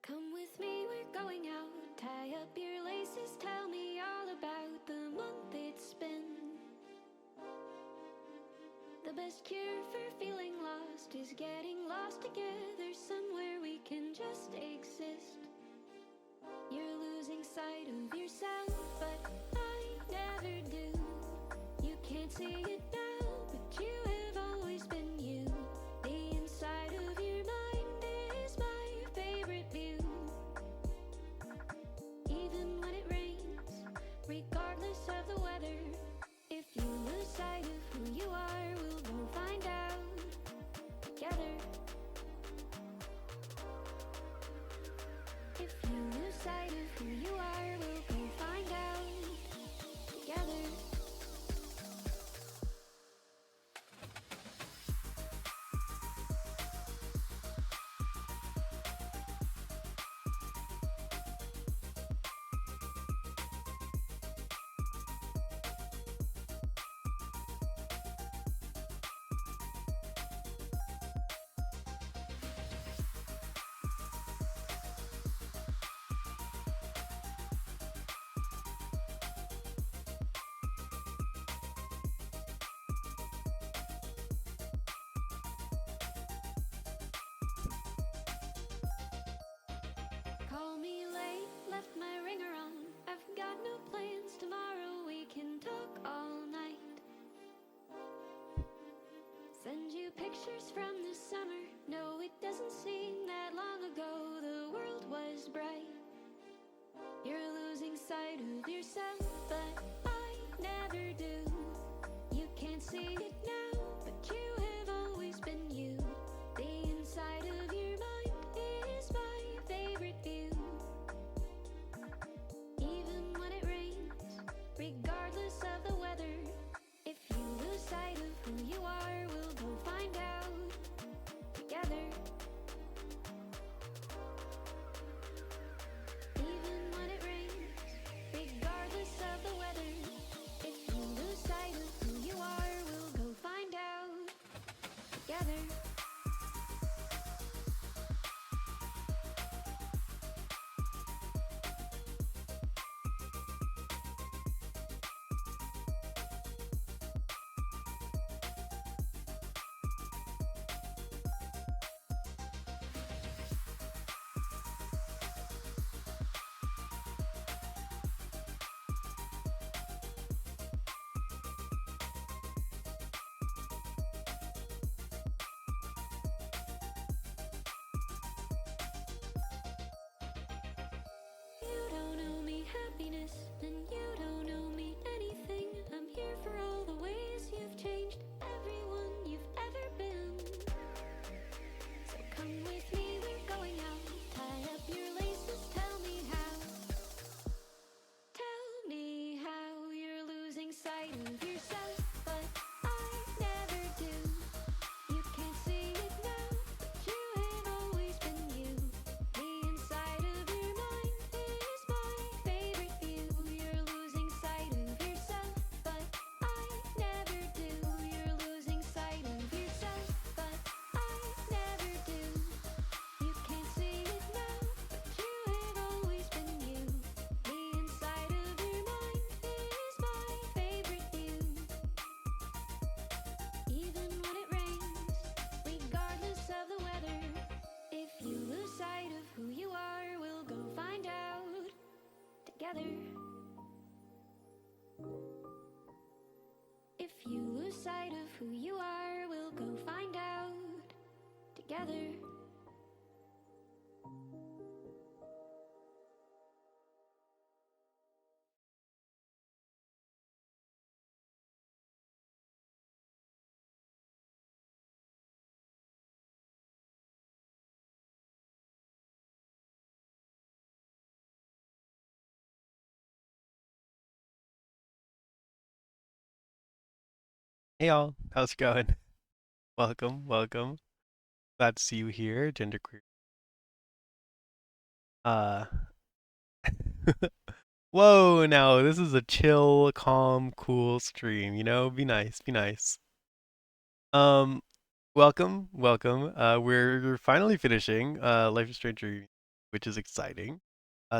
Come with me, we're going out. Tie up your laces, tell me all about the month it's been. The best cure for feeling lost is getting lost together somewhere we can just exist. You're losing sight of yourself, but I never do. You can't see it now, but you have always been you. The inside of your mind is my favorite view. Even when it rains, regardless of the weather, if you lose sight of who you are, we'll go find out together. If you lose sight of who you are, we'll go find out together. Call me late, left my ringer on. I've got no plans tomorrow, we can talk all night. Send you pictures from the summer. No, it doesn't seem that long ago the world was bright. You're losing sight of yourself, but I never do. You can't see it now, but you have always been you. The inside of your mind is my favorite view. Even when it rains, regardless of the weather, if you lose sight of who you are, we'll go find out together. Even when it rains, regardless of the weather, if you lose sight of who you are, we'll go find out together. You don't owe me happiness, and you don't owe me anything. I'm here for all the ways you've changed everyone you've ever been. So come with me, we're going out. Tie up your laces, tell me how. Tell me how you're losing sight of yourself, but I never do. You can't see it now, but you have always been you. The inside of your mind is my favorite view. You're losing sight of yourself, but I never do. You're losing sight of yourself, but I never do. You can't see it now, but you have always been you. The inside of your mind is my favorite view. Even when it rains, regardless of the weather, if you lose sight of who you are, we'll go find out together. If you lose sight of who you are, we'll go find out together. Hey y'all, how's it going? Welcome, welcome. Glad to see you here, genderqueer. Uh, whoa, now this is a chill, calm, cool stream. Be nice, be nice. Um, welcome, welcome. We're finally finishing Life is Strange. which is exciting.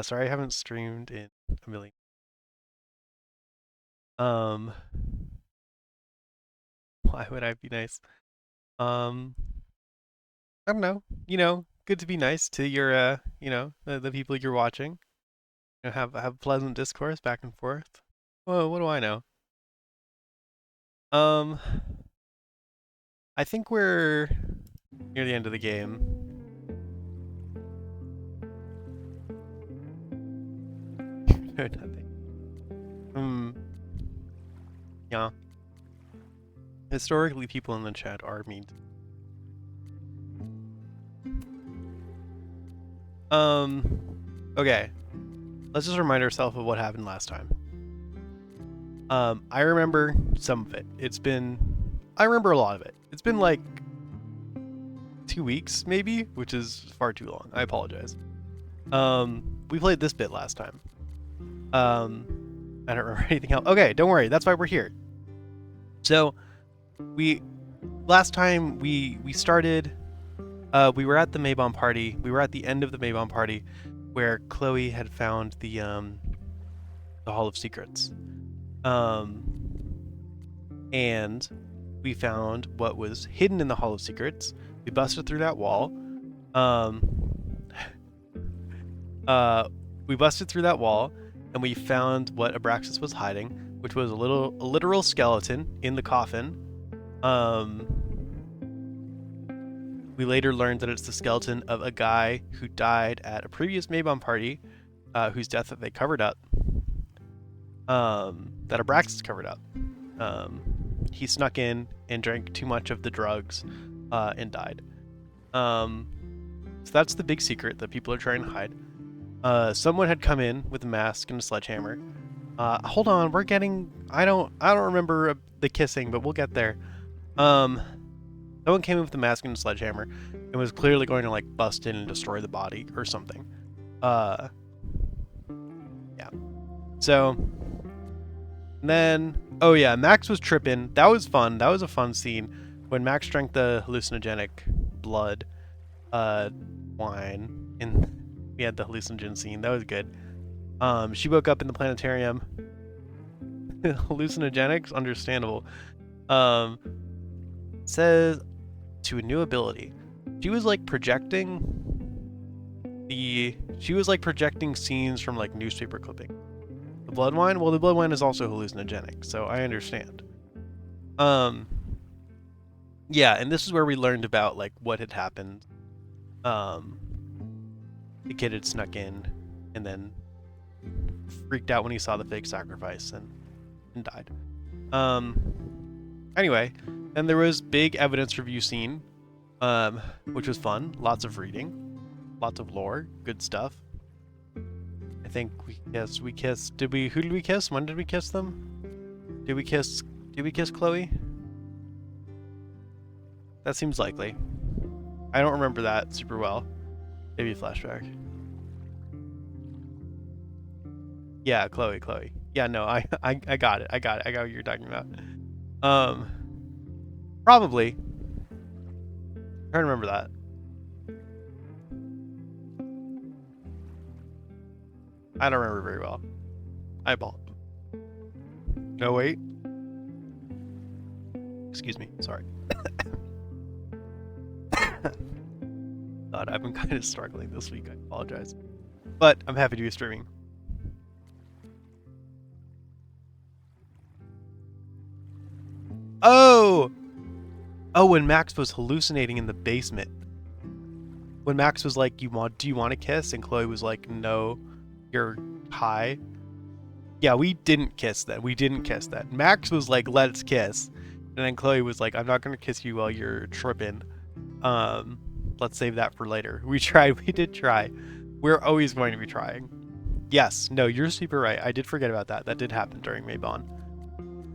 Sorry I haven't streamed in a million. Why would I be nice? I don't know. Good to be nice to your the people you're watching. Have pleasant discourse back and forth. Well, what do I know? I think we're near the end of the game. Yeah. Historically, people in the chat are mean. Okay. Let's just remind ourselves of what happened last time. I remember some of it. I remember a lot of it. It's been like 2 weeks, maybe, which is far too long. I apologize. We played this bit last time. I don't remember anything else. Okay, don't worry. That's why we're here. So, last time we started. We were at the Mabon party. We were at the end of the Mabon party, where Chloe had found the Hall of Secrets. And we found what was hidden in the Hall of Secrets. We busted through that wall. We busted through that wall, and we found what Abraxas was hiding, which was a literal skeleton in the coffin. We later learned that it's the skeleton of a guy who died at a previous Mabon party, whose death that they covered up. That Abraxas covered up. He snuck in and drank too much of the drugs, and died. So that's the big secret that people are trying to hide. Someone had come in with a mask and a sledgehammer. Hold on, I don't remember the kissing, but we'll get there. Someone came in with a mask and a sledgehammer and was clearly going to like bust in and destroy the body or something. Yeah. So then, oh yeah, Max was tripping. That was fun. That was a fun scene when Max drank the hallucinogenic blood wine, and we had the hallucinogen scene. That was good. She woke up in the planetarium. Hallucinogenics, understandable. Says to a new ability. She was like projecting scenes from like newspaper clipping. The blood wine? Well, the blood wine is also hallucinogenic, so I understand. Yeah, and this is where we learned about like what had happened. The kid had snuck in and then freaked out when he saw the fake sacrifice and died. Anyway, then there was big evidence review scene, which was fun. Lots of reading, lots of lore, good stuff. I think we kissed. Who did we kiss? When did we kiss them? Did we kiss Chloe? That seems likely. I don't remember that super well. Maybe a flashback. Yeah, Chloe. Yeah, no, I got it. I got what you're talking about. Probably. I'm trying to remember that. I don't remember very well. Eyeball. No, wait. Excuse me. Sorry. God, I've been kind of struggling this week. I apologize. But I'm happy to be streaming. Oh, when Max was hallucinating in the basement. When Max was like, do you want to kiss? And Chloe was like, no, you're high. Yeah, we didn't kiss then. Max was like, let's kiss. And then Chloe was like, I'm not going to kiss you while you're tripping. Let's save that for later. We did try. We're always going to be trying. Yes, no, you're super right. I did forget about that. That did happen during Mabon.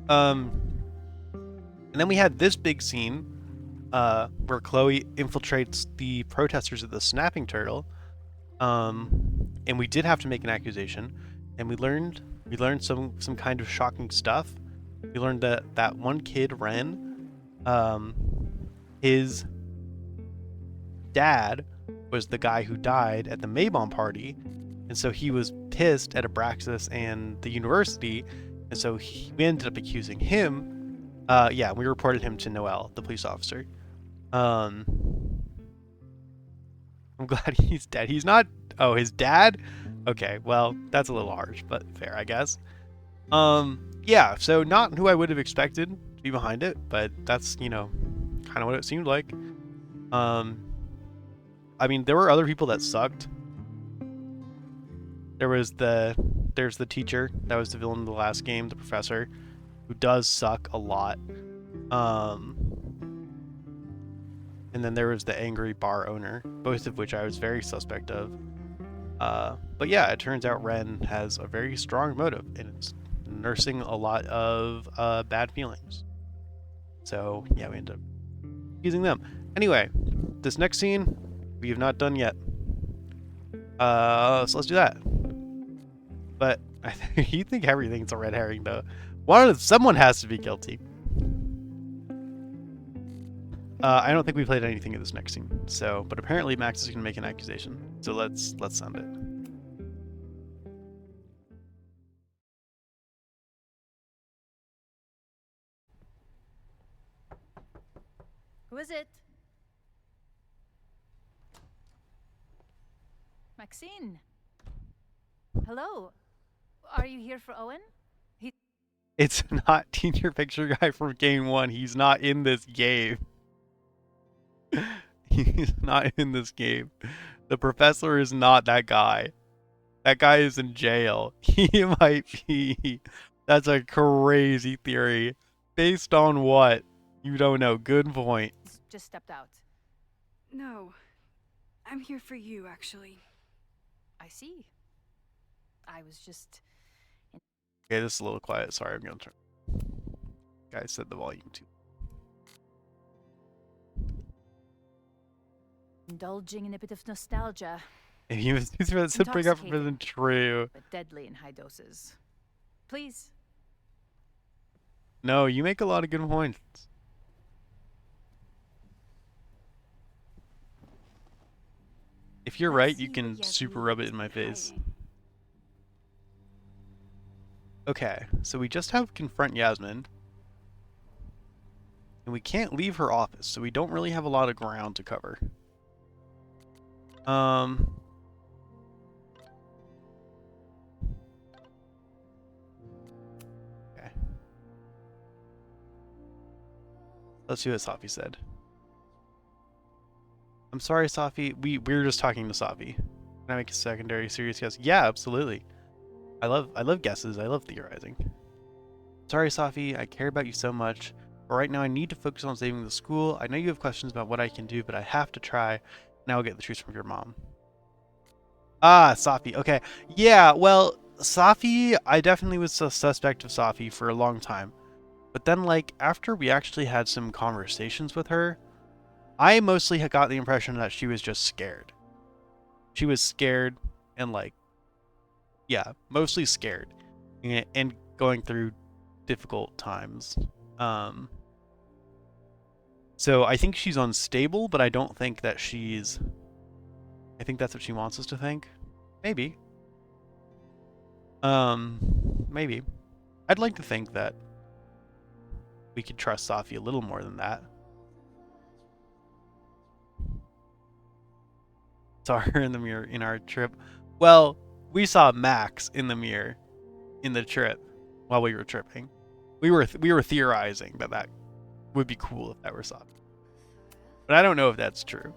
And then we had this big scene where Chloe infiltrates the protesters at the Snapping Turtle. And we did have to make an accusation, and we learned some kind of shocking stuff. We learned that one kid, Ren, his dad was the guy who died at the Maybon party, and so he was pissed at Abraxas and the university, and so we ended up accusing him. Yeah, we reported him to Noel, the police officer. I'm glad he's dead. He's not. Oh, his dad? Okay, well, that's a little harsh, but fair, I guess. Yeah, so not who I would have expected to be behind it, but that's, you know, kind of what it seemed like. I mean, there were other people that sucked. There's the teacher that was the villain in the last game, the professor, who does suck a lot. And then there was the angry bar owner, both of which I was very suspect of. But yeah, it turns out Ren has a very strong motive, and it's nursing a lot of bad feelings. So yeah, we ended up using them. Anyway, this next scene we have not done yet. So let's do that. But you think everything's a red herring, though. Someone has to be guilty. I don't think we played anything in this next scene. So, but apparently Max is gonna make an accusation. So let's send it. Who is it? Maxine. Hello. Are you here for Owen? It's not Teacher Picture Guy from Game 1. He's not in this game. He's not in this game. The professor is not that guy. That guy is in jail. He might be. That's a crazy theory. Based on what? You don't know. Good point. Just stepped out. No. I'm here for you, actually. I see. I was just... Okay, this is a little quiet. Sorry, I'm gonna turn. Guys said the volume too. indulging in a bit of nostalgia, And he was to bring up for the true. but deadly in high doses. Please. No, you make a lot of good points. If you're right, you can super rub it in my face. Okay, so we just have confront Yasmin. And we can't leave her office, so we don't really have a lot of ground to cover. Okay. Let's see what Safi said. I'm sorry, Safi. We were just talking to Safi. Can I make a secondary serious guess? Yeah, absolutely. I love guesses. I love theorizing. Sorry, Safi. I care about you so much. But right now I need to focus on saving the school. I know you have questions about what I can do, but I have to try. Now I'll get the truth from your mom. Ah, Safi. Okay. Yeah, well, Safi, I definitely was a suspect of Safi for a long time. But then, like, after we actually had some conversations with her, I mostly had got the impression that she was just scared. She was scared and, like, yeah, mostly scared and going through difficult times. So I think she's unstable, but I don't think that she's... I think that's what she wants us to think. Maybe. Maybe. I'd like to think that we could trust Safi a little more than that. Saw her in the mirror in our trip. Well, we saw Max in the mirror in the trip while we were tripping. We were theorizing that would be cool if that were Safi. But I don't know if that's true.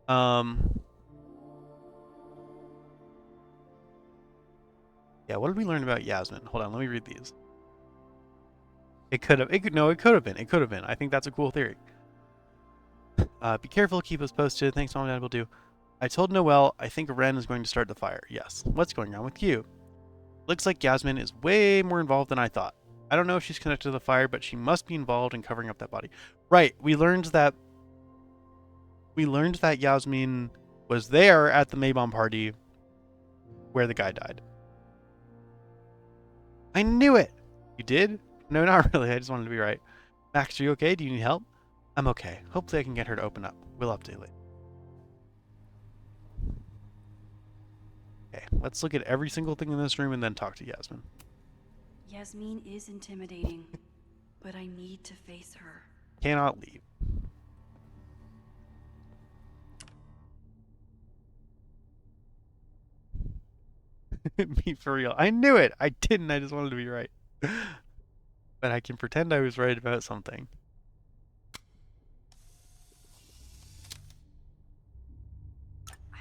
Yeah, what did we learn about Yasmin? Hold on, let me read these. It could have been. I think that's a cool theory. Be careful, keep us posted. Thanks, Mom and Dad will do. I told Noelle I think Ren is going to start the fire. Yes. What's going on with you? Looks like Yasmin is way more involved than I thought. I don't know if she's connected to the fire, but she must be involved in covering up that body. Right, we learned that Yasmin was there at the Maybon party where the guy died. I knew it! You did? No, not really. I just wanted to be right. Max, are you okay? Do you need help? I'm okay. Hopefully I can get her to open up. We'll update later. Okay, let's look at every single thing in this room and then talk to Yasmin. Yasmin is intimidating, but I need to face her. Cannot leave. Me for real. I knew it. I didn't. I just wanted to be right. But I can pretend I was right about something.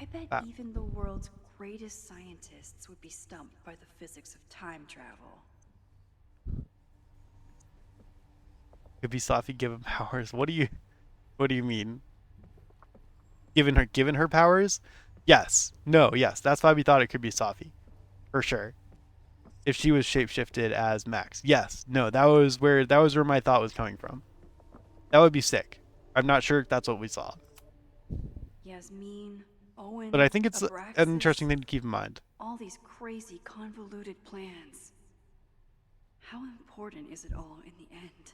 I bet Ah. even the world's greatest scientists would be stumped by the physics of time travel. Could be Safi given powers. What do you mean? Given her powers? Yes. No, yes. That's why we thought it could be Safi. For sure. If she was shapeshifted as Max. Yes. No, that was where my thought was coming from. That would be sick. I'm not sure if that's what we saw. Yasmin, Owen, But I think it's an Abraxas, interesting thing to keep in mind. all these crazy, convoluted plans. How important is it all in the end?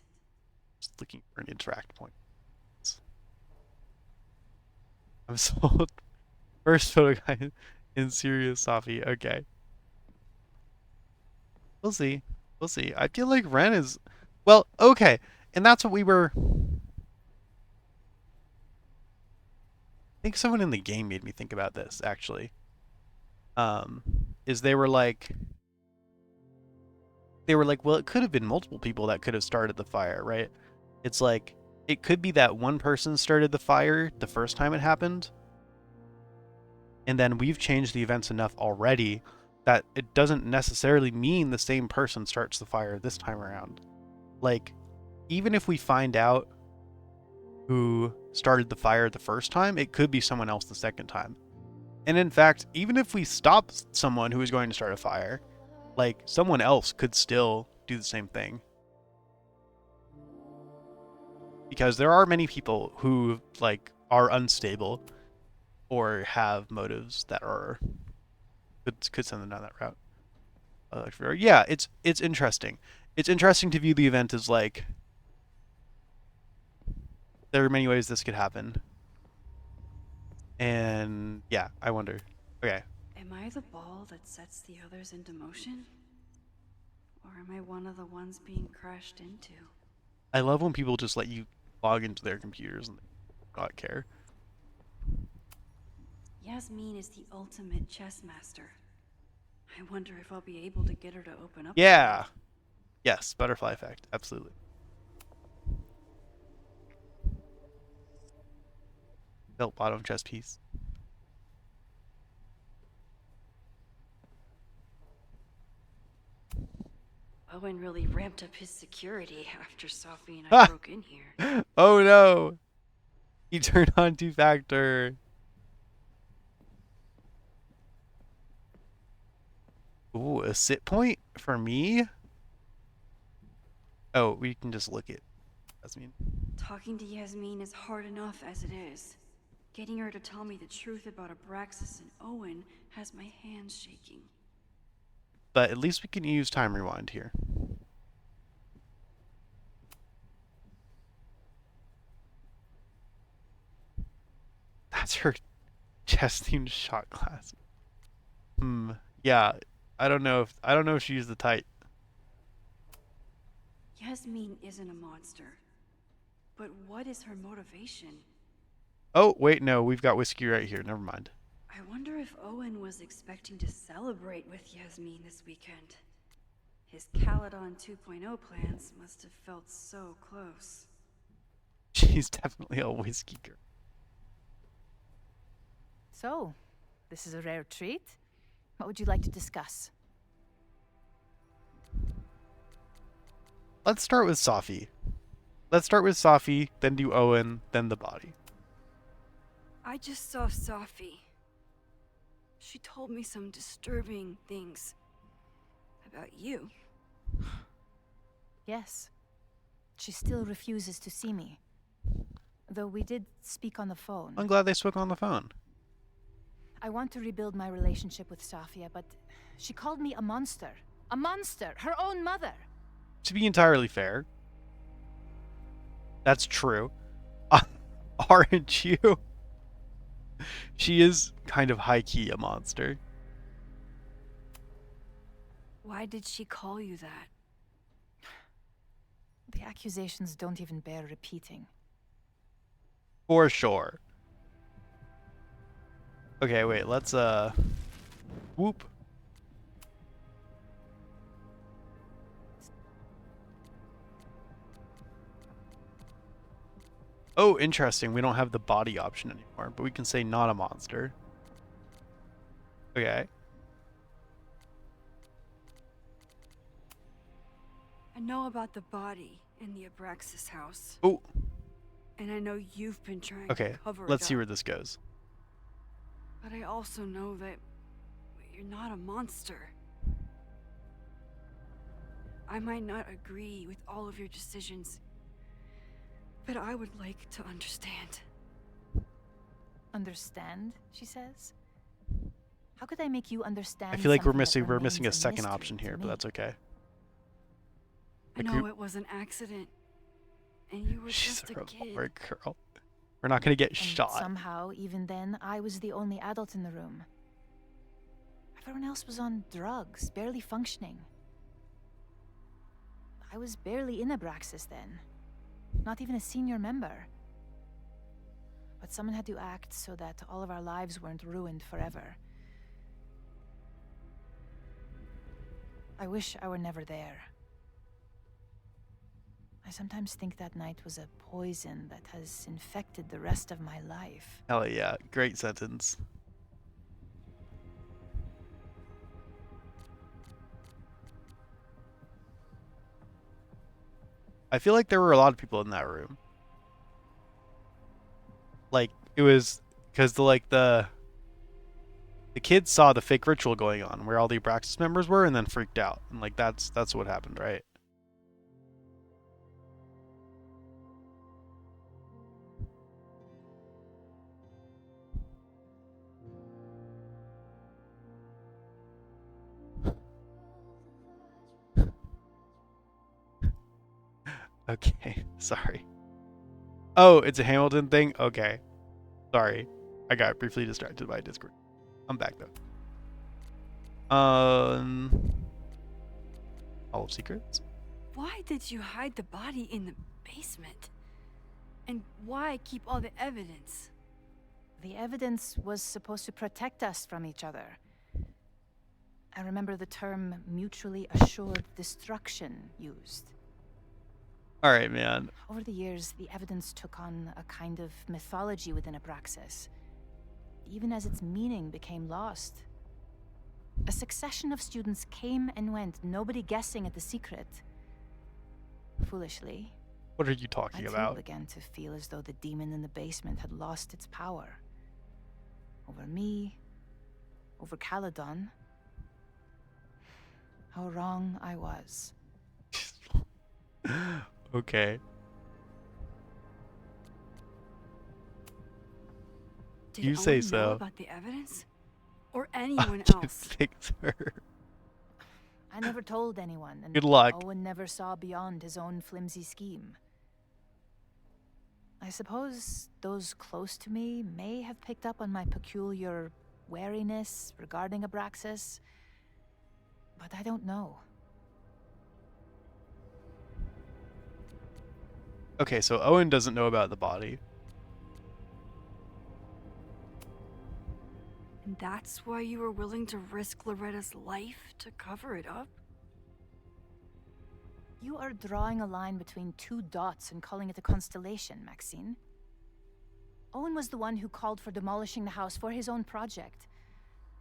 Just looking for an interact point. I'm sold. First photo guy in serious Safi. Okay. We'll see. We'll see. I feel like Ren is... Well, okay. And that's what we were... I think someone in the game made me think about this, actually. Is they were like, well, it could have been multiple people that could have started the fire, right? It's like, it could be that one person started the fire the first time it happened, and then we've changed the events enough already that it doesn't necessarily mean the same person starts the fire this time around. Like, even if we find out who started the fire the first time, it could be someone else the second time. And in fact, even if we stop someone who is going to start a fire, like, someone else could still do the same thing. Because there are many people who, like, are unstable or have motives that are could send them down that route. Yeah, it's interesting. It's interesting to view the event as like, there are many ways this could happen. And yeah, I wonder. Okay. Am I the ball that sets the others into motion? Or am I one of the ones being crashed into? I love when people just let you log into their computers and not care. Yasmin is the ultimate chess master. I wonder if I'll be able to get her to open up. Yeah. Yes, butterfly effect. Absolutely. Belt bottom chess piece. Owen really ramped up his security after Sophie and I broke in here. Oh no! He turned on two-factor. Ooh, a sit point for me? Oh, we can just look at Yasmin. Talking to Yasmin is hard enough as it is. Getting her to tell me the truth about Abraxas and Owen has my hands shaking. But at least we can use time rewind here. That's her chest-themed shot class. Yeah, I don't know if she used the tight. Yasmin isn't a monster. But what is her motivation? Oh, wait, no, we've got whiskey right here. Never mind. I wonder if Owen was expecting to celebrate with Yasmin this weekend. His Caledon 2.0 plans must have felt so close. She's definitely a whiskey girl. So, this is a rare treat. What would you like to discuss? Let's start with Safi. Let's start with Safi, then do Owen, then the body. I just saw Sophie. She told me some disturbing things about you. Yes. She still refuses to see me. Though we did speak on the phone. I'm glad they spoke on the phone. I want to rebuild my relationship with Safia, but she called me a monster. A monster! Her own mother! To be entirely fair, that's true. Aren't you? She is kind of high-key a monster. Why did she call you that? The accusations don't even bear repeating. For sure. Okay, wait, let's whoop. Oh, interesting. We don't have the body option anymore, but we can say not a monster. Okay. I know about the body in the Abraxas house, Oh, and I know you've been trying okay. to cover Let's it see up. where this goes. But I also know that you're not a monster. I might not agree with all of your decisions, but I would like to understand. Understand, she says? How could I make you understand? I feel like we're something that missing remains a second mystery option to here, but me? that's okay. I Like, know it was an accident, and you were She's just a a kid. revolver girl. We're not gonna get And shot. somehow, even then, I was the only adult in the room. Everyone else was on drugs, barely functioning. I was barely in Abraxas then. Not even a senior member. But someone had to act so that all of our lives weren't ruined forever. I wish I were never there. I sometimes think that night was a poison that has infected the rest of my life. Hell yeah, great sentence. I feel like there were a lot of people in that room. Like, it was because the kids saw the fake ritual going on where all the Abraxas members were and then freaked out. And like that's what happened, right? Okay, sorry. Oh, it's a Hamilton thing? Okay. Sorry. I got briefly distracted by Discord. I'm back though. Hall of Secrets? Why did you hide the body in the basement? And why keep all the evidence? The evidence was supposed to protect us from each other. I remember the term mutually assured destruction used. Alright, man. Over the years, the evidence took on a kind of mythology within Abraxas, even as its meaning became lost. A succession of students came and went, nobody guessing at the secret. Foolishly, What are you I talking too about? began to feel as though the demon in the basement had lost its power. Over me, over Caledon. How wrong I was. Okay. Did You say Owen so. know about the evidence? Or anyone Just else? fix her. I never told anyone, and Good luck. Owen never saw beyond his own flimsy scheme. I suppose those close to me may have picked up on my peculiar wariness regarding Abraxas, but I don't know. Okay, so Owen doesn't know about the body. And that's why you were willing to risk Loretta's life to cover it up? You are drawing a line between two dots and calling it a constellation, Maxine. Owen was the one who called for demolishing the house for his own project.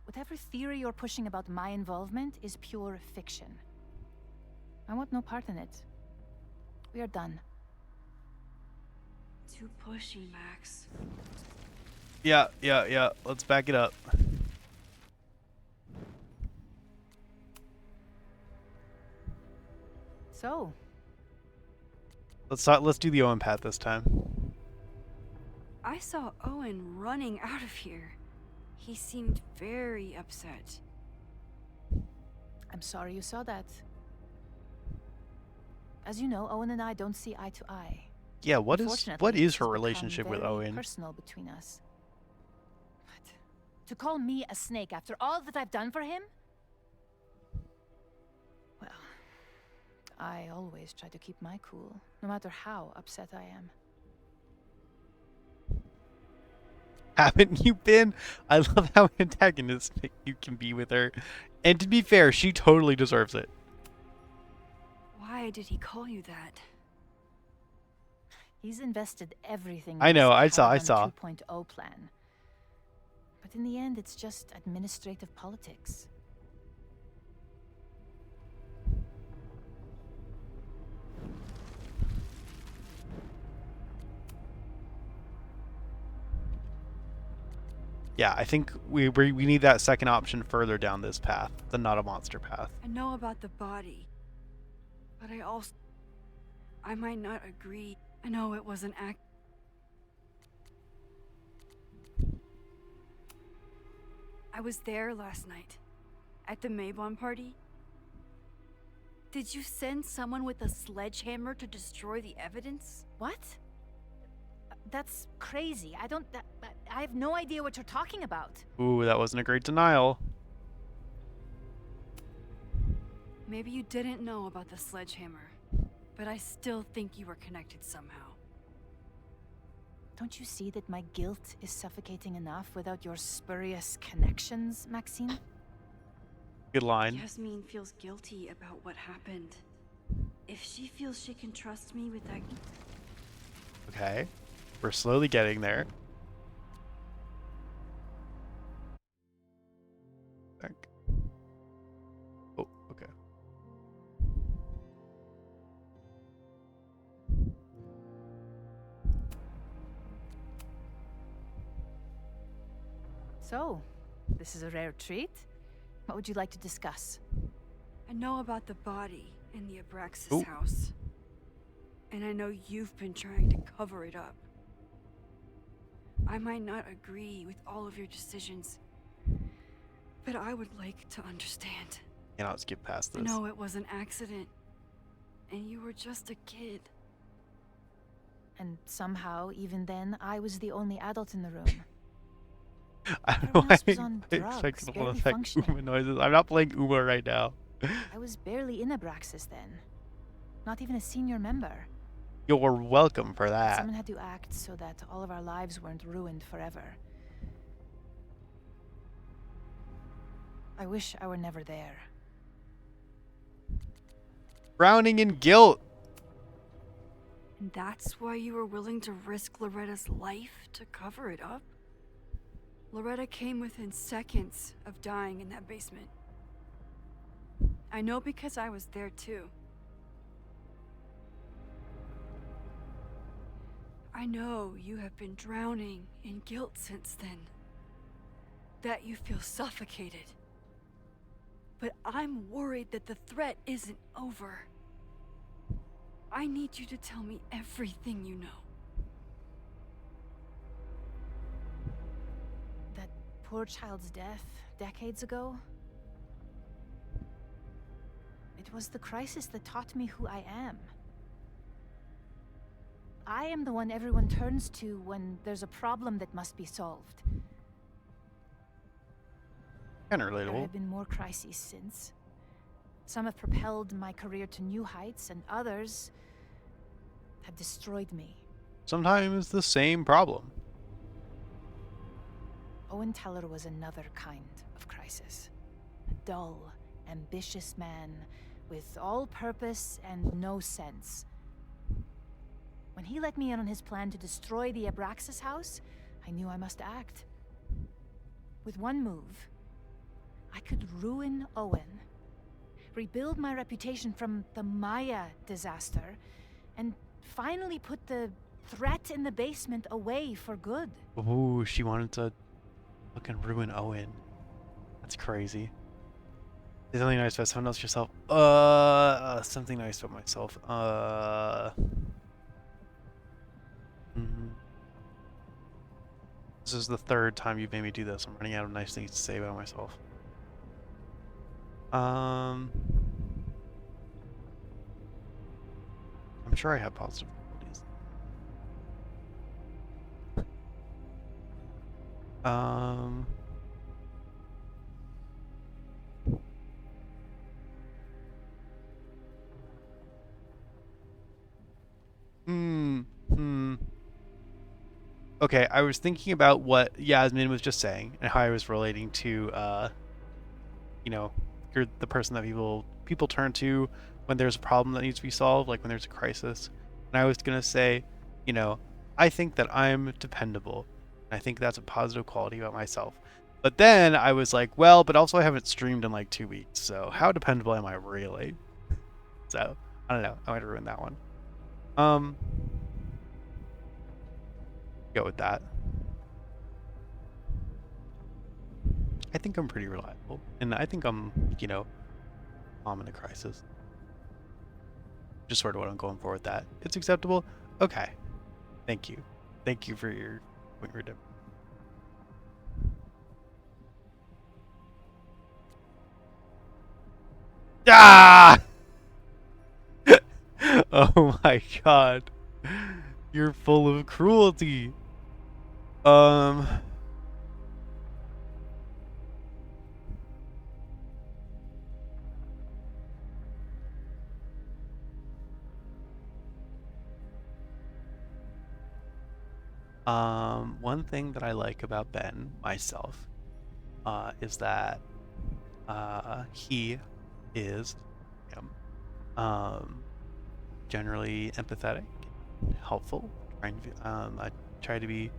Whatever theory you're pushing about my involvement is pure fiction. I want no part in it. We are done. Too pushy, Max. Yeah. Let's back it up. So, Let's do the Owen path this time. I saw Owen running out of here. He seemed very upset. I'm sorry you saw that. As you know, Owen and I don't see eye to eye. Yeah, what is Unfortunately, what this is has her become relationship with very Owen? personal between us. But to call me a snake after all that I've done for him? Well, I always try to keep my cool, no matter how upset I am. Haven't you been? I love how antagonistic you can be with her. And to be fair, she totally deserves it. Why did he call you that? He's invested everything I in know, this I Caladon saw. 2.0 plan. But in the end, it's just administrative politics. Yeah, I think we need that second option further down this path, the not a monster path. I know about the body, but I might not agree. I know it was an act. I was there last night, at the Maybon party. Did you send someone with a sledgehammer to destroy the evidence? What? That's crazy. I have no idea what you're talking about. Ooh, that wasn't a great denial. Maybe you didn't know about the sledgehammer, but I still think you were connected somehow. Don't you see that my guilt is suffocating enough without your spurious connections, Maxine? Good line. Yasmin feels guilty about what happened. If she feels she can trust me with that... Okay. We're slowly getting there. Back. Oh, okay. So, this is a rare treat. What would you like to discuss? I know about the body in the Abraxas Ooh. house. And I know you've been trying to cover it up. I might not agree with all of your decisions, but I would like to understand. Cannot skip past I this. know it was an accident, and you were just a kid. And somehow, even then, I was the only adult in the room. I don't know Everyone why else was on I drugs, expect little barely effect functioning. Uma noises. I'm not playing Uma right now. I was barely in Abraxas then. Not even a senior member. You're welcome for But that. someone had to act so that all of our lives weren't ruined forever. I wish I were never there. Drowning in guilt. And that's why you were willing to risk Loretta's life to cover it up? Loretta came within seconds of dying in that basement. I know because I was there too. I know you have been drowning in guilt since then. That you feel suffocated. But I'm worried that the threat isn't over. I need you to tell me everything you know. That poor child's death decades ago? It was the crisis that taught me who I am. I am the one everyone turns to when there's a problem that must be solved. Kinda There relatable. have been more crises since. Some have propelled my career to new heights, and others have destroyed me. Sometimes the same problem. Owen Teller was another kind of crisis. A dull, ambitious man with all purpose and no sense. When he let me in on his plan to destroy the Abraxas house, I knew I must act. With one move, I could ruin Owen, rebuild my reputation from the Maya disaster, and finally put the threat in the basement away for good. Ooh, she wanted to fucking ruin Owen. That's crazy. Say something nice about someone else yourself. Something nice about myself. This is the third time you've made me do this. I'm running out of nice things to say about myself. I'm sure I have positive qualities. Um. Hmm. Hmm. Okay, I was thinking about what Yasmin was just saying and how I was relating to, you know, you're the person that people turn to when there's a problem that needs to be solved, like when there's a crisis. And I was gonna say, you know, I think that I'm dependable. I think that's a positive quality about myself. But then I was like, well, but also I haven't streamed in like 2 weeks, so how dependable am I really? So I don't know. I might ruin that one. Um, go with that. I think I'm pretty reliable, and I think I'm, you know, calm in a crisis. Just sort of what I'm going for with that. It's acceptable. Okay. Thank you. Thank you for your redemption. Ah! Oh my god. You're full of cruelty. Um. One thing that I like about Ben, myself, is that he is um, generally empathetic, helpful. I try to be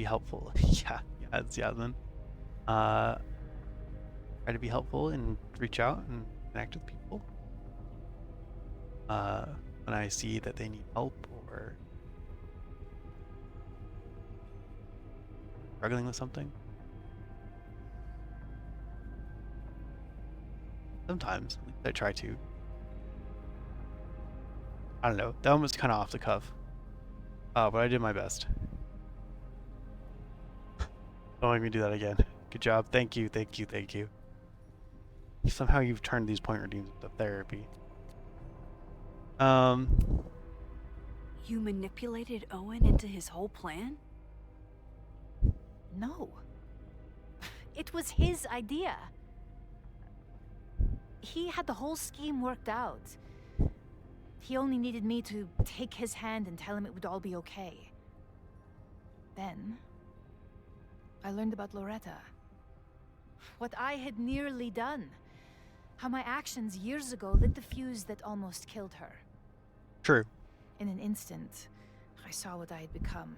helpful. Yeah, it's Yasmin. Uh, try to be helpful and reach out and connect with people. When I see that they need help or struggling with something. Sometimes I try to. I don't know. That one was kind of off the cuff. But I did my best. Don't make me do that again. Good job. Thank you. Thank you. Thank you. Somehow you've turned these point redeems into therapy. You manipulated Owen into his whole plan? No. It was his idea. He had the whole scheme worked out. He only needed me to take his hand and tell him it would all be okay. Then, I learned about Loretta. What I had nearly done. How my actions years ago lit the fuse that almost killed her. True. In an instant, I saw what I had become.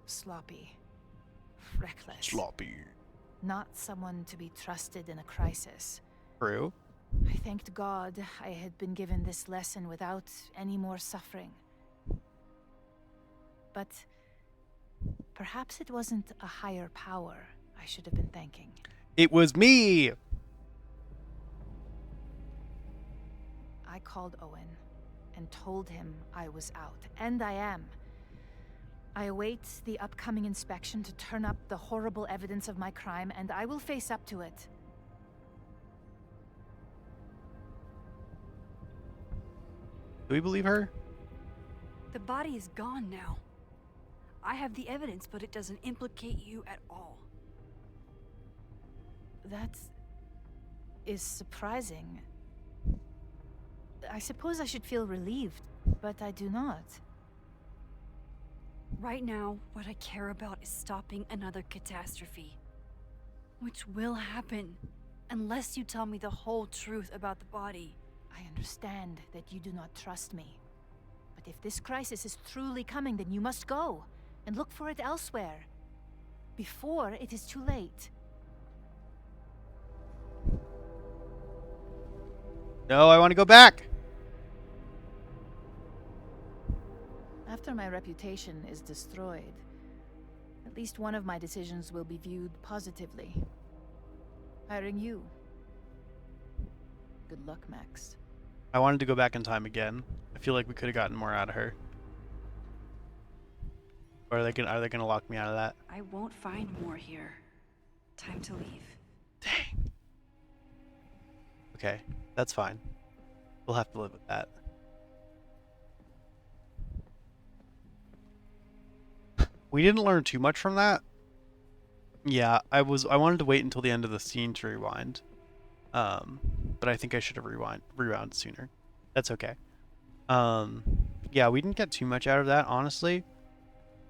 Sloppy. Reckless. Sloppy. Not someone to be trusted in a crisis. True. I thanked God I had been given this lesson without any more suffering. But perhaps it wasn't a higher power I should have been thanking. It was me! I called Owen and told him I was out, and I am. I await the upcoming inspection to turn up the horrible evidence of my crime, and I will face up to it. Do we believe her? The body is gone now. I have the evidence, but it doesn't implicate you at all. That is surprising. I suppose I should feel relieved, but I do not. Right now, what I care about is stopping another catastrophe. Which will happen, unless you tell me the whole truth about the body. I understand that you do not trust me. But if this crisis is truly coming, then you must go and look for it elsewhere. Before it is too late. No, I want to go back! After my reputation is destroyed, at least one of my decisions will be viewed positively. Hiring you. Good luck, Max. I wanted to go back in time again. I feel like we could have gotten more out of her. Or are they gonna lock me out of that? I won't find more here. Time to leave. Dang. Okay, that's fine. We'll have to live with that. We didn't learn too much from that, Yeah, I wanted to wait until the end of the scene to rewind. But I think I should have rewound sooner. That's okay. Yeah, we didn't get too much out of that, honestly.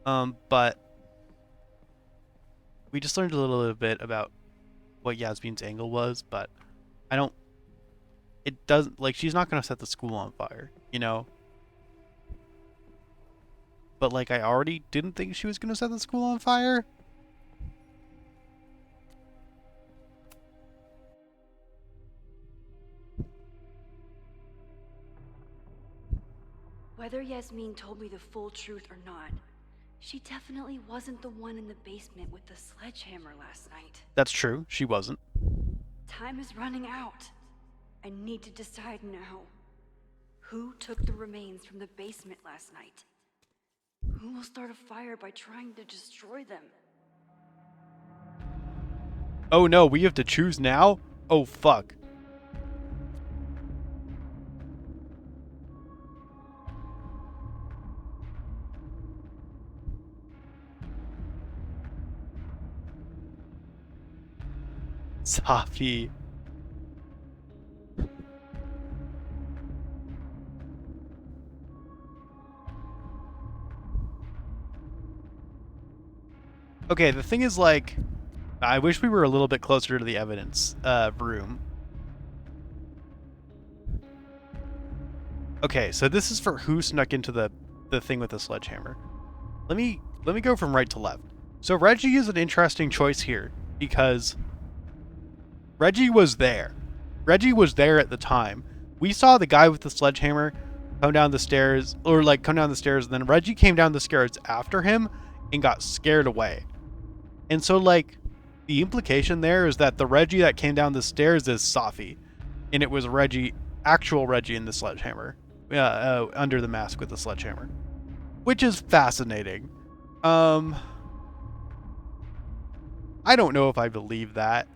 But we just learned a little bit about what Yasmin's angle was, but I don't. It doesn't, like, she's not gonna set the school on fire, you know? But, like, I already didn't think she was gonna set the school on fire. Whether Yasmin told me the full truth or not, she definitely wasn't the one in the basement with the sledgehammer last night. That's true, she wasn't. Time is running out. I need to decide now. Who took the remains from the basement last night? Who will start a fire by trying to destroy them? Oh no, we have to choose now? Oh fuck. Safi. Okay, the thing is, like, I wish we were a little bit closer to the evidence room. Okay, so this is for who snuck into the thing with the sledgehammer. Let me go from right to left. So Reggie is an interesting choice here because Reggie was there. Reggie was there at the time. We saw the guy with the sledgehammer come down the stairs, and then Reggie came down the stairs after him and got scared away. And so, like, the implication there is that the Reggie that came down the stairs is Safi, and it was actual Reggie in the sledgehammer, under the mask with the sledgehammer, which is fascinating. I don't know if I believe that.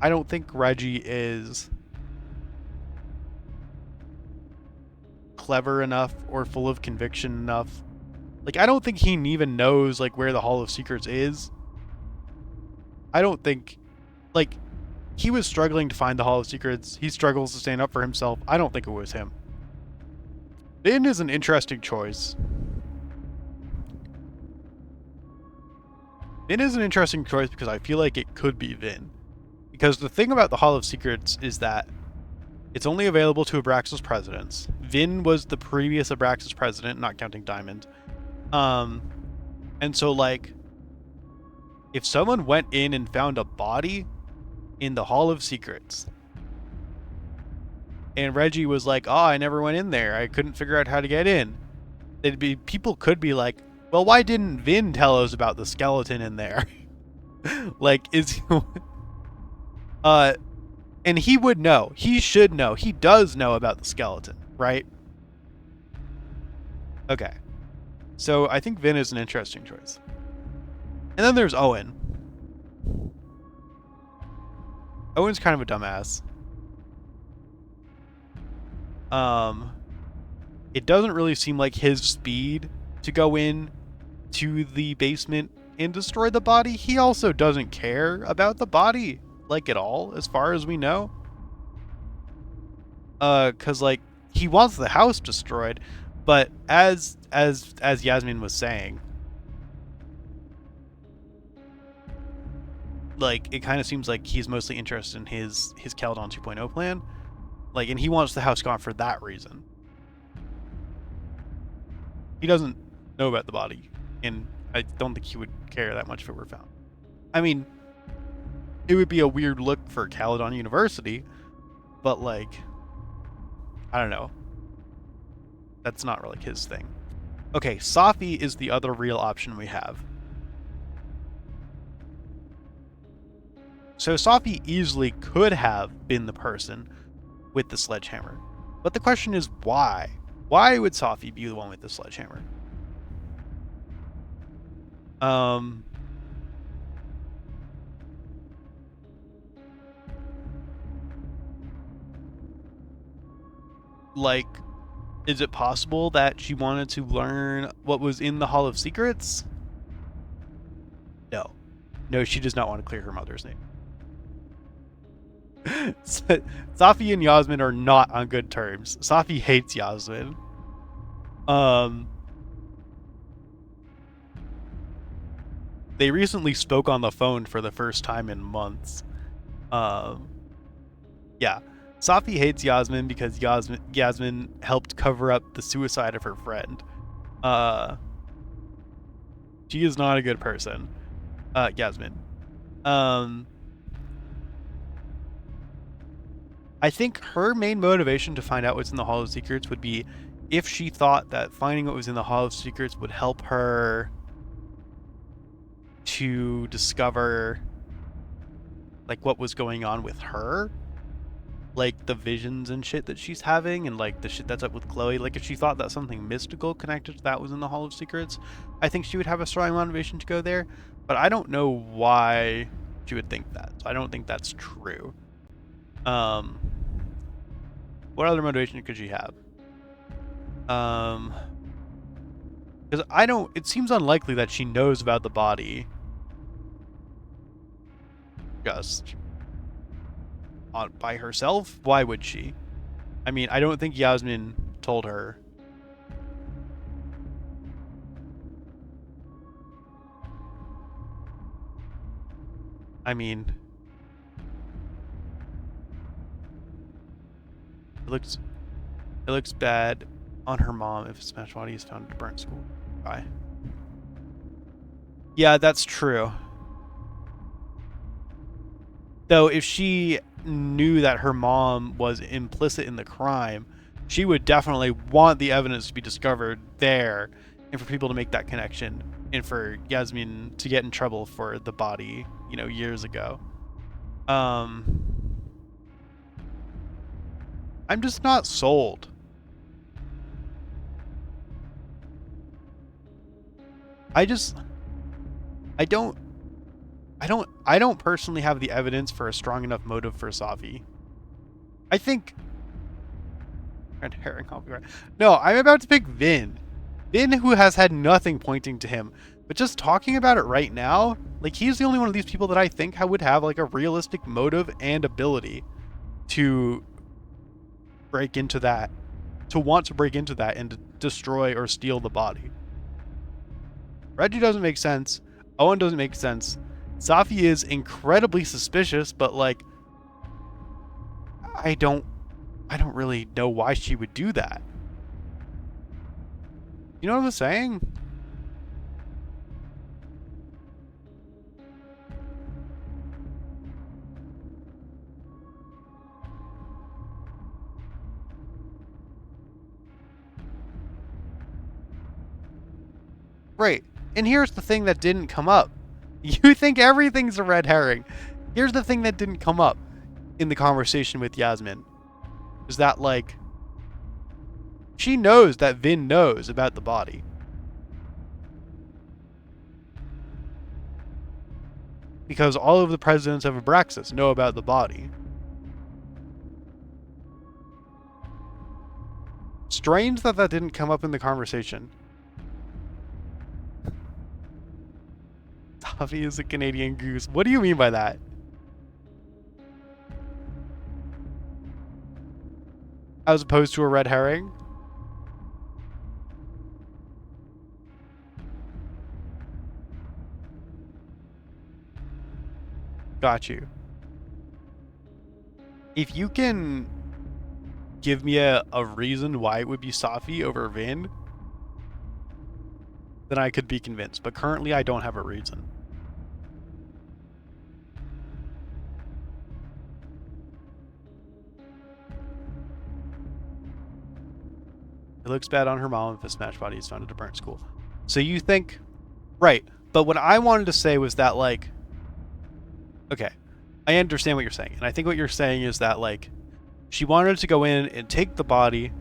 I don't think Reggie is clever enough or full of conviction enough. Like, I don't think he even knows, like, where the Hall of Secrets is. I don't think, like, he was struggling to find the Hall of Secrets. He struggles to stand up for himself. I don't think it was him. Vin is an interesting choice. Vin is an interesting choice because I feel like it could be Vin. Because the thing about the Hall of Secrets is that it's only available to Abraxas presidents. Vin was the previous Abraxas president, not counting Diamond. And so, like, if someone went in and found a body in the Hall of Secrets, and Reggie was like, "Oh, I never went in there. I couldn't figure out how to get in." People could be like, "Well, why didn't Vin tell us about the skeleton in there?" Like, and he would know. He should know. He does know about the skeleton, right? Okay. So I think Vin is an interesting choice. And then there's Owen. Owen's kind of a dumbass. It doesn't really seem like his speed to go in to the basement and destroy the body. He also doesn't care about the body, like, at all, as far as we know. 'Cause, like, he wants the house destroyed, but as Yasmin was saying, like, it kind of seems like he's mostly interested in his Caledon 2.0 plan. Like, and he wants the house gone for that reason. He doesn't know about the body, and I don't think he would care that much if it were found. I mean, it would be a weird look for Caledon University, but, like, I don't know. That's not really his thing. Okay, Safi is the other real option we have. So Safi easily could have been the person with the sledgehammer. But the question is, why? Why would Safi be the one with the sledgehammer? Like, is it possible that she wanted to learn what was in the Hall of Secrets? No. No, she does not want to clear her mother's name. Safi and Yasmin are not on good terms. Safi hates Yasmin. They recently spoke on the phone for the first time in months. Yeah. Safi hates Yasmin because Yasmin helped cover up the suicide of her friend. She is not a good person. Yasmin. I think her main motivation to find out what's in the Hall of Secrets would be if she thought that finding what was in the Hall of Secrets would help her to discover like what was going on with her, like the visions and shit that she's having, and like the shit that's up with Chloe. Like if she thought that something mystical connected to that was in the Hall of Secrets, I think she would have a strong motivation to go there. But I don't know why she would think that. So I don't think that's true. What other motivation could she have? Because it seems unlikely that she knows about the body just by herself. Why would she? I mean, I don't think Yasmin told her. I mean, it looks bad on her mom if a smashed body is found at a burnt school. Bye. Yeah, that's true. Though if she knew that her mom was implicit in the crime, she would definitely want the evidence to be discovered there and for people to make that connection and for Yasmin to get in trouble for the body, years ago. I'm just not sold. I don't personally have the evidence for a strong enough motive for Safi. I think red herring copyright. No, I'm about to pick Vin. Vin, who has had nothing pointing to him. But just talking about it right now, like he's the only one of these people that I think would have like a realistic motive and ability to break into that, to want to break into that and to destroy or steal the body. Reggie doesn't make sense. Owen doesn't make sense. Safi is incredibly suspicious, but like I don't really know why she would do that. You know what I'm saying? Right. And here's the thing that didn't come up. You think everything's a red herring. Here's the thing that didn't come up in the conversation with Yasmin. Is that, like, she knows that Vin knows about the body. Because all of the presidents of Abraxas know about the body. Strange that that didn't come up in the conversation. Safi is a Canadian goose. What do you mean by that? As opposed to a red herring? Got you. If you can give me a reason why it would be Safi over Vin, then I could be convinced. But currently I don't have a reason. It looks bad on her mom if a smashed body is found at a burnt school. So you think... Right. But what I wanted to say was that, like... Okay. I understand what you're saying. And I think what you're saying is that, like, she wanted to go in and take the body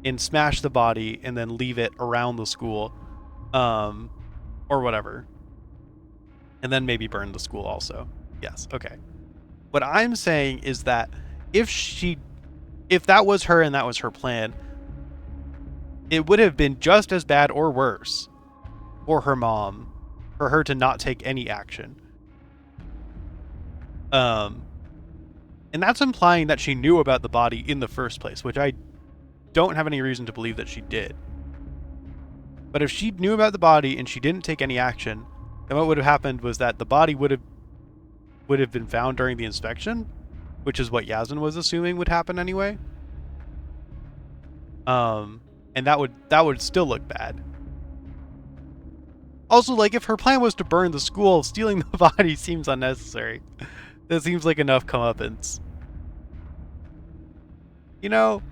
and smash the body and then leave it around the school. Or whatever. And then maybe burn the school also. Yes. Okay. What I'm saying is that if that was her and that was her plan... It would have been just as bad or worse for her mom, for her to not take any action. And that's implying that she knew about the body in the first place, which I don't have any reason to believe that she did. But if she knew about the body and she didn't take any action, then what would have happened was that the body would have been found during the inspection, which is what Yasmin was assuming would happen anyway. And that would still look bad. Also, like, if her plan was to burn the school, stealing the body seems unnecessary. That seems like enough comeuppance. You know?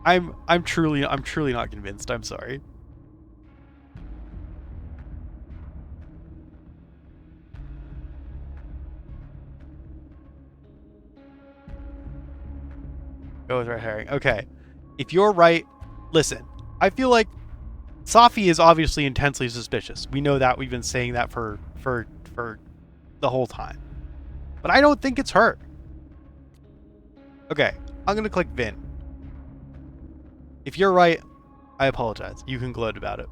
I'm truly not convinced. I'm sorry. Go with red herring. Okay. If you're right, listen. I feel like Safi is obviously intensely suspicious. We know that. We've been saying that for the whole time. But I don't think it's her. Okay. I'm going to click Vin. If you're right, I apologize. You can gloat about it.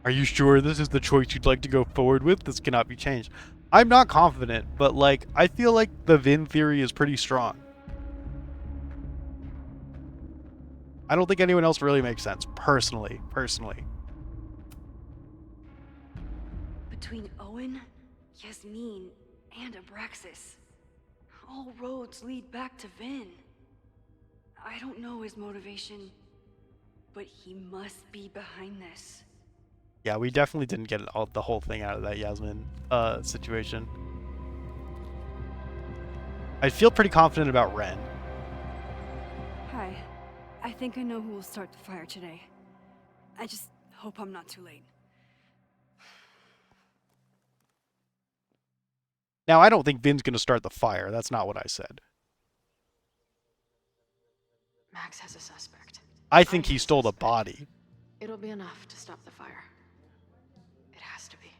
Are you sure this is the choice you'd like to go forward with? This cannot be changed. I'm not confident, but like, I feel like the Vin theory is pretty strong. I don't think anyone else really makes sense, personally. Between Owen, Yasmin, and Abraxas, all roads lead back to Vin. I don't know his motivation, but he must be behind this. Yeah, we definitely didn't get the whole thing out of that Yasmin situation. I feel pretty confident about Ren. Hi. I think I know who will start the fire today. I just hope I'm not too late. Now, I don't think Vin's going to start the fire. That's not what I said. Max has a suspect. I think he stole the body. It'll be enough to stop the fire. It has to be.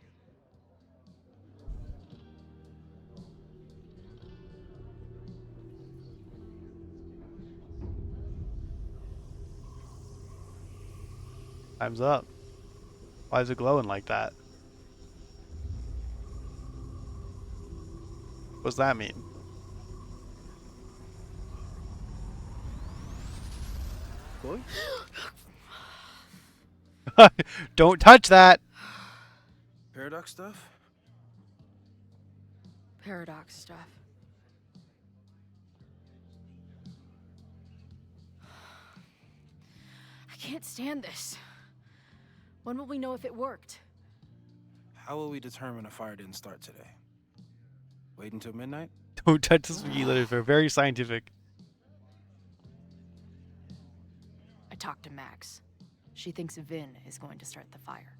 Time's up. Why is it glowing like that? What's that mean? Boy? Don't touch that! Paradox stuff? Paradox stuff. I can't stand this. When will we know if it worked? How will we determine a fire didn't start today? Wait until midnight? Don't touch this wiki letters. They're very scientific. I talked to Max. She thinks Vin is going to start the fire.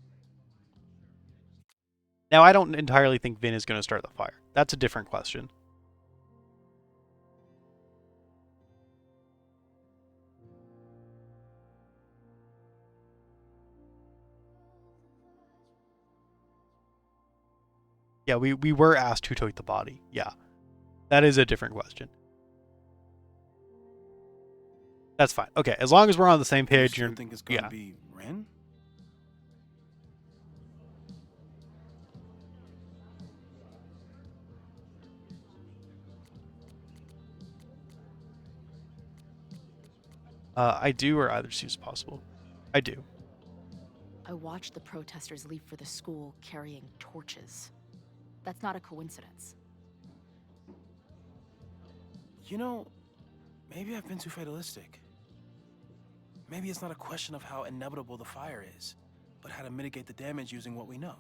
Now, I don't entirely think Vin is going to start the fire. That's a different question. Yeah, we were asked who took the body. Yeah. That is a different question. That's fine. Okay, as long as we're on the same page, You you're still think it's going to yeah. be Ren? I do, or either seems possible. I do. I watched the protesters leave for the school carrying torches. That's not a coincidence. You know, maybe I've been too fatalistic. Maybe it's not a question of how inevitable the fire is, but how to mitigate the damage using what we know.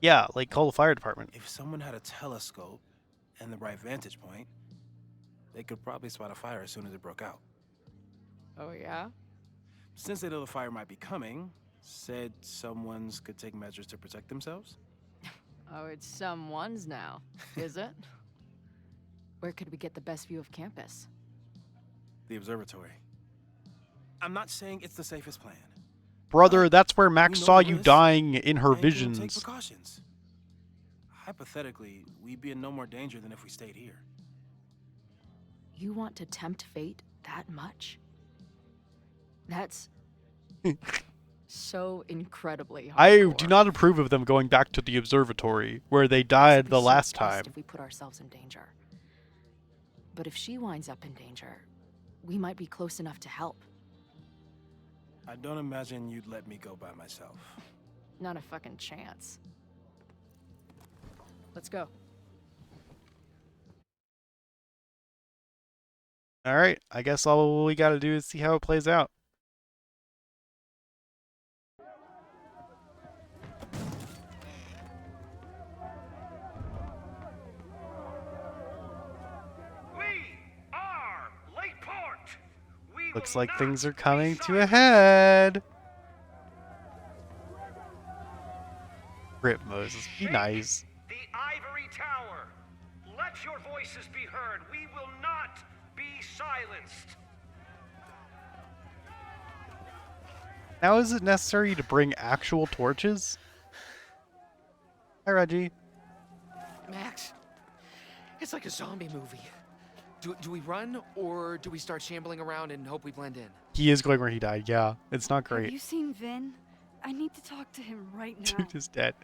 Yeah, like call the fire department. If someone had a telescope and the right vantage point, they could probably spot a fire as soon as it broke out. Oh, yeah? Since they know the fire might be coming, said someone's could take measures to protect themselves? Oh, it's someone's now, is it? Where could we get the best view of campus? The observatory. I'm not saying it's the safest plan. Brother, that's where Max We know saw the you risk dying in her and can take visions. precautions. Hypothetically, we'd be in no more danger than if we stayed here. You want to tempt fate that much? That's so incredibly I hardcore. do not approve of them going back to the observatory where they I'd died be the so last pissed time. if we put ourselves in danger. But if she winds up in danger, we might be close enough to help. I don't imagine you'd let me go by myself. Not a fucking chance. Let's go. All right, I guess all we got to do is see how it plays out. We are Lakeport. We Looks will like not things are be coming to a silenced. head. Rip Moses, be Shake nice. The Ivory Tower. Let your voices be heard. We will not be silenced. Now, is it necessary to bring actual torches? Hi, Reggie. Max, it's like a zombie movie. Do we run, or do we start shambling around and hope we blend in? He is going where he died. Yeah, it's not Have great. you seen Vin? I need to talk to him right now. Dude is dead.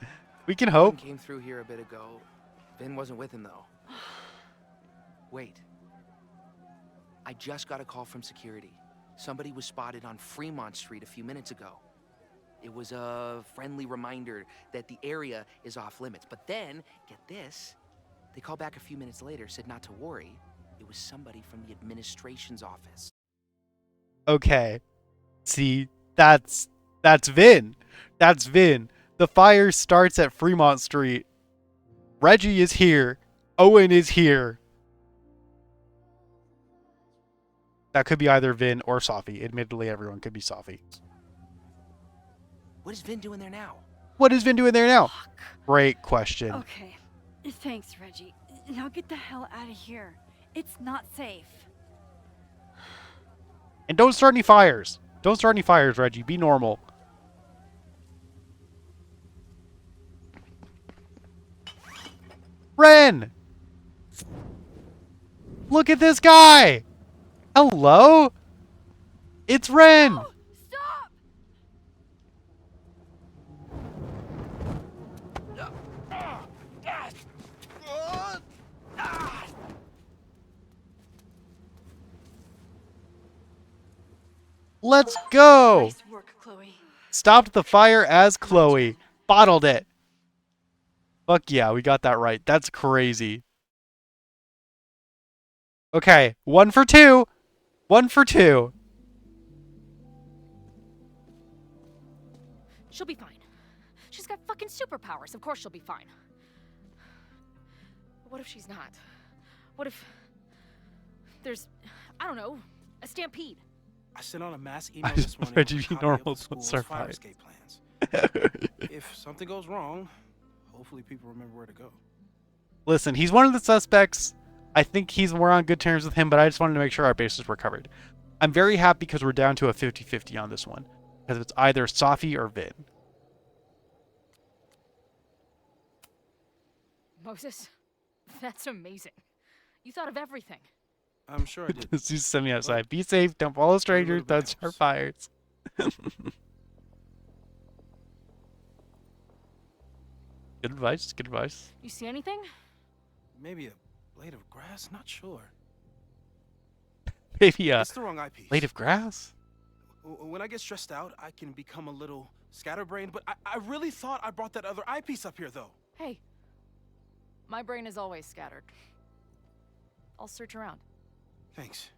We can One hope. came through here a bit ago. Vin wasn't with him, though. Wait. I just got a call from security. Somebody was spotted on Fremont Street a few minutes ago. It was a friendly reminder that the area is off limits. But then, get this, they called back a few minutes later, said not to worry. It was somebody from the administration's office. Okay. See, that's Vin. That's Vin. The fire starts at Fremont Street. Reggie is here. Owen is here. That could be either Vin or Safi. Admittedly, everyone could be Safi. What is Vin doing there now? What is Vin doing there now? Great question. Okay. Thanks, Reggie. Now get the hell out of here. It's not safe. And don't start any fires. Don't start any fires, Reggie. Be normal. Ren! Look at this guy! Hello? It's Ren! No! Stop! Let's go! Nice work, Chloe. Stopped the fire as Chloe. Bottled it. Fuck yeah, we got that right. That's crazy. Okay, 1 for 2. 1 for 2. She'll be fine. She's got fucking superpowers. Of course she'll be fine. But what if she's not? What if there's, I don't know, a stampede? I sent out a mass email this morning Reggie, with a be copy normal, of the school's don't start fire fighting. escape plans. If something goes wrong, hopefully people remember where to go. Listen, he's one of the suspects. I think we're on good terms with him, but I just wanted to make sure our bases were covered. I'm very happy because we're down to a 50-50 on this one. Because it's either Safi or Vin. Moses, that's amazing. You thought of everything. I'm sure I did. Just send me outside. Be safe. Don't follow strangers. bit Don't start helps. fires. Good advice. Good advice. You see anything? Maybe a blade of grass? Not sure. Maybe a It's the wrong eyepiece. blade of grass. When I get stressed out, I can become a little scatterbrained, but I really thought I brought that other eyepiece up here, though. Hey, my brain is always scattered. I'll search around. Thanks.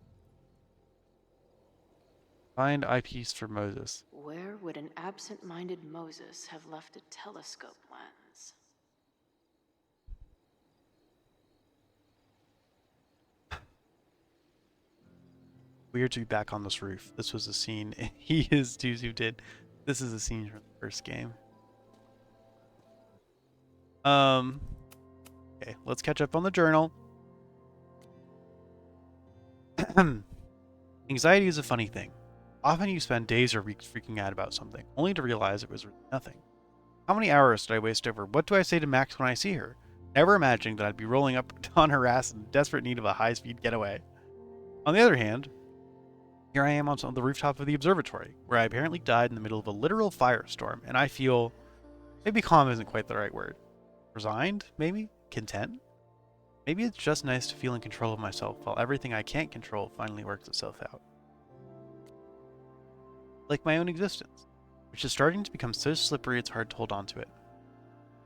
Find eyepiece for Moses. Where would an absent-minded Moses have left a telescope lens? Weird to be back on this roof. This was a scene. He is dudes who did. This is a scene from the first game. Okay, let's catch up on the journal. Anxiety is a funny thing. Often you spend days or weeks freaking out about something, only to realize it was really nothing. How many hours did I waste over what do I say to Max when I see her? Never imagining that I'd be rolling up on her ass in desperate need of a high-speed getaway. On the other hand, Here I am on the rooftop of the observatory, where I apparently died in the middle of a literal firestorm, and I feel... maybe calm isn't quite the right word. Resigned, maybe? Content? Maybe it's just nice to feel in control of myself while everything I can't control finally works itself out. Like my own existence, which is starting to become so slippery it's hard to hold on to it.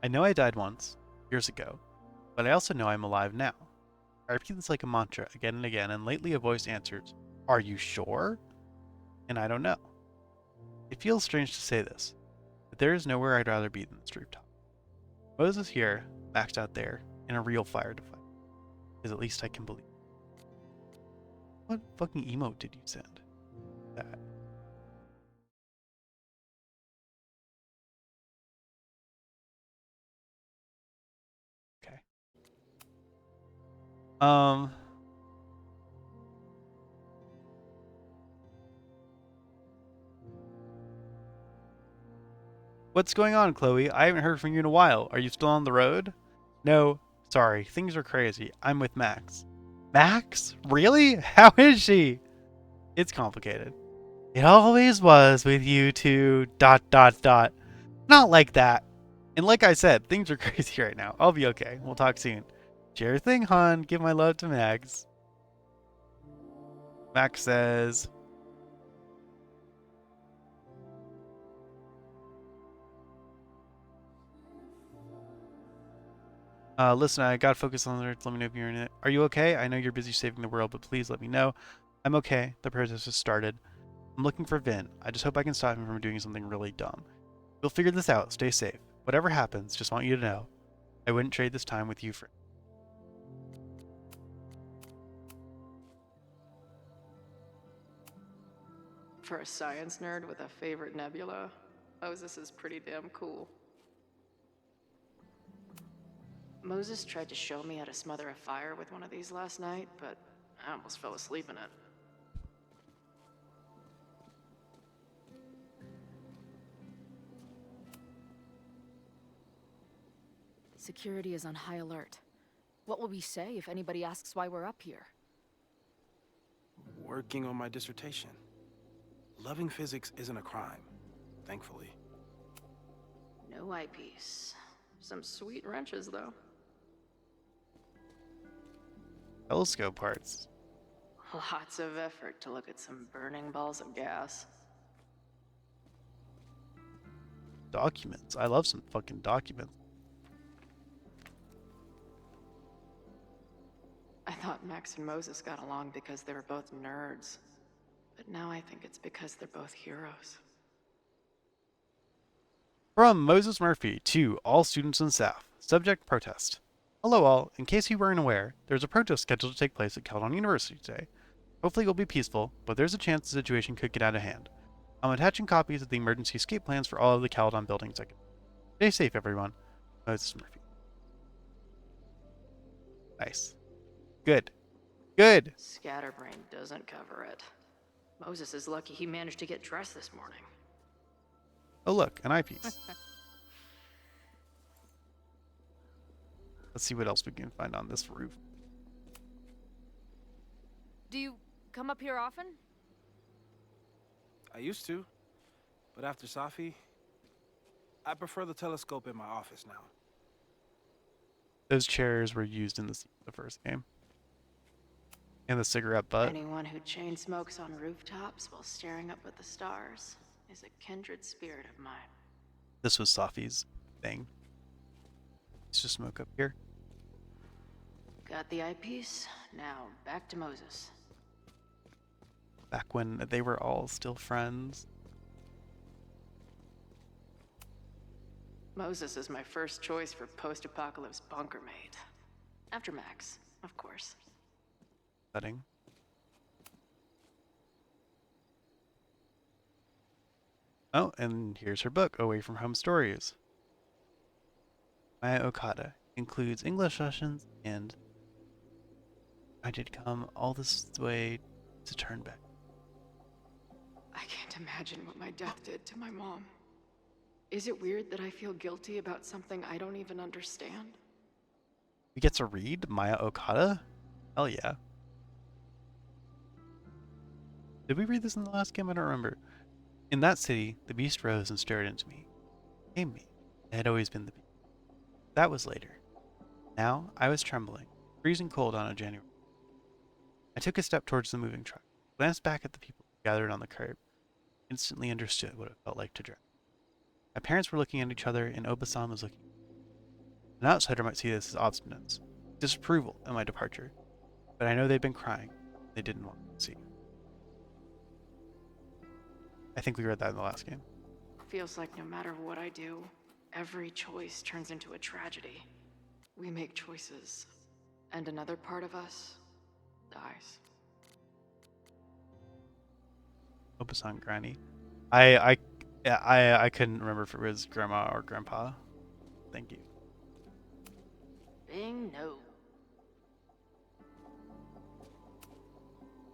I know I died once, years ago, but I also know I'm alive now. I repeat this like a mantra again and again, and lately a voice answers, "Are you sure?" And I don't know. It feels strange to say this, but there is nowhere I'd rather be than this rooftop. Moses here, Max out there, in a real fire to fight. Because at least I can believe. What fucking emote did you send? That. Okay. What's going on, Chloe? I haven't heard from you in a while. Are you still on the road? No, sorry. Things are crazy. I'm with Max. Max? Really? How is she? It's complicated. It always was with you two, ... Not like that. And like I said, things are crazy right now. I'll be okay. We'll talk soon. Sure thing, hon. Give my love to Max. Max says... listen, I gotta focus on the Earth. Let me know if you're in it. Are you okay? I know you're busy saving the world, but please let me know. I'm okay. The protest has started. I'm looking for Vin. I just hope I can stop him from doing something really dumb. We'll figure this out. Stay safe. Whatever happens, just want you to know. I wouldn't trade this time with you for... For a science nerd with a favorite nebula, Moses is pretty damn cool. Moses tried to show me how to smother a fire with one of these last night, but I almost fell asleep in it. Security is on high alert. What will we say if anybody asks why we're up here? Working on my dissertation. Loving physics isn't a crime, thankfully. No eyepiece. Some sweet wrenches, though. Telescope parts. Lots of effort to look at some burning balls of gas. Documents. I love some fucking documents. I thought Max and Moses got along because they were both nerds. But now I think it's because they're both heroes. From Moses Murphy to all students and staff. Subject protest. Hello all. In case you weren't aware, there's a protest scheduled to take place at Caldon University today. Hopefully it will be peaceful, but there's a chance the situation could get out of hand. I'm attaching copies of the emergency escape plans for all of the Caldon buildings. Stay safe, everyone. Moses Murphy. Nice. Good. Good. Scatterbrain doesn't cover it. Moses is lucky he managed to get dressed this morning. Oh look, an eyepiece. Let's see what else we can find on this roof. Do you come up here often? I used to, but after Safi, I prefer the telescope in my office now. Those chairs were used in the first game. And the cigarette butt. Anyone who chain smokes on rooftops while staring up at the stars is a kindred spirit of mine. This was Safi's thing. Let's just smoke up here. Got the eyepiece? Now back to Moses. Back when they were all still friends. Moses is my first choice for post-apocalypse bunker mate. After Max, of course. Setting. Oh, and here's her book, Away from Home Stories. Maya Okada includes English sessions, and I did come all this way to turn back. I can't imagine what my death did to my mom. Is it weird that I feel guilty about something I don't even understand? We get to read Maya Okada? Hell yeah. Did we read this in the last game? I don't remember. In that city, the beast rose and stared into me. Came me. I had always been the beast. That was later. Now, I was trembling, freezing cold on a January. I took a step towards the moving truck, glanced back at the people gathered on the curb, instantly understood what it felt like to drown. My parents were looking at each other, and Obasan was looking. An outsider might see this as obstinance, disapproval at my departure, but I know they'd been crying. They didn't want to see. I think we read that in the last game. Feels like no matter what I do, every choice turns into a tragedy. We make choices, and another part of us dies. Obasan Granny. I couldn't remember if it was grandma or grandpa. Thank you. Bing, no.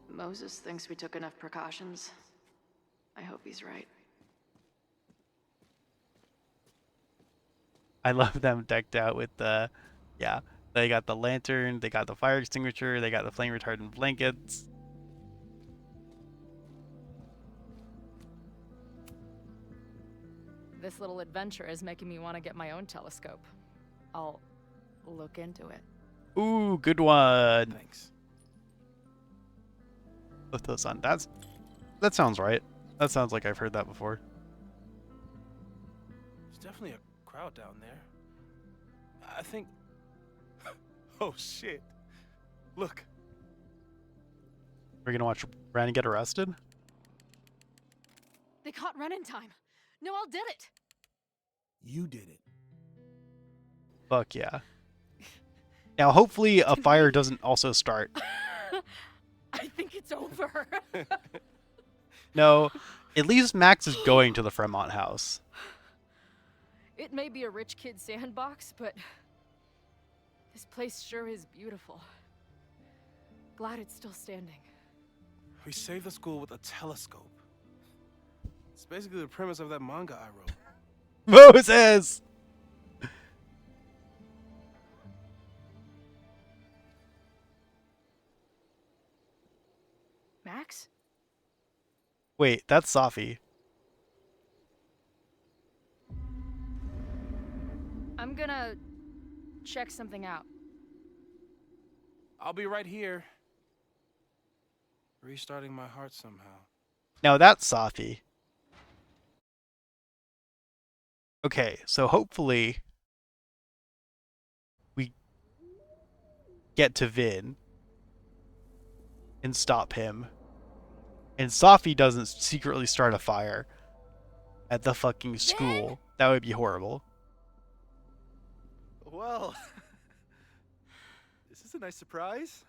Moses thinks we took enough precautions. I hope he's right. I love them decked out with the, yeah, they got the lantern, they got the fire extinguisher, they got the flame retardant blankets. This little adventure is making me want to get my own telescope. I'll look into it. Ooh, good one. Thanks. Put those on. That sounds right. That sounds like I've heard that before. There's definitely a crowd down there. I think... Oh, shit. Look. We're gonna watch Randy get arrested? They caught Ren in time. Noel did it. You did it. Fuck yeah. Now, hopefully a fire doesn't also start. I think it's over. No, at least Max is going to the Fremont house. It may be a rich kid sandbox, but this place sure is beautiful. Glad it's still standing. We saved the school with a telescope. It's basically the premise of that manga I wrote. Moses! Max? Wait, that's Safi. I'm gonna check something out. I'll be right here. Restarting my heart somehow. Now that's Safi. Okay, so hopefully we get to Vin and stop him. And Safi doesn't secretly start a fire at the fucking school. That would be horrible. Well, this is a nice surprise.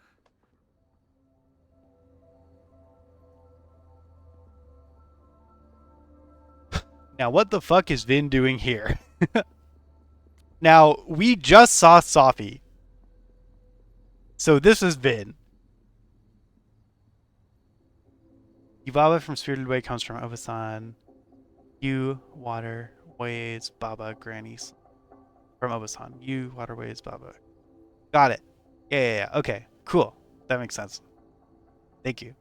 Now, what the fuck is Vin doing here? Now, we just saw Safi. So this is Vin. Yubaba from Spirited Away comes from Obasan. You, water, ways, Baba, grannies. From Obasan. You, waterways, Baba. Got it. Yeah. Okay, cool. That makes sense. Thank you.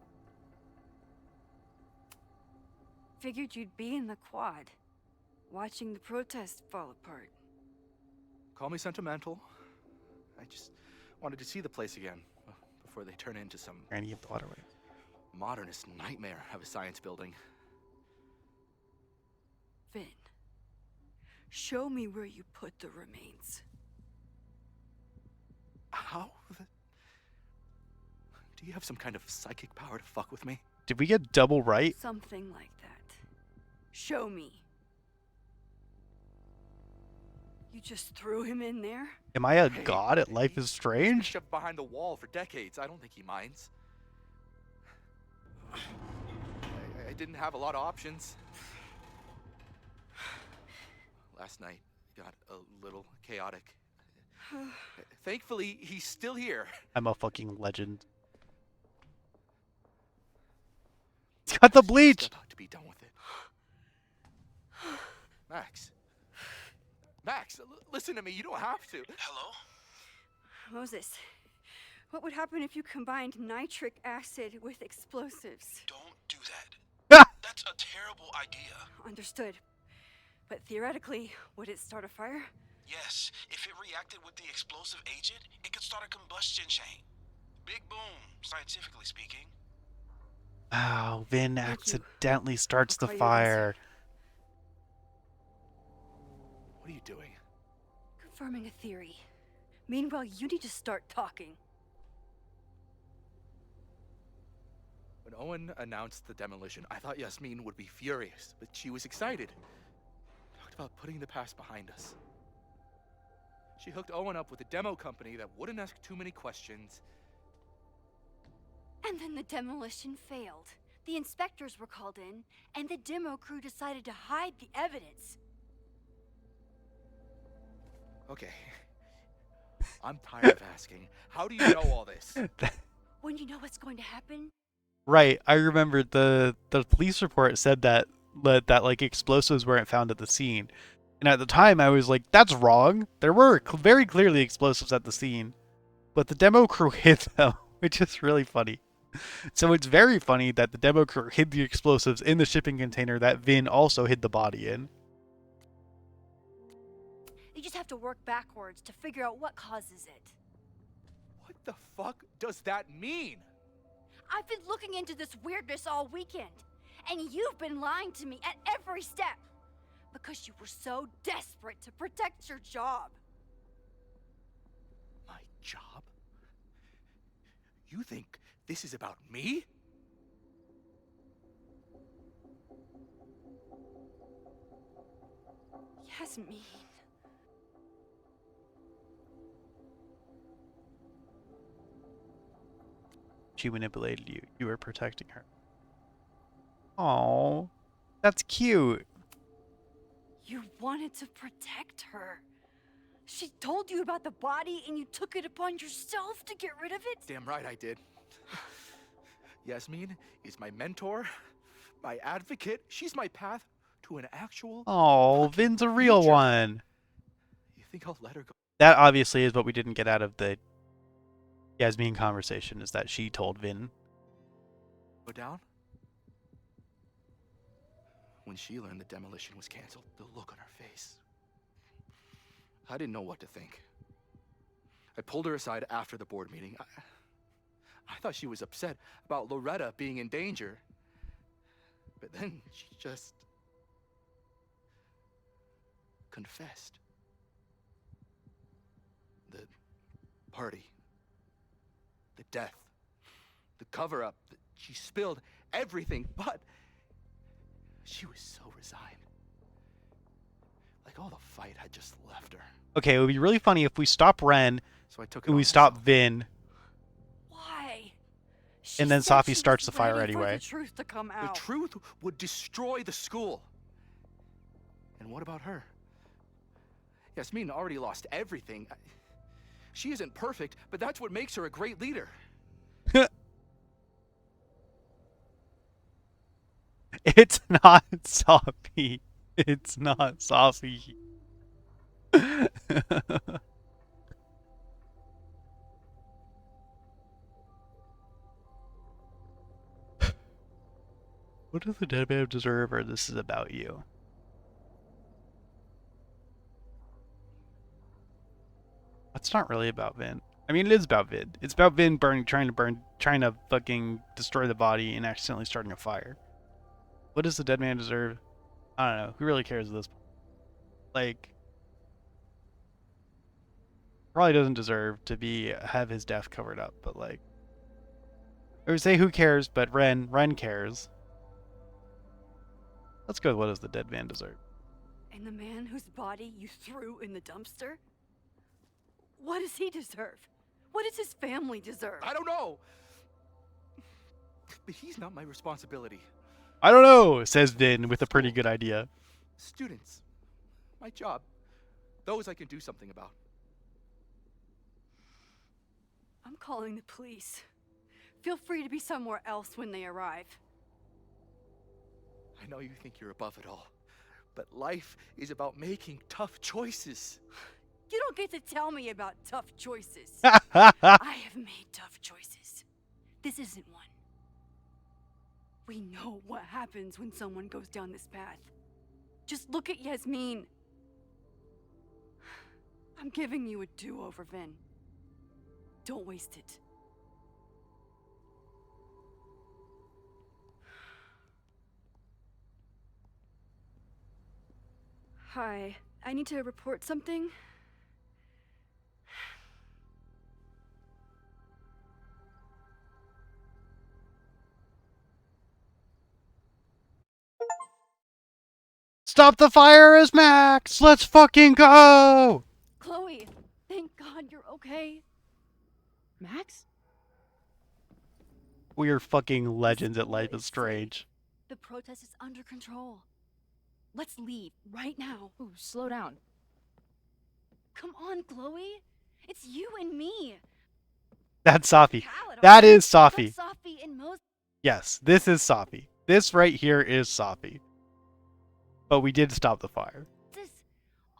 Figured you'd be in the quad, watching the protest fall apart. Call me sentimental. I just wanted to see the place again before they turn into some Granny of the waterway. modernist nightmare of a science building. Finn, show me where you put the remains. How? Do you have some kind of psychic power to fuck with me? Did we get double right? Something like that. Show me. You just threw him in there? Am I a Hey, god at Life is he's Strange? shoved behind the wall for decades. I don't think he minds. I didn't have a lot of options. Last night got a little chaotic. Thankfully, he's still here. I'm a fucking legend. It's got the bleach! Step out to be done with it. Max. Max, listen to me. You don't have to. Hello? Moses, what would happen if you combined nitric acid with explosives? Don't do that. That's a terrible idea. Understood. But theoretically, would it start a fire? Yes, if it reacted with the explosive agent, it could start a combustion chain. Big boom, scientifically speaking. Wow, Vin Thank you. accidentally starts the I'll call you fire. What are you doing? Confirming a theory. Meanwhile, you need to start talking. When Owen announced the demolition, I thought Yasmin would be furious, but she was excited. Talked about putting the past behind us. She hooked Owen up with a demo company that wouldn't ask too many questions. And then the demolition failed. The inspectors were called in, and the demo crew decided to hide the evidence. Okay. I'm tired of asking. How do you know all this? When you know what's going to happen, Right, I remember the police report said that like explosives weren't found at the scene. And at the time I was like, that's wrong. There were very clearly explosives at the scene, but the demo crew hid them, which is really funny. So it's very funny that the demo crew hid the explosives in the shipping container that Vin also hid the body in. you just have to work backwards to figure out what causes it. What the fuck does that mean? I've been looking into this weirdness all weekend, and you've been lying to me at every step because you were so desperate to protect your job. My job? You think this is about me? Yasmin. She manipulated you. You were protecting her. Oh, that's cute. You wanted to protect her. She told you about the body and you took it upon yourself to get rid of it? Damn right I did. Yasmin is my mentor, my advocate. She's my path to an actual... Oh, fucking Vin's a real future. one. You think I'll let her go? That obviously is what we didn't get out of the Yasmin conversation, is that she told Vin. Go down? When she learned the demolition was canceled, the look on her face. I didn't know what to think. I pulled her aside after the board meeting. I thought she was upset about Loretta being in danger. But then she just confessed. The party, the death, the cover-up, she spilled everything, but she was so resigned. Like all the fight had just left her. Okay, it would be really funny if we stop Ren So I took it and on we stop myself. Vin. Why? She And then said Safi she was starts the fire ready for anyway. the truth to come The out. truth would destroy the school. And what about her? Yasmin already lost everything. She isn't perfect, but that's what makes her a great leader. It's not Safi. It's not Safi. What does the dead man deserve, or this is about you? That's not really about Vin. I mean, it is about Vin. It's about Vin trying to fucking destroy the body and accidentally starting a fire. What does the dead man deserve? I don't know. Who really cares at this point? Like, probably doesn't deserve to have his death covered up, but like, I would say who cares, but Ren cares. Let's go with what does the dead man deserve? And the man whose body you threw in the dumpster? What does he deserve? What does his family deserve? I don't know. But he's not my responsibility. I don't know, says Vin with a pretty good idea. Students. My job. Those I can do something about. I'm calling the police. Feel free to be somewhere else when they arrive. I know you think you're above it all. But life is about making tough choices. You don't get to tell me about tough choices. What I have made tough choices. This isn't one. We know what happens when someone goes down this path. Just look at Yasmin. I'm giving you a do-over, Vin. Don't waste it. Hi, I need to report something. Stop the fire as Max! Let's fucking go! Chloe, thank God you're okay. Max? We are fucking legends at Life is Strange. The protest is under control. Let's leave right now. Ooh, slow down. Come on, Chloe. It's you and me. That's Safi. Khaled, That is That's Safi. Safi and Moses. Yes, this is Safi. This right here is Safi. But we did stop the fire.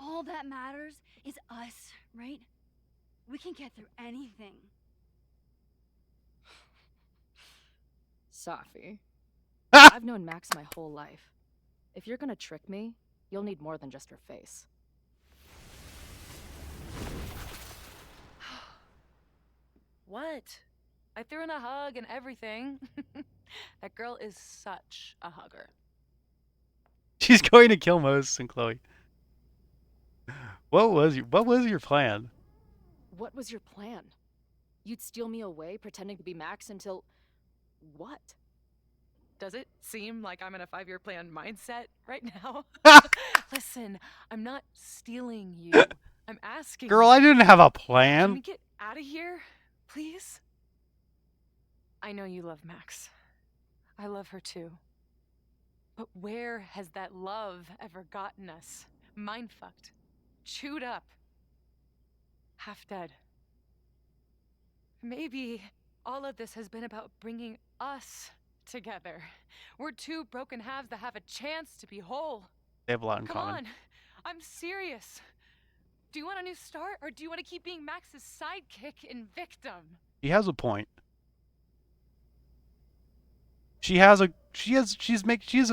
All that matters is us, right? We can get through anything. Safi. Ah! I've known Max my whole life. If you're gonna trick me, you'll need more than just her face. What? I threw in a hug and everything. That girl is such a hugger. She's going to kill Moses and Chloe. What was your plan? What was your plan? You'd steal me away, pretending to be Max until... what? Does it seem like I'm in a 5-year plan mindset right now? Listen, I'm not stealing you. I'm asking Girl, you. I didn't have a Can we plan. get out of here, please? I know you love Max. I love her too. But where has that love ever gotten us? Mind-fucked. Chewed up. Half dead. Maybe all of this has been about bringing us together. We're two broken halves that have a chance to be whole. They have a lot in Come common. on, I'm serious. Do you want a new start, or do you want to keep being Max's sidekick and victim? He has a point. She has a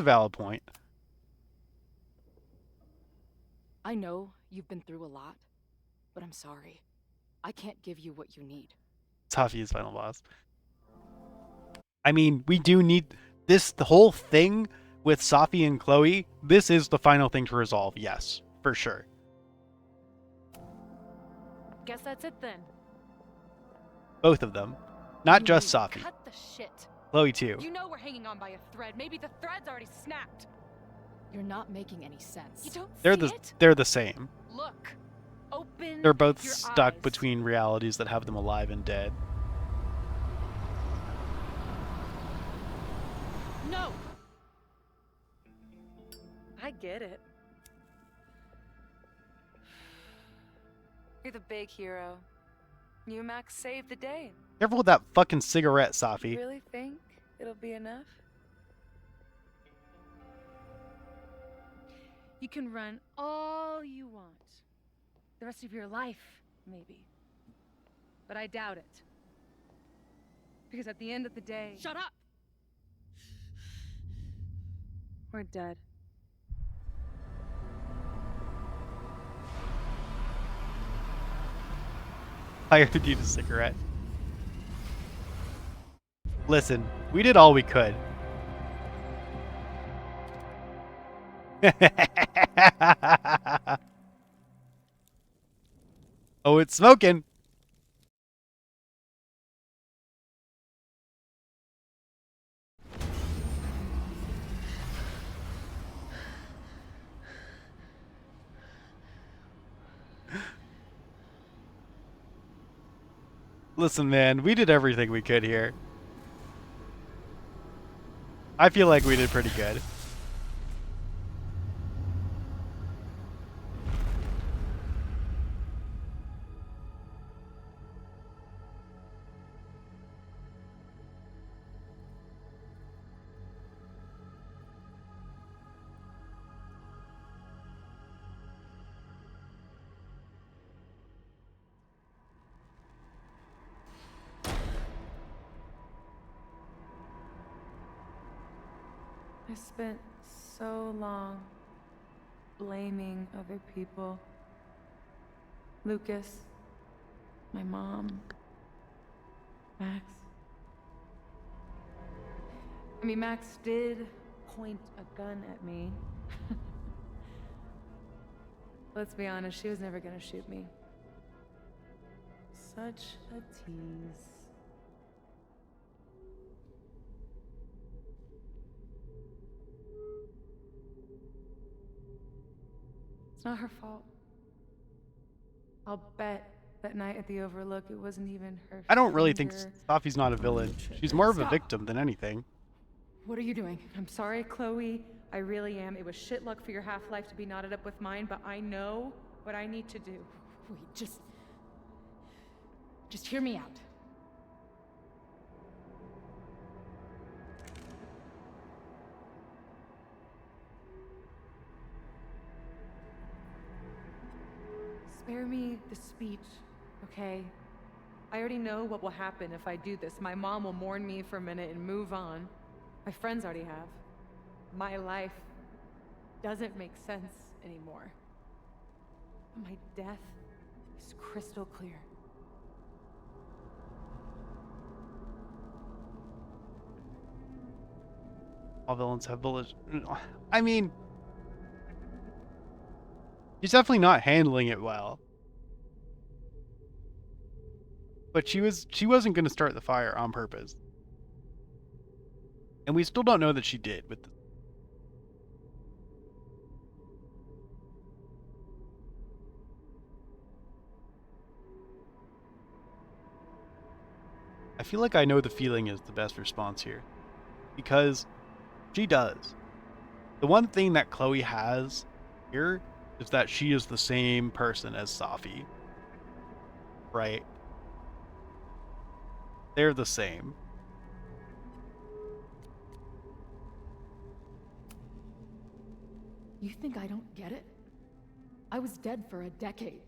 valid point. I know you've been through a lot, but I'm sorry. I can't give you what you need. Safi is final boss. I mean, we do need this. The whole thing with Safi and Chloe. This is the final thing to resolve. Yes, for sure. Guess that's it then. Both of them, not You just need Safi. to Cut the shit. Chloe too. You know we're hanging on by a thread. Maybe the thread's already snapped. You're not making any sense. You don't They're see the it? they're the same. Look. Open They're both your stuck eyes. between realities that have them alive and dead. No. I get it. You're the big hero. You and Max saved the day. Careful with that fucking cigarette, You Safi. really think it'll be enough? You can run all you want. The rest of your life, maybe. But I doubt it. Because at the end of the day... Shut up! We're dead. I heard you need a cigarette. Listen, we did all we could. Oh, it's smoking. Listen, man, we did everything we could here. I feel like we did pretty good. spent so long blaming other people. Lucas, my mom, Max. I mean, Max did point a gun at me. Let's be honest, she was never gonna shoot me. Such a tease. It's not her fault. I'll bet that night at the Overlook it wasn't even her. I don't really think finger. Safi's not a villain. She's more of a victim than anything. What are you doing? I'm sorry, Chloe. I really am. It was shit luck for your half-life to be knotted up with mine, but I know what I need to do. Wait, just hear me out. Spare me the speech, okay? I already know what will happen if I do this. My mom will mourn me for a minute and move on. My friends already have. My life doesn't make sense anymore. My death is crystal clear. All villains have bullets. I mean, she's definitely not handling it well. But she wasn't going to start the fire on purpose. And we still don't know that she did with the I feel like I know the feeling is the best response here. Because she does. The one thing that Chloe has here is that she is the same person as Safi. Right? They're the same. You think I don't get it? I was dead for a decade.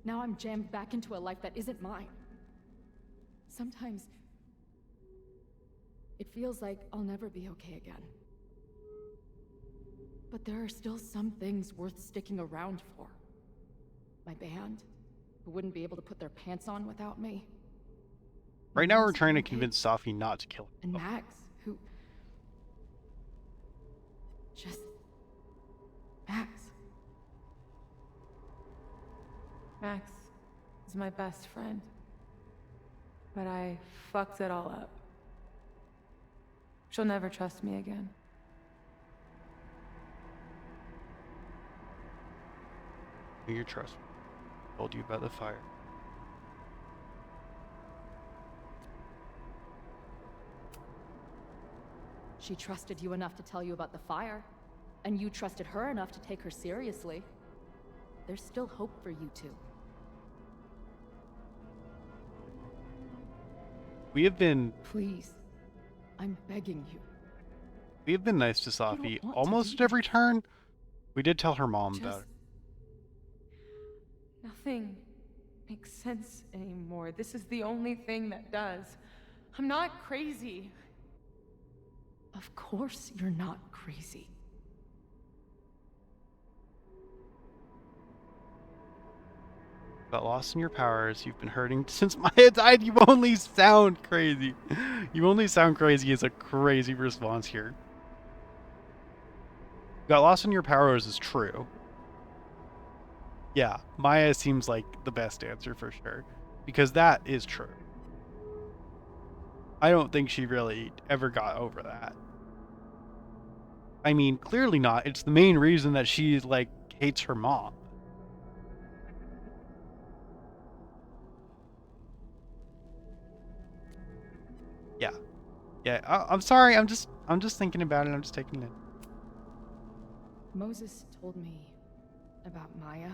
Now I'm jammed back into a life that isn't mine. Sometimes it feels like I'll never be okay again. But there are still some things worth sticking around for. My band, who wouldn't be able to put their pants on without me. Right now we're Mom's trying to family, convince Safi not to kill And him. Max, who... Just... Max. Max is my best friend. But I fucked it all up. She'll never trust me again. Your trust. Told you about the fire. She trusted you enough to tell you about the fire, and you trusted her enough to take her seriously. There's still hope for you two. We have been Please, I'm begging you. nice to Safi want to almost do every turn. We did tell her mom about it. Nothing makes sense anymore. This is the only thing that does. I'm not crazy. Of course you're not crazy. Got lost in your powers. You've been hurting since Maya died. You only sound crazy. You only sound crazy is a crazy response here. Got lost in your powers is true. Yeah, Maya seems like the best answer for sure. Because that is true. I don't think she really ever got over that. I mean, clearly not. It's the main reason that she, like, hates her mom. Yeah. Yeah, I'm sorry. I'm just thinking about it. I'm just taking it in. Moses told me about Maya.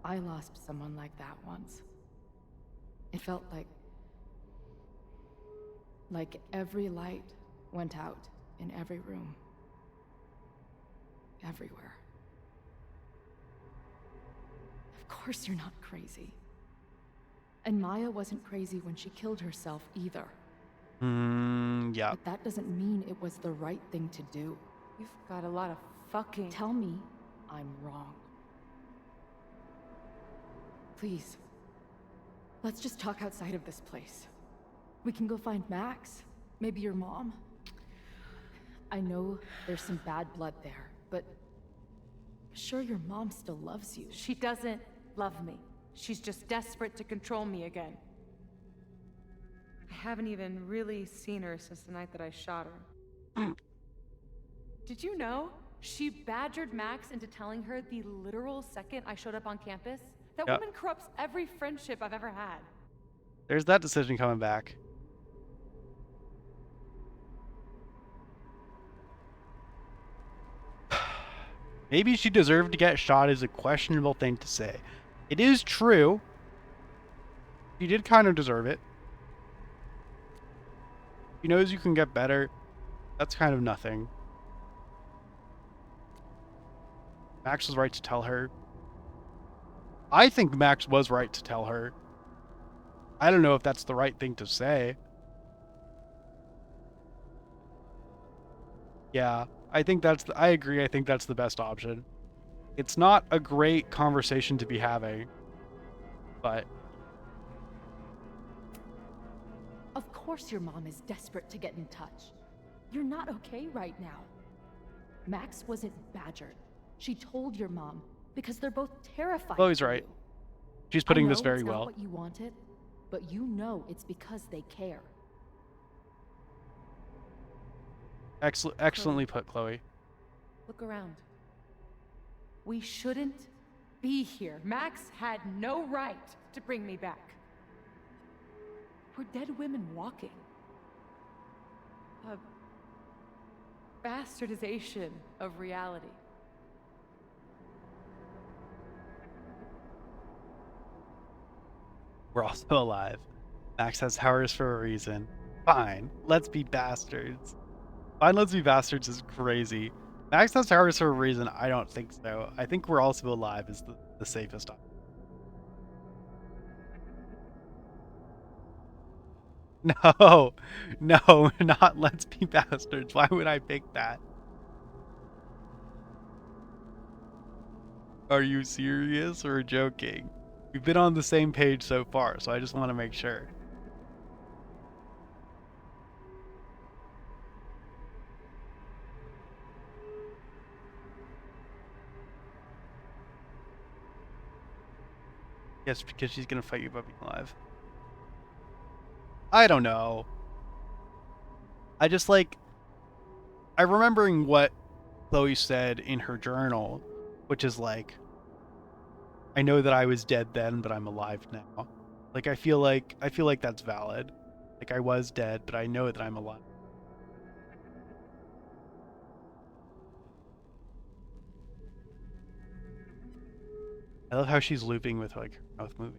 I lost someone like that once. It felt like every light went out in every room. Everywhere. Of course you're not crazy. And Maya wasn't crazy when she killed herself either. Yeah. But that doesn't mean it was the right thing to do. You've got a lot of fucking. Tell me I'm wrong. Please. Let's just talk outside of this place. We can go find Max. Maybe your mom. I know there's some bad blood there, but sure your mom still loves you. She doesn't love me. She's just desperate to control me again. I haven't even really seen her since the night that I shot her. Did you know? She badgered Max into telling her the literal second I showed up on campus. That Yeah. woman corrupts every friendship I've ever had. There's that decision coming back. Maybe she deserved to get shot is a questionable thing to say. It is true. She did kind of deserve it. She knows you can get better. That's kind of nothing. Max was right to tell her. I think Max was right to tell her. I don't know if that's the right thing to say. Yeah, I think I agree. I think that's the best option. It's not a great conversation to be having, but Of course your mom is desperate to get in touch. You're not okay right now. Max wasn't badgered. She told your mom because they're both terrified. Chloe's for right. you. She's putting I this know very it's well. not what you wanted, but you know it's because they care. Excellently put, Chloe. Look around. We shouldn't be here. Max had no right to bring me back. We're dead women walking. A bastardization of reality. We're also alive. Max has powers for a reason. Fine, let's be bastards. Fine, let's be bastards is crazy. Max has powers for a reason. I don't think so. I think we're also alive is the safest option. No, no, not let's be bastards. Why would I pick that? Are you serious or joking? We've been on the same page so far, so I just want to make sure. Yes, because she's gonna fight you about being alive. I don't know. I just like... I'm remembering what Chloe said in her journal, which is like, I know that I was dead then, but I'm alive now. Like, I feel like that's valid. Like, I was dead, but I know that I'm alive. I love how she's looping with, like, her mouth moving.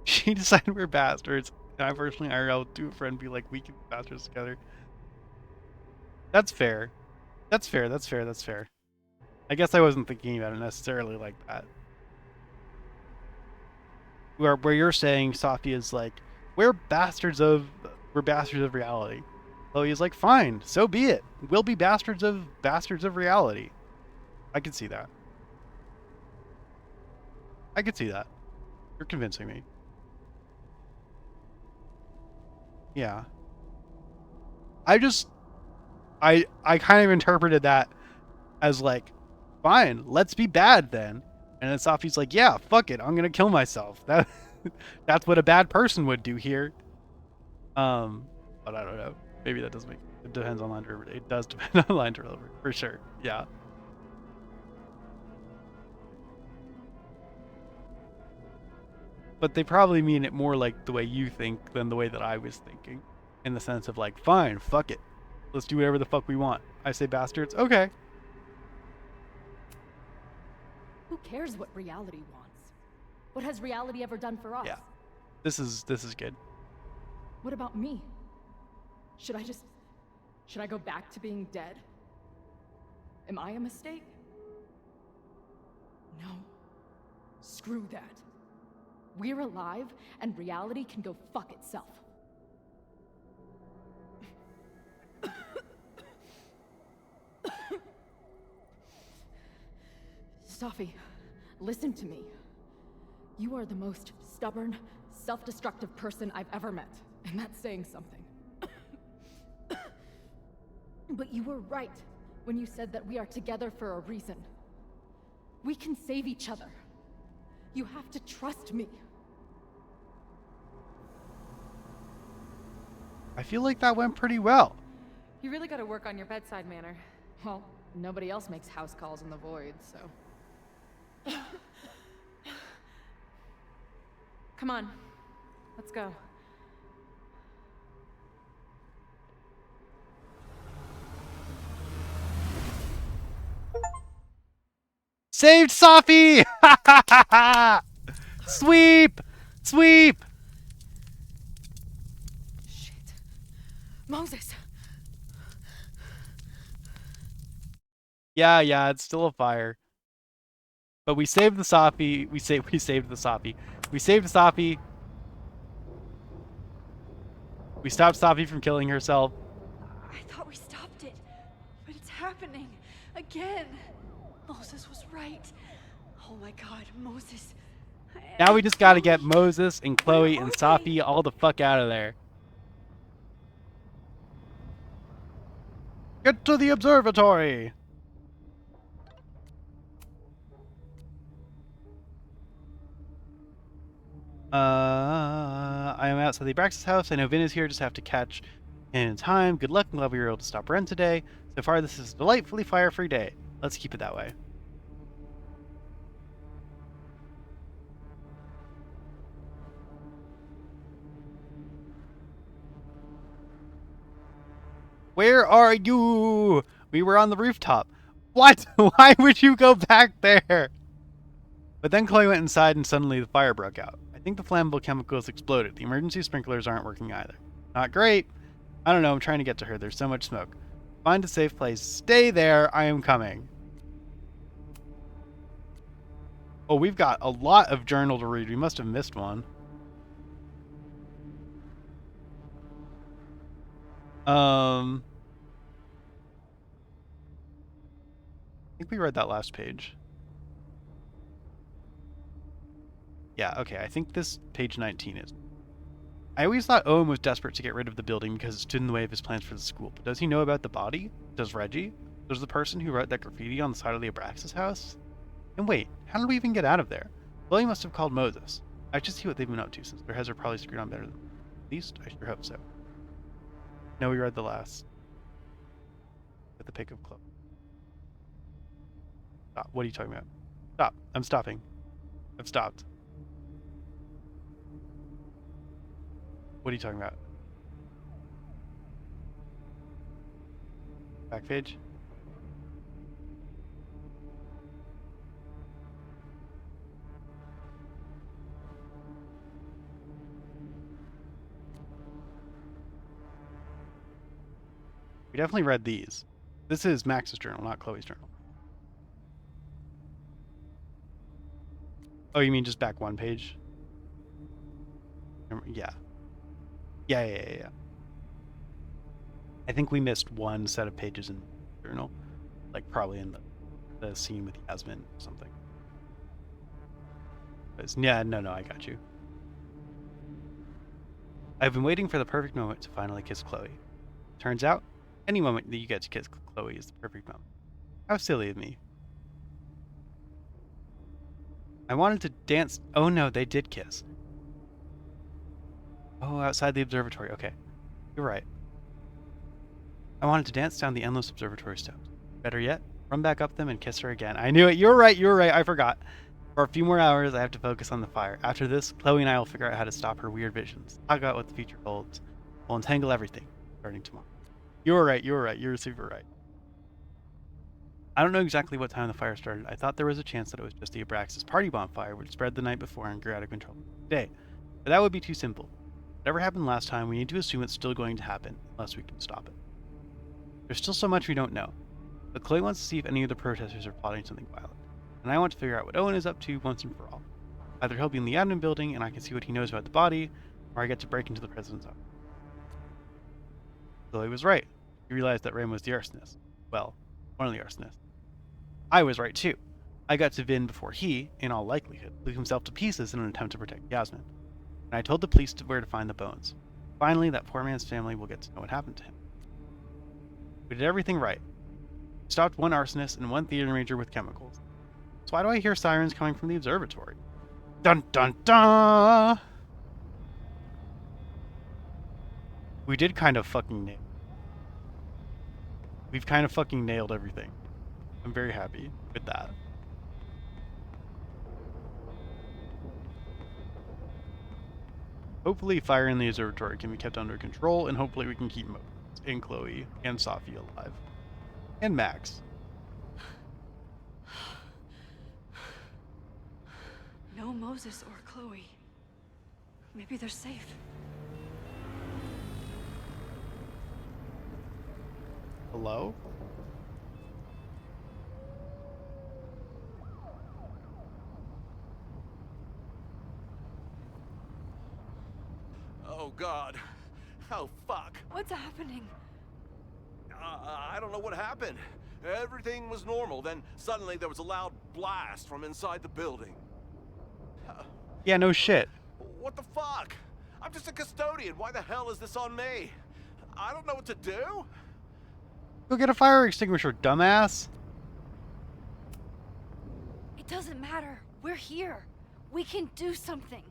She decided we're bastards. And I personally IRL to a friend be like, we can be bastards together. That's fair. That's fair, that's fair, that's fair. I guess I wasn't thinking about it necessarily like that. Where you're saying, Sophie, is like, we're bastards of reality. Chloe is like, fine, so be it. We'll be bastards of reality. I can see that. I could see that. You're convincing me. Yeah. I kind of interpreted that as like, fine, let's be bad then. And then Sophie's like, yeah, fuck it, I'm gonna kill myself. That's what a bad person would do here. But I don't know. Maybe that doesn't make it depends on line delivery. It does depend on line delivery, for sure. Yeah. But they probably mean it more like the way you think than the way that I was thinking. In the sense of like, fine, fuck it. Let's do whatever the fuck we want. I say bastards, okay. Who cares what reality wants? What has reality ever done for us? Yeah. This is good. What about me? Should I just Should I go back to being dead? Am I a mistake? No. Screw that. We're alive, and reality can go fuck itself. Safi, listen to me. You are the most stubborn, self-destructive person I've ever met, and that's saying something. But you were right when you said that we are together for a reason. We can save each other. You have to trust me. I feel like that went pretty well. You really gotta work on your bedside manner. Well, nobody else makes house calls in the void, so... Come on, let's go. Saved Safi! Sweep! Sweep! Shit. Moses! Yeah, it's still a fire. But we saved the Safi. We saved the Safi. We saved Safi. We stopped Safi from killing herself. I thought we stopped it, but it's happening again. Moses was right. Oh my God, Moses. Now we just gotta get Moses and Chloe and Safi all the fuck out of there. Get to the observatory! I am outside the Abraxas house. I know Vin is here. Just have to catch in time. Good luck. I'm glad we were able to stop Ren today. So far, this is a delightfully fire-free day. Let's keep it that way. Where are you? We were on the rooftop. What? Why would you go back there? But then Chloe went inside and suddenly the fire broke out. I think the flammable chemicals exploded. The emergency sprinklers aren't working either. Not great. I don't know. I'm trying to get to her. There's so much smoke. Find a safe place. Stay there. I am coming. Oh, we've got a lot of journal to read. We must have missed one. I think we read that last page. Yeah, okay, I think this page 19 is. I always thought Owen was desperate to get rid of the building because it stood in the way of his plans for the school. But does he know about the body? Does Reggie? Does the person who wrote that graffiti on the side of the Abraxas house? And wait, how did we even get out of there? Chloe must have called Moses. I should see what they've been up to since their heads are probably screwed on better than at least I sure hope so. No, we read the last. With the pic of Chloe. Stop. What are you talking about? Stop. I'm stopping. I've stopped. What are you talking about? Back page? We definitely read these. This is Max's journal, not Chloe's journal. Oh, you mean just back one page? Yeah. Yeah. I think we missed one set of pages in the journal. Like, probably in the scene with Yasmin or something. Yeah, no, I got you. I've been waiting for the perfect moment to finally kiss Chloe. Turns out, any moment that you get to kiss Chloe is the perfect moment. How silly of me. I wanted to dance. Oh no, they did kiss. Oh, outside the observatory. Okay. You're right. I wanted to dance down the endless observatory steps. Better yet, run back up them and kiss her again. I knew it. You're right. I forgot. For a few more hours, I have to focus on the fire. After this, Chloe and I will figure out how to stop her weird visions. Talk about what the future holds. We'll untangle everything, starting tomorrow. You were right. You're super right. I don't know exactly what time the fire started. I thought there was a chance that it was just the Abraxas party bonfire, which spread the night before and grew out of control today. But that would be too simple. Whatever happened last time, we need to assume it's still going to happen, unless we can stop it. There's still so much we don't know. But Chloe wants to see if any of the protesters are plotting something violent. And I want to figure out what Owen is up to once and for all. Either he'll be in the admin building and I can see what he knows about the body, or I get to break into the president's office. Chloe was right. He realized that Ram was the arsonist. Well, one of the arsonists. I was right too. I got to Vin before he, in all likelihood, blew himself to pieces in an attempt to protect Yasmin. And I told the police where to find the bones. Finally, that poor man's family will get to know what happened to him. We did everything right. We stopped one arsonist and one theater major with chemicals. So why do I hear sirens coming from the observatory? Dun dun dun! We did kind of fucking nail. We've kind of fucking nailed everything. I'm very happy with that. Hopefully fire in the observatory can be kept under control, and hopefully we can keep Moses and Chloe and Sophie alive. And Max. No Moses or Chloe. Maybe they're safe. Hello? Oh, God. Oh, fuck. What's happening? I don't know what happened. Everything was normal, then suddenly there was a loud blast from inside the building. Yeah, no shit. What the fuck? I'm just a custodian. Why the hell is this on me? I don't know what to do. Go get a fire extinguisher, dumbass. It doesn't matter. We're here. We can do something.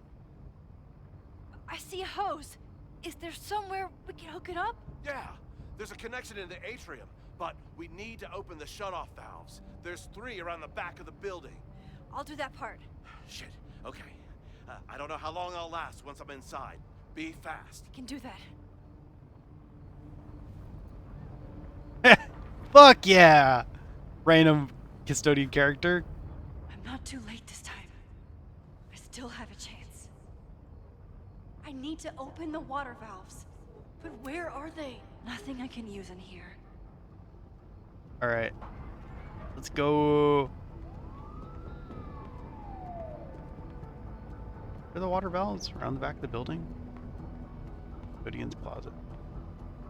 I see a hose. Is there somewhere we can hook it up? Yeah, there's a connection in the atrium, but we need to open the shutoff valves. There's 3 around the back of the building. I'll do that part. Shit, okay. I don't know how long I'll last once I'm inside. Be fast. I can do that. Fuck yeah! Random custodian character. I'm not too late this time. I still have a chance. I need to open the water valves. But where are they? Nothing I can use in here. Alright. Let's go. Where are the water valves? Around the back of the building? Custodian's closet.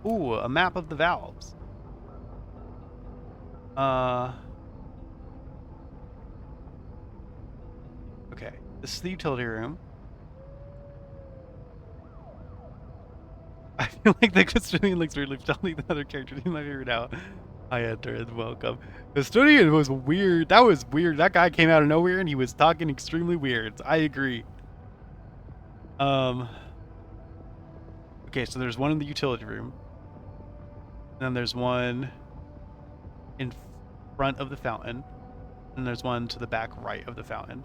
Ooh, a map of the valves. Okay. This is the utility room. I feel like the custodian looks weirdly telling the other character team I figured out. I entered. Welcome. Custodian was weird. That was weird. That guy came out of nowhere and he was talking extremely weird. I agree. Okay, so there's one in the utility room. And then there's one in front of the fountain. And there's one to the back right of the fountain.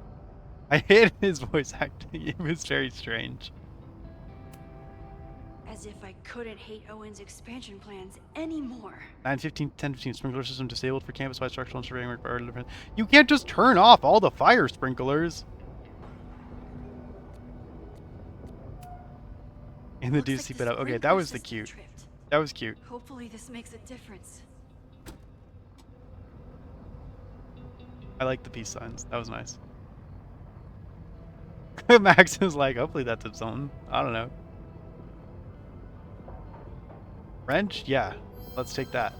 I hate his voice acting. It was very strange. As if I couldn't hate Owen's expansion plans anymore. 9:15, 10:15. Sprinkler system disabled for campus-wide structural and surveying work. You can't just turn off all the fire sprinklers. In the DC bit up. Okay, that was the cute. That was cute. Hopefully this makes a difference. I like the peace signs. That was nice. Max is like, hopefully that did something. I don't know. Wrench? Yeah. Let's take that.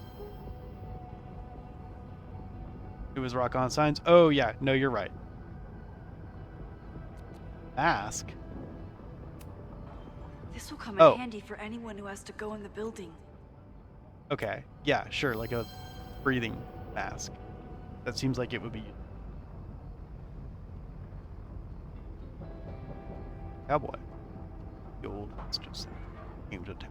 It was rock on signs. Oh, yeah. No, you're right. Mask? This will come in handy for anyone who has to go in the building. Okay. Yeah, sure. Like a breathing mask. That seems like it would be. Cowboy. The old ones just came to town.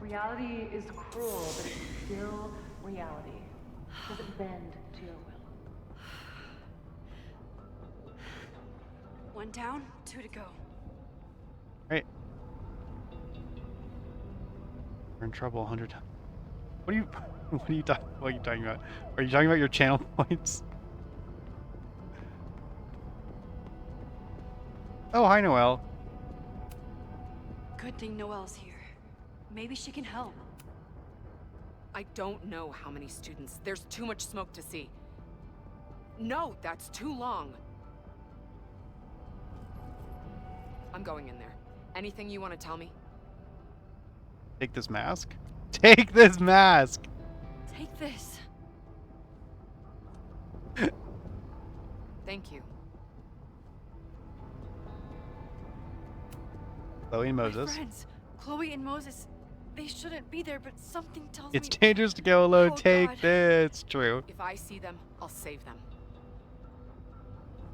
Reality is cruel, but it's still reality. It doesn't bend to your will. One down, 2 to go. Right. We're in trouble 100 times. What are you talking about? Are you talking about your channel points? Oh, hi Noelle. Good thing Noelle's here. Maybe she can help. I don't know how many students. There's too much smoke to see. No, that's too long. I'm going in there. Anything you want to tell me? Take this mask? Take this mask! Take this. Thank you. Chloe and My Moses. friends, Chloe and Moses, they shouldn't be there, but something tells It's me... dangerous to go alone. Oh, Take God. this. True. If I see them, I'll save them.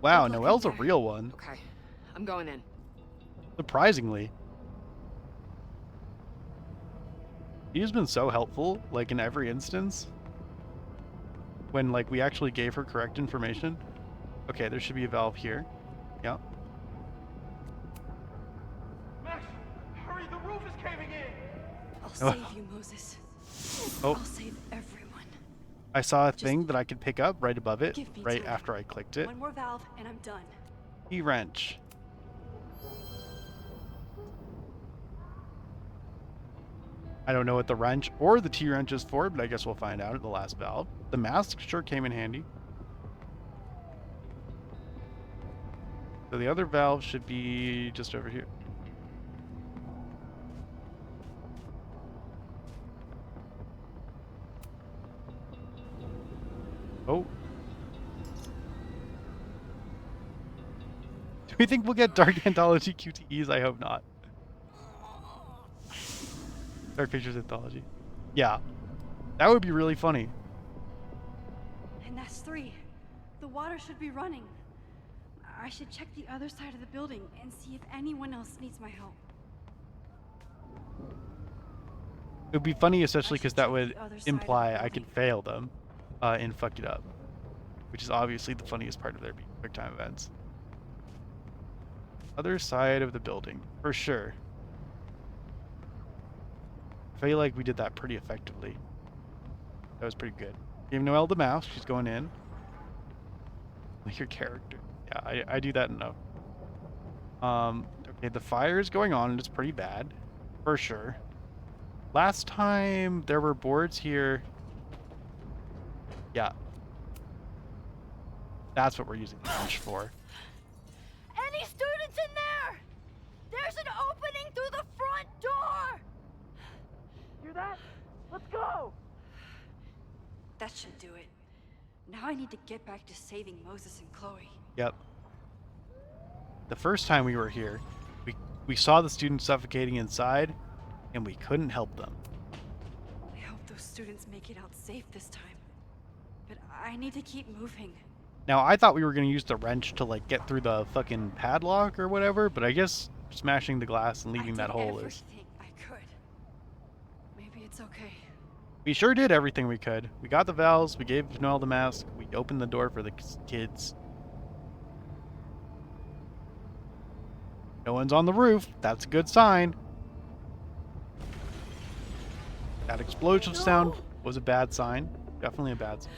Wow, Good luck Noelle's a in there. real one. Okay, I'm going in. Surprisingly. He's been so helpful, like in every instance. When like we actually gave her correct information. Okay, there should be a valve here. Yeah. Max, hurry! The roof is caving in. I'll Oh. save you, Moses. Oh. I'll save everyone. I saw a thing that I could pick up right above it, Give me right time. after I clicked it. One more valve, and I'm done. T-wrench. I don't know what the wrench or the T-wrench is for, but I guess we'll find out at the last valve. The mask sure came in handy. So the other valve should be just over here. Oh. Do we think we'll get Dark Anthology QTEs? I hope not. Dark Pictures Anthology. Yeah. That would be really funny. And that's 3. The water should be running. I should check the other side of the building and see if anyone else needs my help. It would be funny, especially because that would the other side of imply the I could fail them and fuck it up. Which is obviously the funniest part of their quick time events. Other side of the building, for sure. I feel like we did that pretty effectively. That was pretty good. Give Noelle the mouse, she's going in. Like your character. Yeah, I do that enough. Okay, the fire is going on and it's pretty bad. For sure. Last time there were boards here. Yeah. That's what we're using the wrench for. Any students in there? There's an opening through the front door! Hear that? Let's go! That should do it. Now I need to get back to saving Moses and Chloe. Yep. The first time we were here, we saw the students suffocating inside, and we couldn't help them. I hope those students make it out safe this time. But I need to keep moving. Now, I thought we were going to use the wrench to, like, get through the fucking padlock or whatever, but I guess smashing the glass and leaving that hole is... Everything I could. Maybe it's okay. We sure did everything we could. We got the valves, we gave Noelle the mask, we opened the door for the kids. No one's on the roof. That's a good sign. That explosive sound was a bad sign. Definitely a bad sign.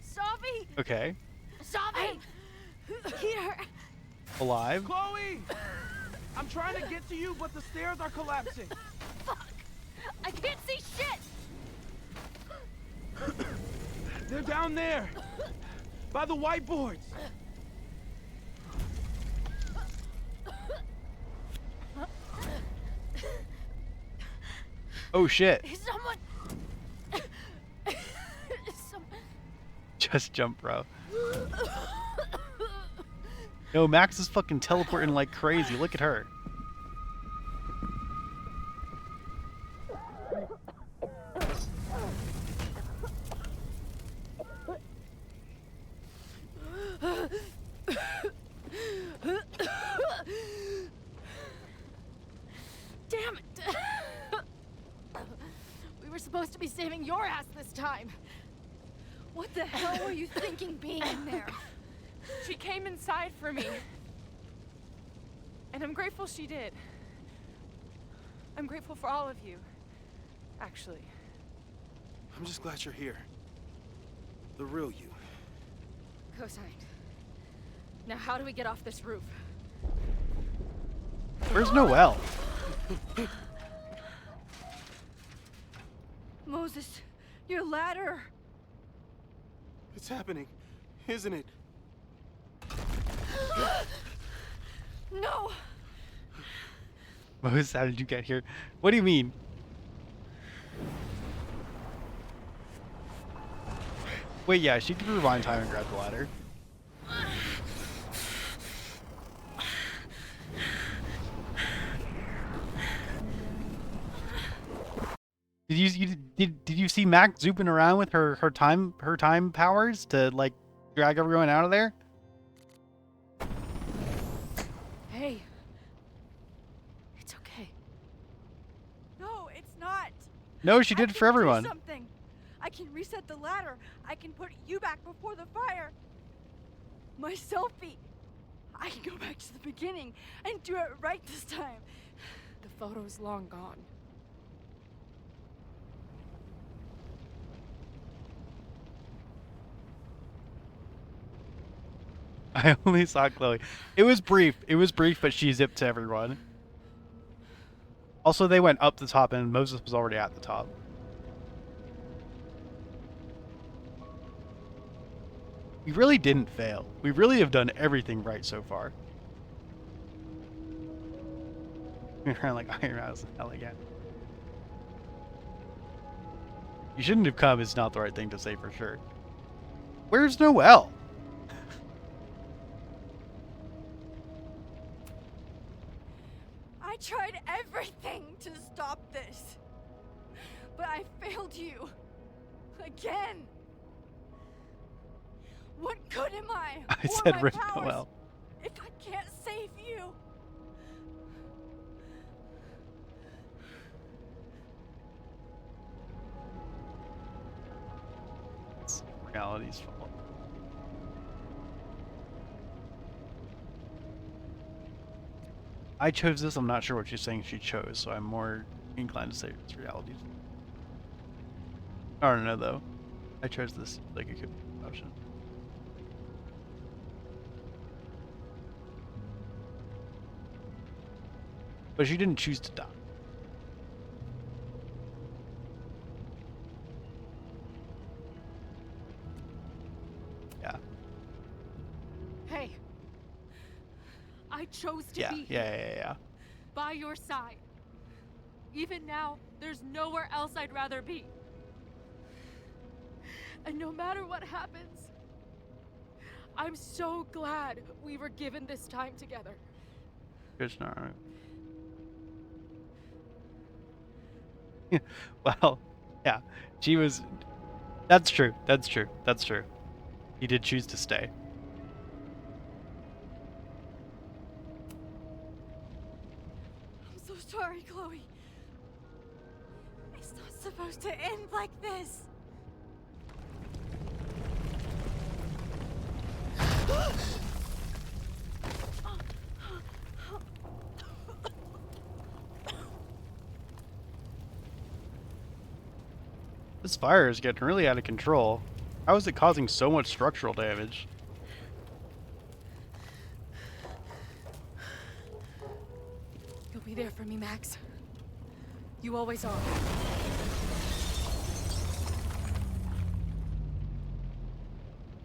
Savi! Okay. Savi! Here! Alive. Chloe! I'm trying to get to you, but the stairs are collapsing. Fuck! I can't see shit! They're down there, by the whiteboards. Oh shit. Someone... Just jump, bro. No, Max is fucking teleporting like crazy. Look at her. Damn it! We were supposed to be saving your ass this time. What the hell were you thinking being in there? She came inside for me. And I'm grateful she did. I'm grateful for all of you, actually. I'm just glad you're here. The real you. Cosigned. Now how do we get off this roof? Where's Noelle? Moses, your ladder! It's happening, isn't it? No! Moses, how did you get here? What do you mean? Wait, yeah, she could rewind time and grab the ladder. Did you see Mac zooping around with her time powers to like drag everyone out of there? Hey. It's okay. No, it's not. No, she did it for everyone. Do something. I can reset the ladder. I can put you back before the fire. My selfie. I can go back to the beginning and do it right this time. The photo's long gone. I only saw Chloe. It was brief. It was brief, but she zipped to everyone. Also, they went up the top, and Moses was already at the top. We really didn't fail. We really have done everything right so far. We're trying like Iron Mouse and hell again. You shouldn't have come is not the right thing to say for sure. Where's Noelle? I tried everything to stop this. But I failed you. Again. What good am I? I or said my Rick powers Noelle. if I can't save you? It's reality's fault. I chose this. I'm not sure what she's saying she chose, so I'm more inclined to say it's reality's fault. I don't know though. I chose this like a good option. But she didn't choose to die. Yeah. Hey. I chose to Yeah. be here. Yeah. By your side. Even now, there's nowhere else I'd rather be. And no matter what happens, I'm so glad we were given this time together. Krishna. Well, yeah. She was. That's true. That's true. That's true. He did choose to stay. I'm so sorry, Chloe. It's not supposed to end like this. This fire is getting really out of control. How is it causing so much structural damage? You'll be there for me, Max. You always are.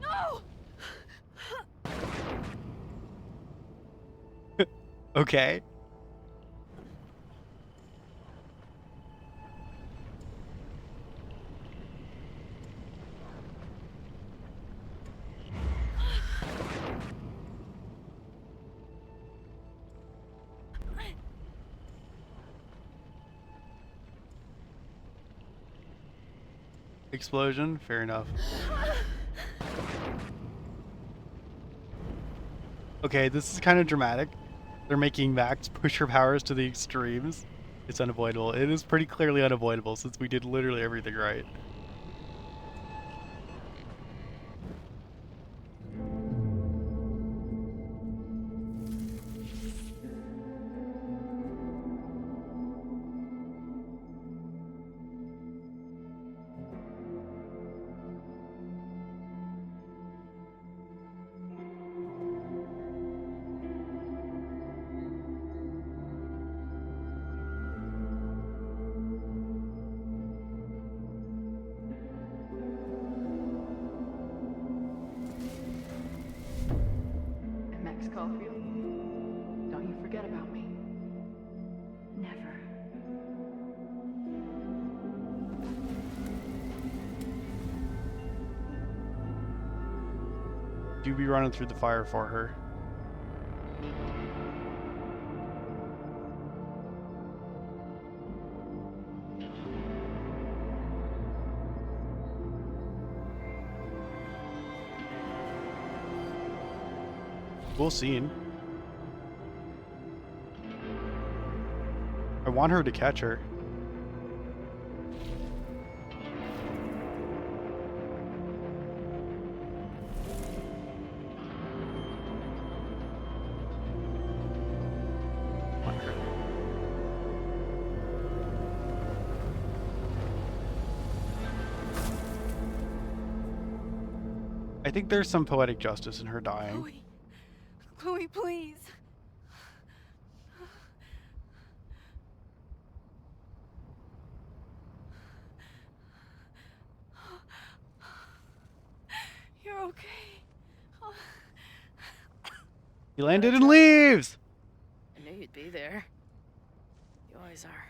No! Okay. Explosion, fair enough. Okay, this is kind of dramatic. They're making Max push her powers to the extremes. It's unavoidable. It is pretty clearly unavoidable since we did literally everything right. Caulfield. Don't you forget about me. Never. You be running through the fire for her. Cool scene. I want her to catch her. I think there's some poetic justice in her dying. Chloe, please. You're okay. He landed and leaves! I knew you'd be there. You always are.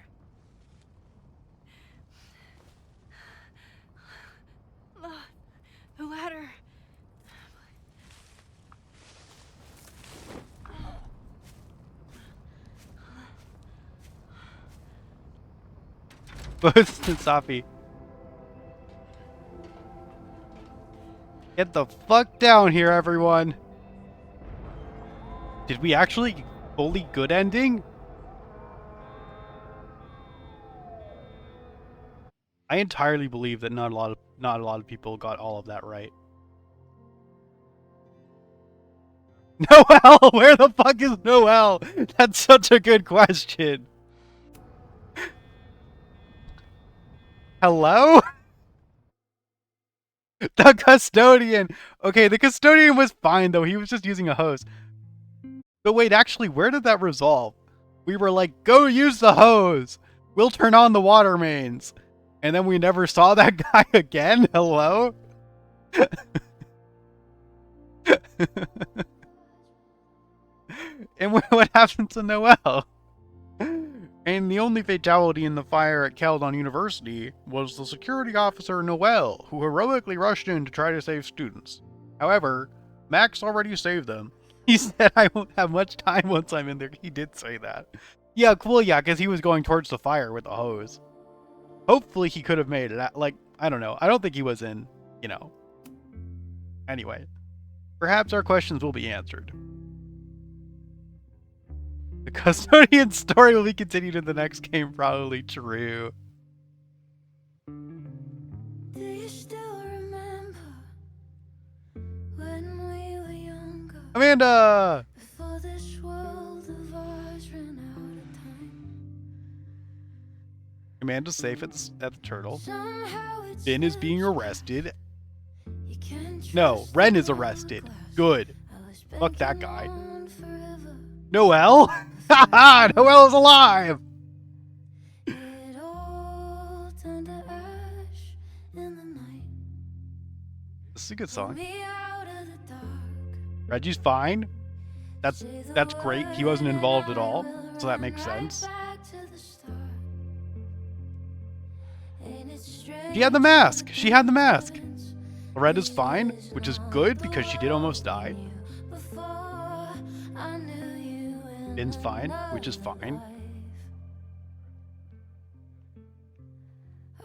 The ladder. Both and Safi. Get the fuck down here, everyone. Did we actually fully good ending? I entirely believe that not a lot of people got all of that right. Noelle, where the fuck is Noelle? That's such a good question. Hello? The custodian. Okay, the custodian was fine though. He was just using a hose. But wait, actually, where did that resolve? We were like, go use the hose. We'll turn on the water mains. And then we never saw that guy again? Hello? And what happened to Noelle? And the only fatality in the fire at Caledon University was the security officer Noelle, who heroically rushed in to try to save students. However, Max already saved them. He said, I won't have much time once I'm in there. He did say that. Yeah, cool, yeah, because he was going towards the fire with the hose. Hopefully he could have made it. Like, I don't know. I don't think he was in, you know. Anyway, perhaps our questions will be answered. The custodian story will be continued in the next game, probably true. Do you still remember when we were younger? Amanda! Before this world of ours ran out of time. Amanda's safe at the turtle. Somehow it's Finn is being arrested. you can't No, trust Ren is the arrested. hourglass. Good. I was Fuck that banking guy. on forever. Noelle? Haha! Noelle is alive! It all turned to ash in the night. This is a good song. Me out of the dark. Reggie's fine. That's great. He wasn't involved at all, so that makes sense. Back to the start. Ain't it strange? She had the mask. She had the mask. Loretta's fine, which is good because she did almost die. Before I knew you in Finn's fine, which is fine.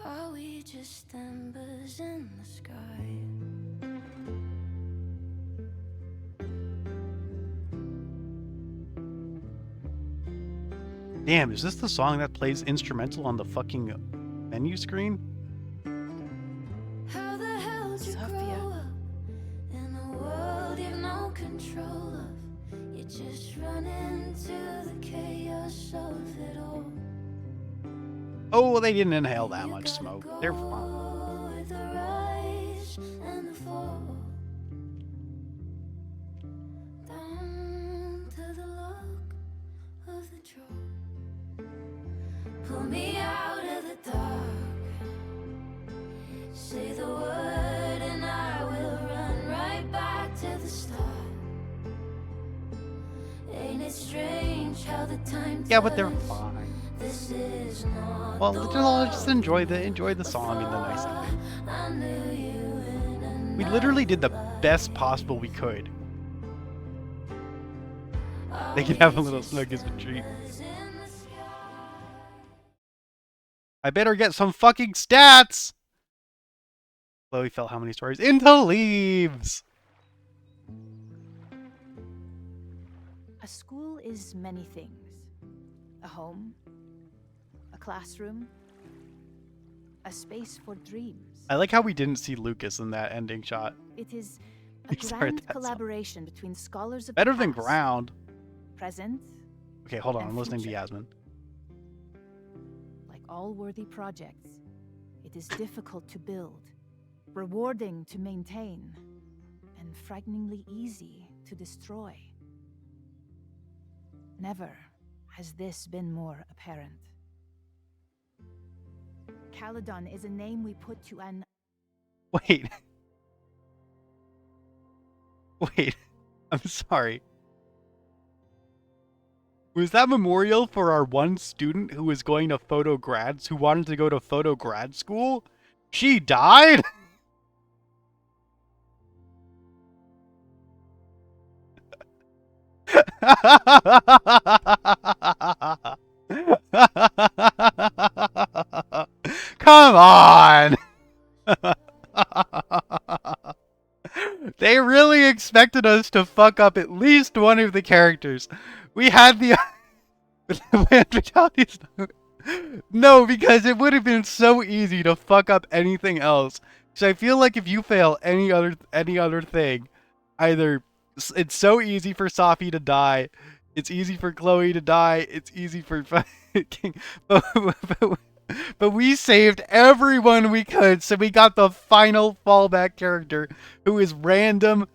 Are we just embers in the sky? Damn, is this the song that plays instrumental on the fucking menu screen? How the hell did you grow up in a world you've no control of? You just run into the chaos of it all. Oh, well, they didn't inhale that much smoke. They're fine. With the rise and the fall. Down to the lock of the drawer. Pull me out of the dark. Say the word and I will run right back to the start. It's strange how the time Yeah, but they're turns. fine. This is not Well, the just enjoy the song and the nice ending. I knew you in a We literally did the best possible we could. They can have a little snug as a treat. I better get some fucking stats! Chloe fell how many stories? Into leaves! A school is many things. A home, a classroom, a space for dreams. I like how we didn't see Lucas in that ending shot. It is a We started grand that song. collaboration between scholars of Better the than past, Ground. present, Okay, hold on. and I'm listening to future. Yasmin. Like all worthy projects, it is difficult to build, rewarding to maintain, and frighteningly easy to destroy. Never has this been more apparent. Caledon is a name we put to an Wait. Wait. I'm sorry. Was that memorial for our one student who was going to who wanted to go to photo grad school? She died? Come on! They really expected us to fuck up at least one of the characters. We had the No, because it would have been so easy to fuck up anything else. So I feel like if you fail any other thing, either it's so easy for Safi to die, it's easy for Chloe to die, it's easy for fucking but we saved everyone we could, so we got the final fallback character, who is random,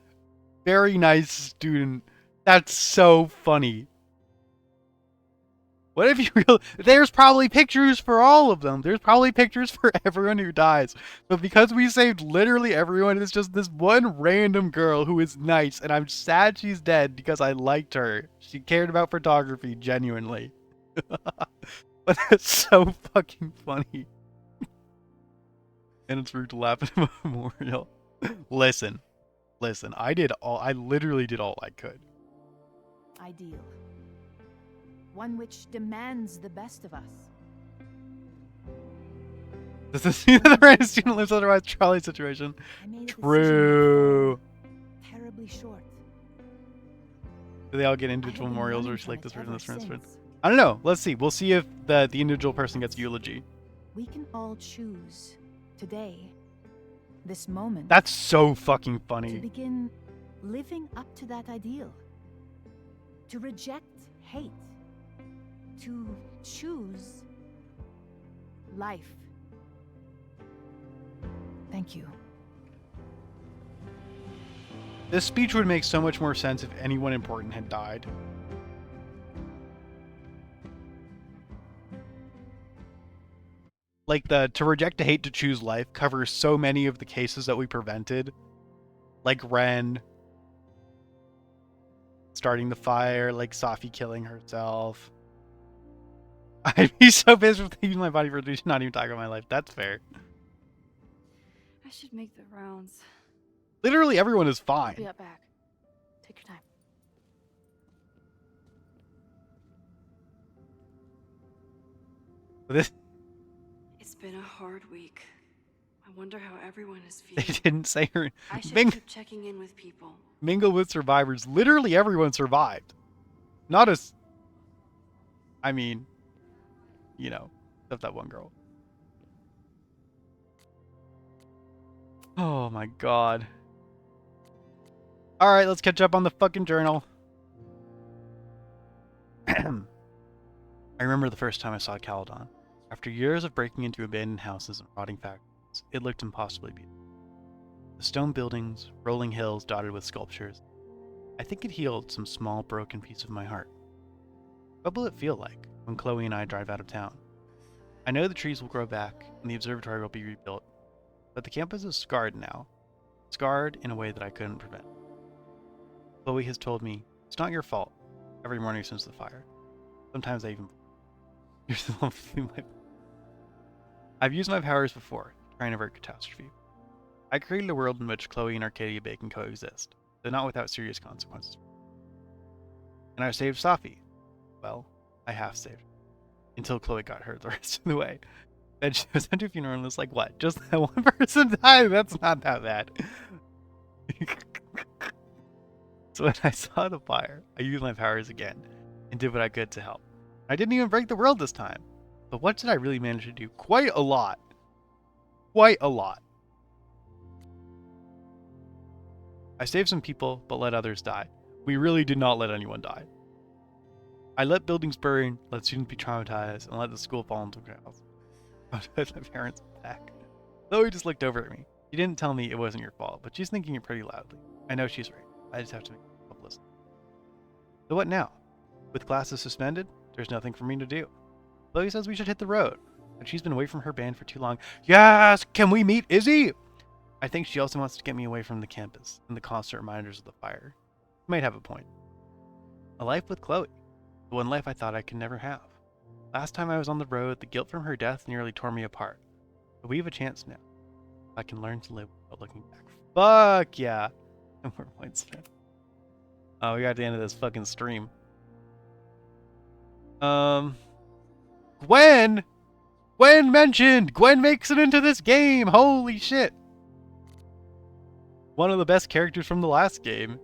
very nice student. That's so funny. What if you there's probably pictures for all of them. There's probably pictures for everyone who dies. But because we saved literally everyone, it's just this one random girl who is nice, and I'm sad she's dead because I liked her. She cared about photography, genuinely. But it's so fucking funny. And it's rude to laugh at a memorial. Listen. I literally did all I could. ideal. One which demands the best of us. Does this mean that the random student lives otherwise trolley situation? I made a decision True. terribly short. Do they all get individual been memorials, running or should from like it this person, ever this person, this person? since. I don't know. Let's see. We'll see if the individual person gets eulogy. We can all choose today, this moment, That's so fucking to funny. begin living up to that ideal. To reject hate. To choose life. Thank you. This speech would make so much more sense if anyone important had died. Like to reject to hate to choose life covers so many of the cases that we prevented. Like Ren starting the fire, like Safi killing herself. I'd be so pissed with using my body for not even talking about my life. That's fair. I should make the rounds. Literally everyone is I'll fine. be up back. Take your time. This It's been a hard week. I wonder how everyone is they feeling. didn't say her. I should Ming- keep checking in with people. mingle with survivors. Literally everyone survived. Not as. I mean, you know, except that one girl. Oh my god. Alright, let's catch up on the fucking journal. I remember the first time I saw Caledon. After years of breaking into abandoned houses and rotting factories, it looked impossibly beautiful. The stone buildings, rolling hills dotted with sculptures. I think it healed some small broken piece of my heart. What will it feel like when Chloe and I drive out of town? I know the trees will grow back and the observatory will be rebuilt, but the campus is scarred now. Scarred in a way that I couldn't prevent. Chloe has told me, it's not your fault. every morning since the fire. Sometimes I even you're the one feeling my. I've used my powers before, trying to avert catastrophe. I created a world in which Chloe and Arcadia Bay can coexist, though not without serious consequences. And I saved Safi. Well, I half saved her. Until Chloe got hurt the rest of the way. Then she was sent to a funeral and was like, what? Just that one person died? That's not that bad. So when I saw the fire, I used my powers again and did what I could to help. I didn't even break the world this time. But what did I really manage to do? Quite a lot. Quite a lot. I saved some people, but let others die. We really did not let anyone die. I let buildings burn, let students be traumatized, and let the school fall into chaos. I put my parents back. Chloe just looked over at me. She didn't tell me it wasn't your fault, but she's thinking it pretty loudly. I know she's right. I just have to make myself listen. So what now? With classes suspended, there's nothing for me to do. Chloe says we should hit the road, and she's been away from her band for too long. Yes! Can we meet Izzy? I think she also wants to get me away from the campus and the constant reminders of the fire. She might have a point. A life with Chloe. The one life I thought I could never have. Last time I was on the road, the guilt from her death nearly tore me apart. But we have a chance now. I can learn to live without looking back. Fuck yeah! More points. Oh, we got to the end of this fucking stream. Gwen! Gwen mentioned! Gwen makes it into this game! Holy shit! One of the best characters from the last game.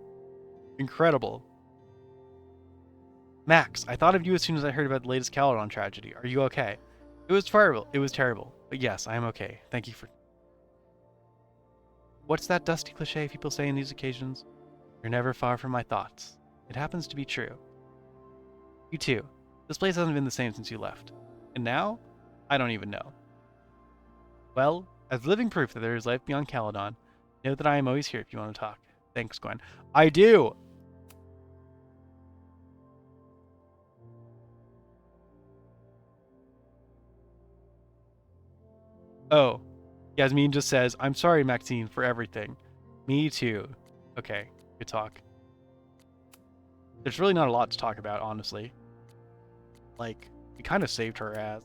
Incredible. Max, I thought of you as soon as I heard about the latest Caledon tragedy. Are you okay? It was terrible. It was terrible. But yes, I am okay. Thank you for... What's that dusty cliche people say in these occasions? You're never far from my thoughts. It happens to be true. You too. This place hasn't been the same since you left. And now? I don't even know. Well, as living proof that there is life beyond Caledon, know that I am always here if you want to talk. Thanks, Gwen. I do! Oh, Yasmin just says, I'm sorry, Maxine, for everything. Me too. Okay, good talk. There's really not a lot to talk about, honestly. Like, we kind of saved her ass.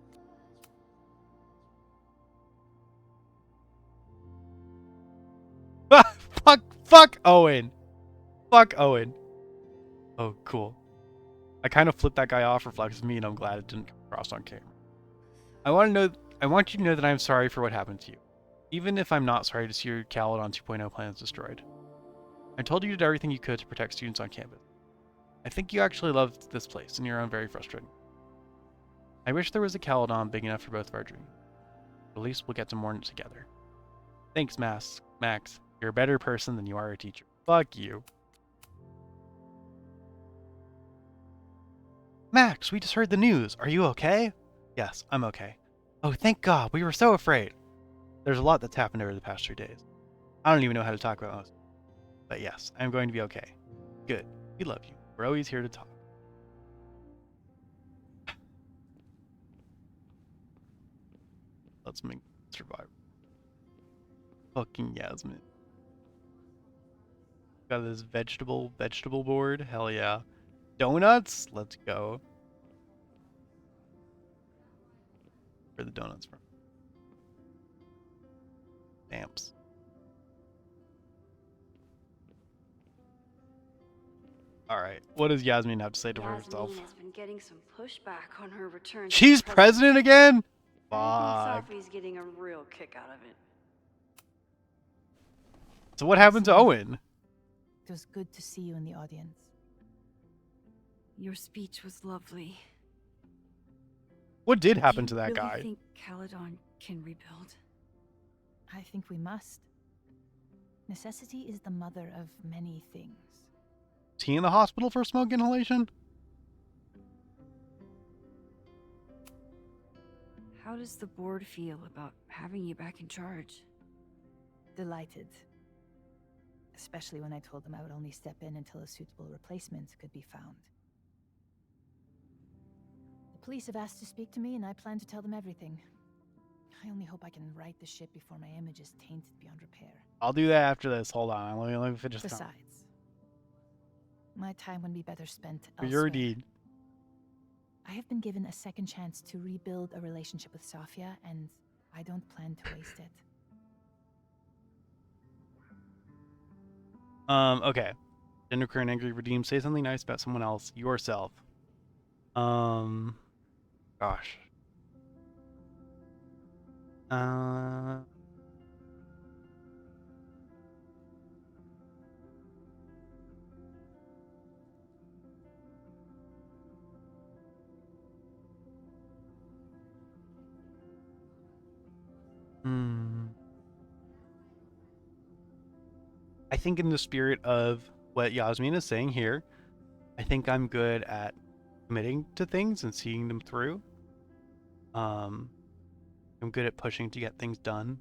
Fuck Owen! Fuck Owen. Oh, cool. I kind of flipped that guy off, reflects me, and I'm glad it didn't come across on camera. I want you to know that I'm sorry for what happened to you. Even if I'm not sorry to see your Caledon 2.0 plans destroyed. I told you you did everything you could to protect students on campus. I think you actually loved this place, and you're own very frustrating. I wish there was a Caledon big enough for both of our dreams. At least we'll get to mourn it together. Thanks, Max. You're a better person than you are a teacher. Fuck you. Max, we just heard the news. Are you okay? Yes, I'm okay. Oh, thank God. We were so afraid. There's a lot that's happened over the past 3 days. I don't even know how to talk about most. But yes, I'm going to be okay. Good. We love you. We're always here to talk. Let's make survive. Fucking Yasmin. Got this vegetable board. Hell yeah. Donuts? Let's go. Where are the donuts from? Stamps. Alright, what does Yasmin have to say to herself? Yasmin has been getting some pushback on her return. She's president again? Fuck. Safi's getting a real kick out of it. So what happened to Owen? It was good to see you in the audience. Your speech was lovely. What did happen Do to you that really guy? think Caledon can rebuild? I think we must. Necessity is the mother of many things. Is he in the hospital for smoke inhalation? How does the board feel about having you back in charge? Delighted. Especially when I told them I would only step in until a suitable replacement could be found. The police have asked to speak to me, and I plan to tell them everything. I only hope I can right the ship before my image is tainted beyond repair. I'll do that after this. Hold on. Let me finish this. Besides, My time would be better spent For your elsewhere. deed. I have been given a second chance to rebuild a relationship with Sofia, and I don't plan to waste it. Okay. Genderqueer and Angry Redeem, say something nice about someone else, yourself. Gosh. I think in the spirit of what Yasmin is saying here, I think I'm good at committing to things and seeing them through. I'm good at pushing to get things done,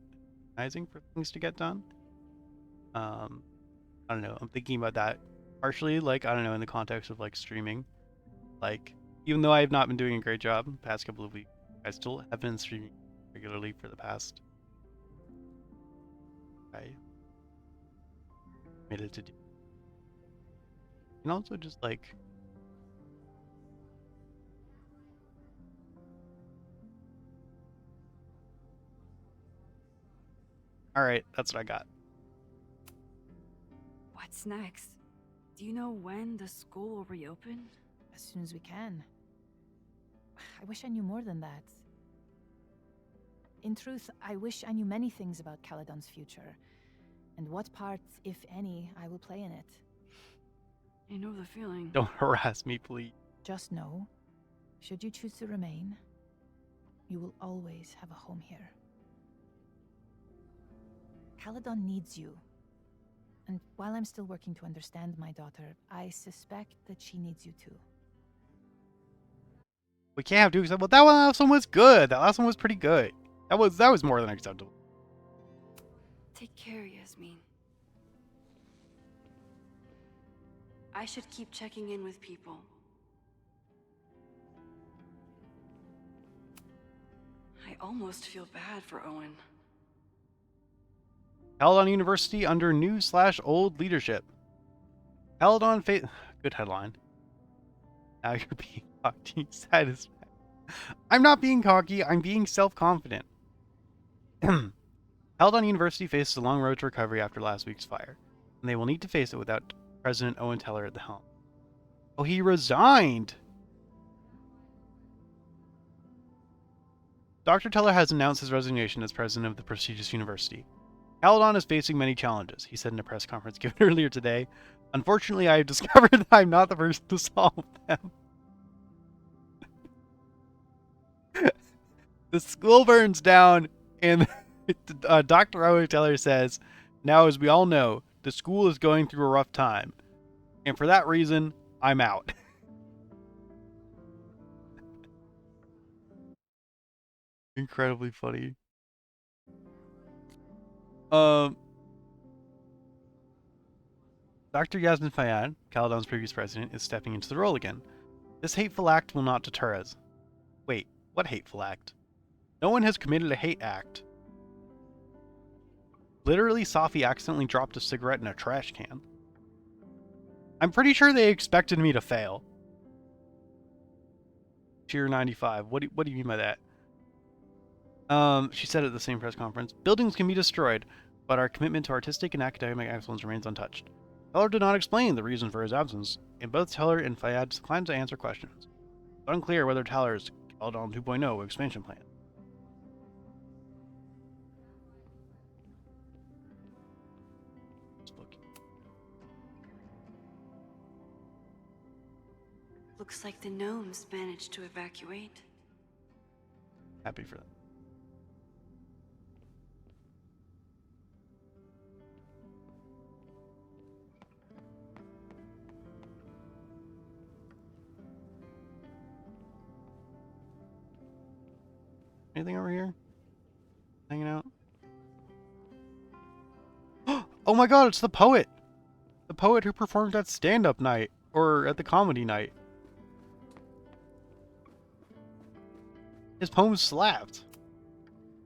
organizing for things to get done. I don't know. I'm thinking about that partially, like, I don't know, in the context of like streaming. Like, even though I have not been doing a great job the past couple of weeks, I still have been streaming regularly for the past. I committed to do. And also just like all right, that's what I got. What's next? Do you know when the school will reopen? As soon as we can. I wish I knew more than that. In truth, I wish I knew many things about Caledon's future, and what part, if any, I will play in it. I know the feeling. Don't harass me, please. Just know, should you choose to remain, you will always have a home here. Caledon needs you. And while I'm still working to understand my daughter, I suspect that she needs you too. We can't have Dukes. Well, that last one was good. That last one was pretty good. That was more than acceptable. Take care, Yasmin. I should keep checking in with people. I almost feel bad for Owen. Caledon University under new/old leadership. Caledon good headline. Now you're being cocky. Satisfied. I'm not being cocky. I'm being self-confident. Caledon University faces a long road to recovery after last week's fire, and they will need to face it without President Owen Teller at the helm. Oh, he resigned! Dr. Teller has announced his resignation as president of the prestigious university. Caledon is facing many challenges, he said in a press conference given earlier today. Unfortunately, I have discovered that I'm not the person to solve them. The school burns down, and Dr. Owen Teller says, now, as we all know, the school is going through a rough time. And for that reason, I'm out. Incredibly funny. Dr. Yasmin Fayyad, Caledon's previous president, is stepping into the role again. This hateful act will not deter us. Wait, what hateful act? No one has committed a hate act. Literally, Safi accidentally dropped a cigarette in a trash can. I'm pretty sure they expected me to fail. Cheer 95. What do you mean by that? She said at the same press conference, buildings can be destroyed, but our commitment to artistic and academic excellence remains untouched. Teller did not explain the reason for his absence, and both Teller and Fayyad declined to answer questions. It's unclear whether Teller's Caledon 2.0 expansion plan. Looks like the gnomes managed to evacuate. Happy for them. Anything over here? Hanging out? Oh my god, it's the poet! The poet who performed at stand-up night, or at the comedy night. His poem slapped.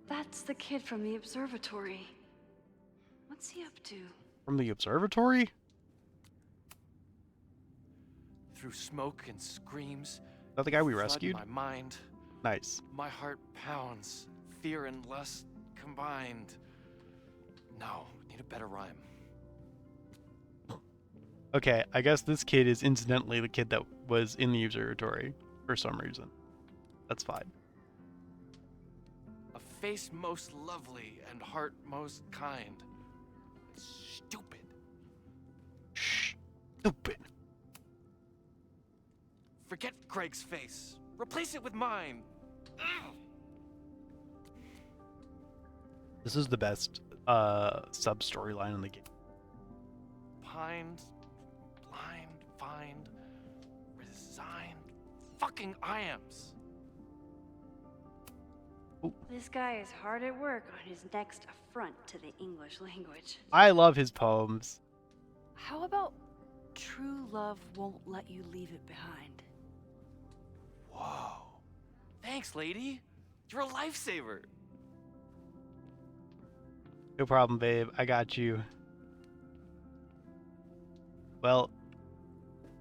That's the kid from the observatory. What's he up to? From the observatory? through smoke and screams. Is that the guy we flood rescued? My mind. Nice. My heart pounds. Fear and lust combined. No, need a better rhyme. Okay, I guess this kid is incidentally the kid that was in the observatory for some reason. That's fine. A face most lovely and heart most kind. Stupid. Stupid. Forget Craig's face. Replace it with mine. Ugh. This is the best sub storyline in the game. Pined, blind, find, resigned. Fucking IAMS. This guy is hard at work on his next affront to the English language. I love his poems. How about true love won't let you leave it behind? Whoa. Thanks, lady. You're a lifesaver. No problem, babe. I got you. Well,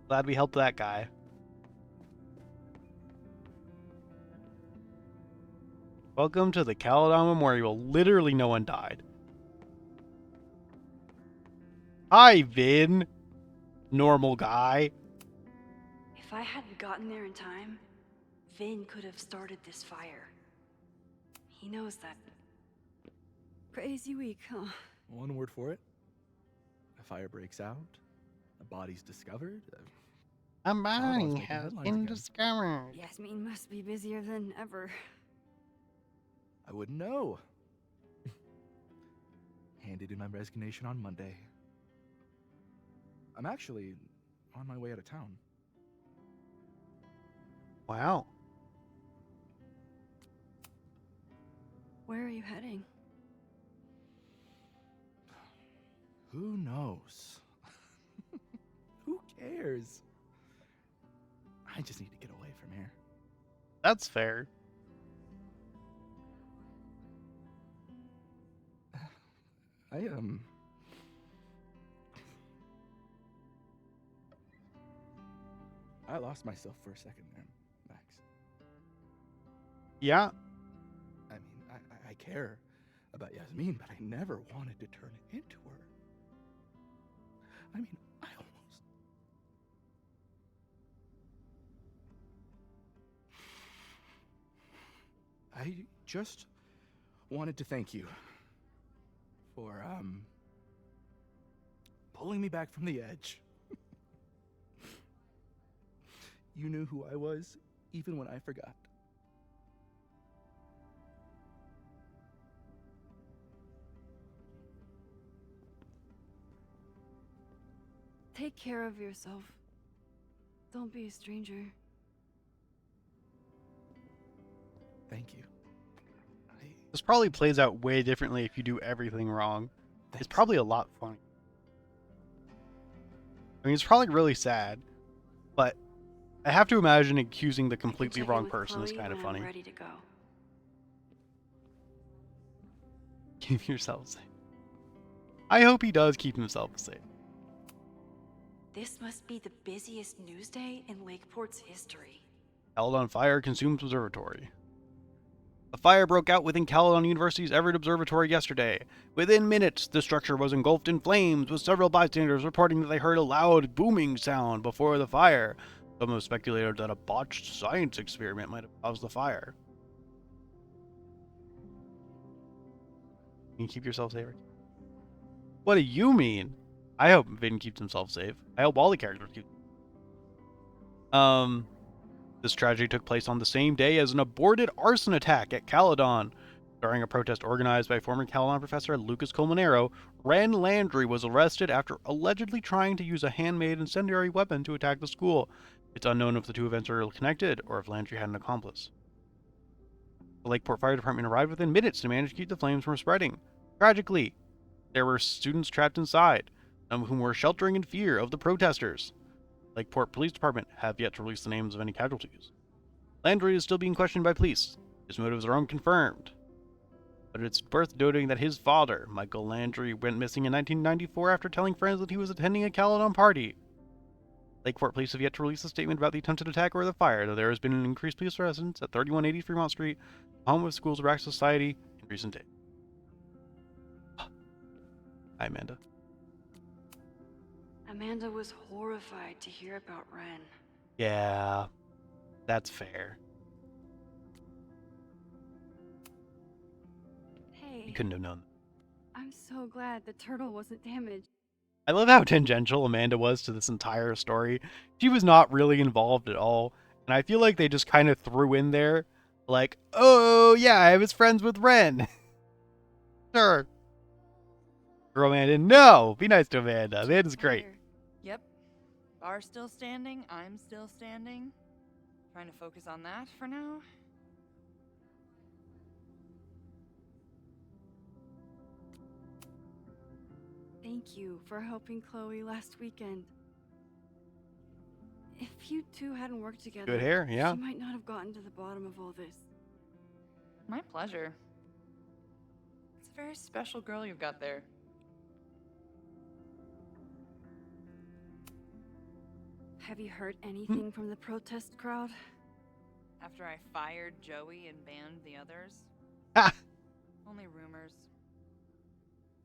glad we helped that guy. Welcome to the Caledon Memorial. Literally no one died. Hi, Vin. Normal guy. If I hadn't gotten there in time, Vin could have started this fire. He knows that. Crazy week, huh? One word for it. A fire breaks out. A body's discovered. A body body has been discovered. Yasmin must be busier than ever. I wouldn't know. Handed in my resignation on Monday. I'm actually on my way out of town. Wow. Where are you heading? Who knows? Who cares? I just need to get away from here. That's fair. I lost myself for a second there, Max. Yeah. I mean, I care about Yasmin, but I never wanted to turn it into her. I mean, I just wanted to thank you for, pulling me back from the edge. You knew who I was, even when I forgot. Take care of yourself. Don't be a stranger. Thank you. This probably plays out way differently if you do everything wrong. It's probably a lot funny. I mean, it's probably really sad, but I have to imagine accusing the completely Check in wrong with person is Chloe kind of when I'm funny. ready to go. Keep yourself safe. I hope he does keep himself safe. This must be the busiest news day in Lakeport's history. Caledon fire consumes observatory. A fire broke out within Caledon University's Everett Observatory yesterday. Within minutes, the structure was engulfed in flames, with several bystanders reporting that they heard a loud booming sound before the fire. Some have speculated that a botched science experiment might have caused the fire. Can you keep yourself safe? What do you mean? I hope Vin keeps himself safe. I hope all the characters keep. This tragedy took place on the same day as an aborted arson attack at Caledon. During a protest organized by former Caledon professor Lucas Colmenero, Ren Landry was arrested after allegedly trying to use a handmade incendiary weapon to attack the school. It's unknown if the two events are connected or if Landry had an accomplice. The Lakeport Fire Department arrived within minutes to manage to keep the flames from spreading. Tragically, there were students trapped inside, some of whom were sheltering in fear of the protesters. Lakeport Police Department have yet to release the names of any casualties. Landry is still being questioned by police. His motives are unconfirmed. But it's worth noting that his father, Michael Landry, went missing in 1994 after telling friends that he was attending a Caledon party. Lakeport Police have yet to release a statement about the attempted attack or the fire, though there has been an increased police presence at 3180 Fremont Street, home of Schools of Rack Society, in recent days. Hi, Amanda. Amanda was horrified to hear about Ren. Yeah, that's fair. Hey, You couldn't have known. I'm so glad the turtle wasn't damaged. I love how tangential Amanda was to this entire story. She was not really involved at all, and I feel like they just kind of threw in there, like, oh yeah, I was friends with Ren. Sure. Girl, Amanda, no! Be nice to Amanda. Amanda's great. Yep. Bar still standing. I'm still standing. Trying to focus on that for now. Thank you for helping Chloe last weekend. If you two hadn't worked together, Good hair, yeah. she might not have gotten to the bottom of all this. My pleasure. It's a very special girl you've got there. Have you heard anything from the protest crowd? After I fired Joey and banned the others? Only rumors.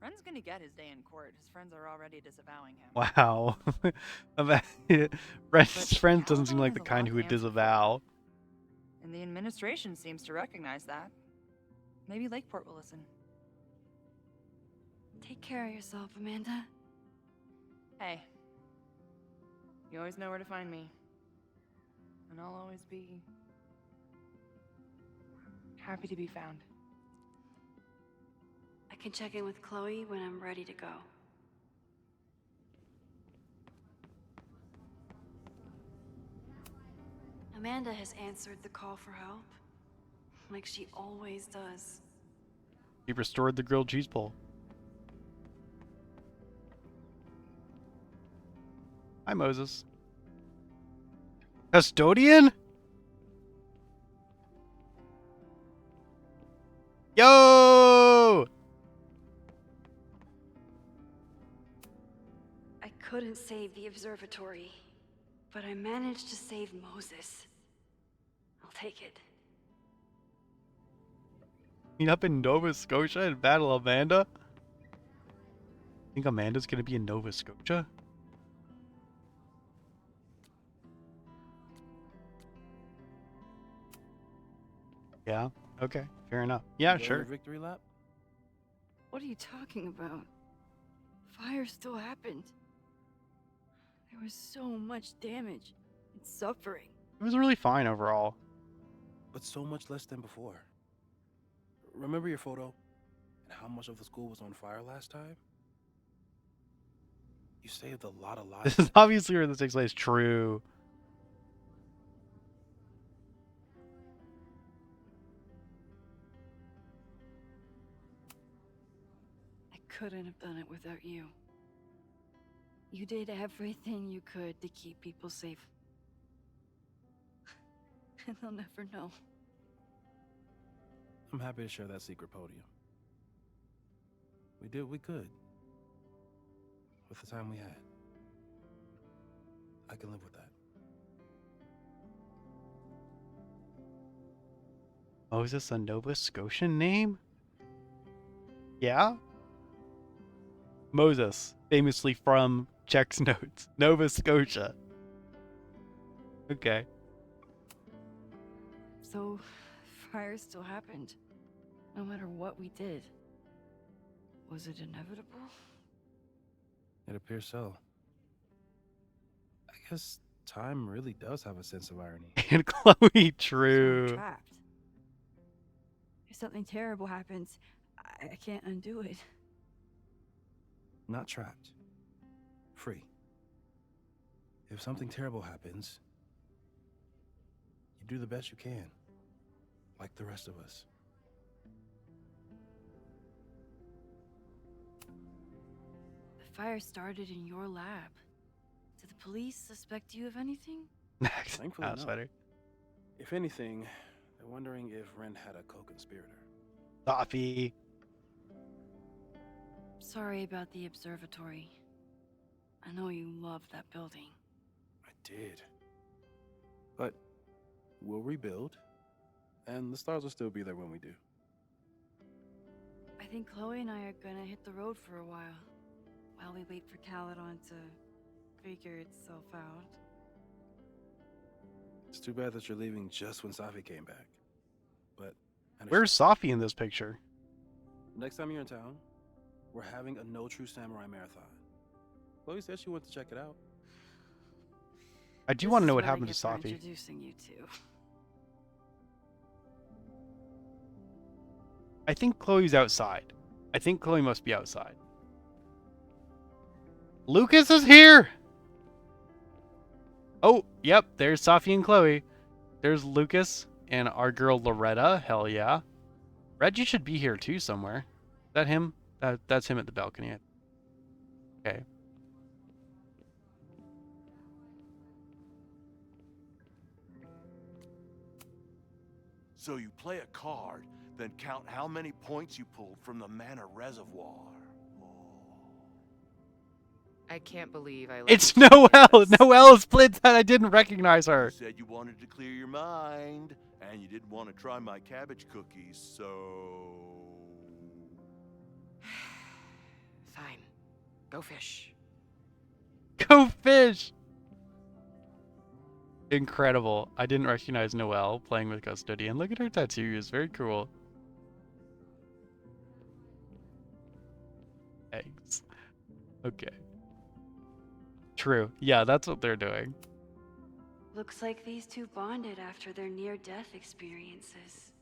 Ren's gonna get his day in court. His friends are already disavowing him. Wow. Ren's friends doesn't seem like the kind who would disavow. And the administration seems to recognize that. Maybe Lakeport will listen. Take care of yourself, Amanda. Hey. You always know where to find me. And I'll always be happy to be found. I can check in with Chloe when I'm ready to go. Amanda has answered the call for help, like she always does. He restored the grilled cheese bowl. Hi, Moses. Custodian? Yo! I couldn't save the observatory, but I managed to save Moses. I'll take it. Meet up in Nova Scotia and battle Amanda? Think Amanda's gonna be in Nova Scotia? Yeah, okay, fair enough. Yeah, Daily sure. Victory lap? What are you talking about? Fire still happened. There was so much damage and suffering. It was really fine overall. But so much less than before. Remember your photo? And how much of the school was on fire last time? You saved a lot of lives. This is obviously where this takes place. True. I couldn't have done it without you. You did everything you could to keep people safe. And they'll never know. I'm happy to share that secret podium. We did what we could. With the time we had. I can live with that. Moses, a Nova Scotian name? Yeah? Moses, famously from Check's Notes, Nova Scotia. Okay. So, fire still happened. No matter what we did. Was it inevitable? It appears so. I guess time really does have a sense of irony. And Chloe, So I'm true. trapped. If something terrible happens, I can't undo it. Not trapped. Free. If something terrible happens, you do the best you can. Like the rest of us. The fire started in your lab. Did the police suspect you of anything? Thankfully, That's no. better. If anything, they're wondering if Ren had a co-conspirator. Coffee. Sorry about the observatory. I know you love that building. I did. But we'll rebuild, and the stars will still be there when we do. I think Chloe and I are gonna hit the road for a while we wait for Caledon to figure itself out. It's too bad that you're leaving just when Safi came back. But Where's Safi in this picture? next time you're in town, we're having a No True Samurai marathon. Chloe said she wanted to check it out. I do This want to is know what what I happened to get for Safi. introducing you to. I think Chloe's outside. I think Chloe must be outside. Lucas is here! Oh, yep, there's Safi and Chloe. There's Lucas and our girl Loretta. Hell yeah. Reggie should be here too somewhere. Is that him? That's him at the balcony. Okay. So you play a card, then count how many points you pulled from the mana reservoir. I can't believe I let It's you say Noelle! this. Noelle is split that I didn't recognize her. You said you wanted to clear your mind, and you didn't want to try my cabbage cookies, so... Fine. Go fish. Go fish! Incredible. I didn't recognize Noelle playing with Custodian. Look at her tattoos. Very cool. Thanks. Okay. True. Yeah, that's what they're doing. Looks like these two bonded after their near-death experiences.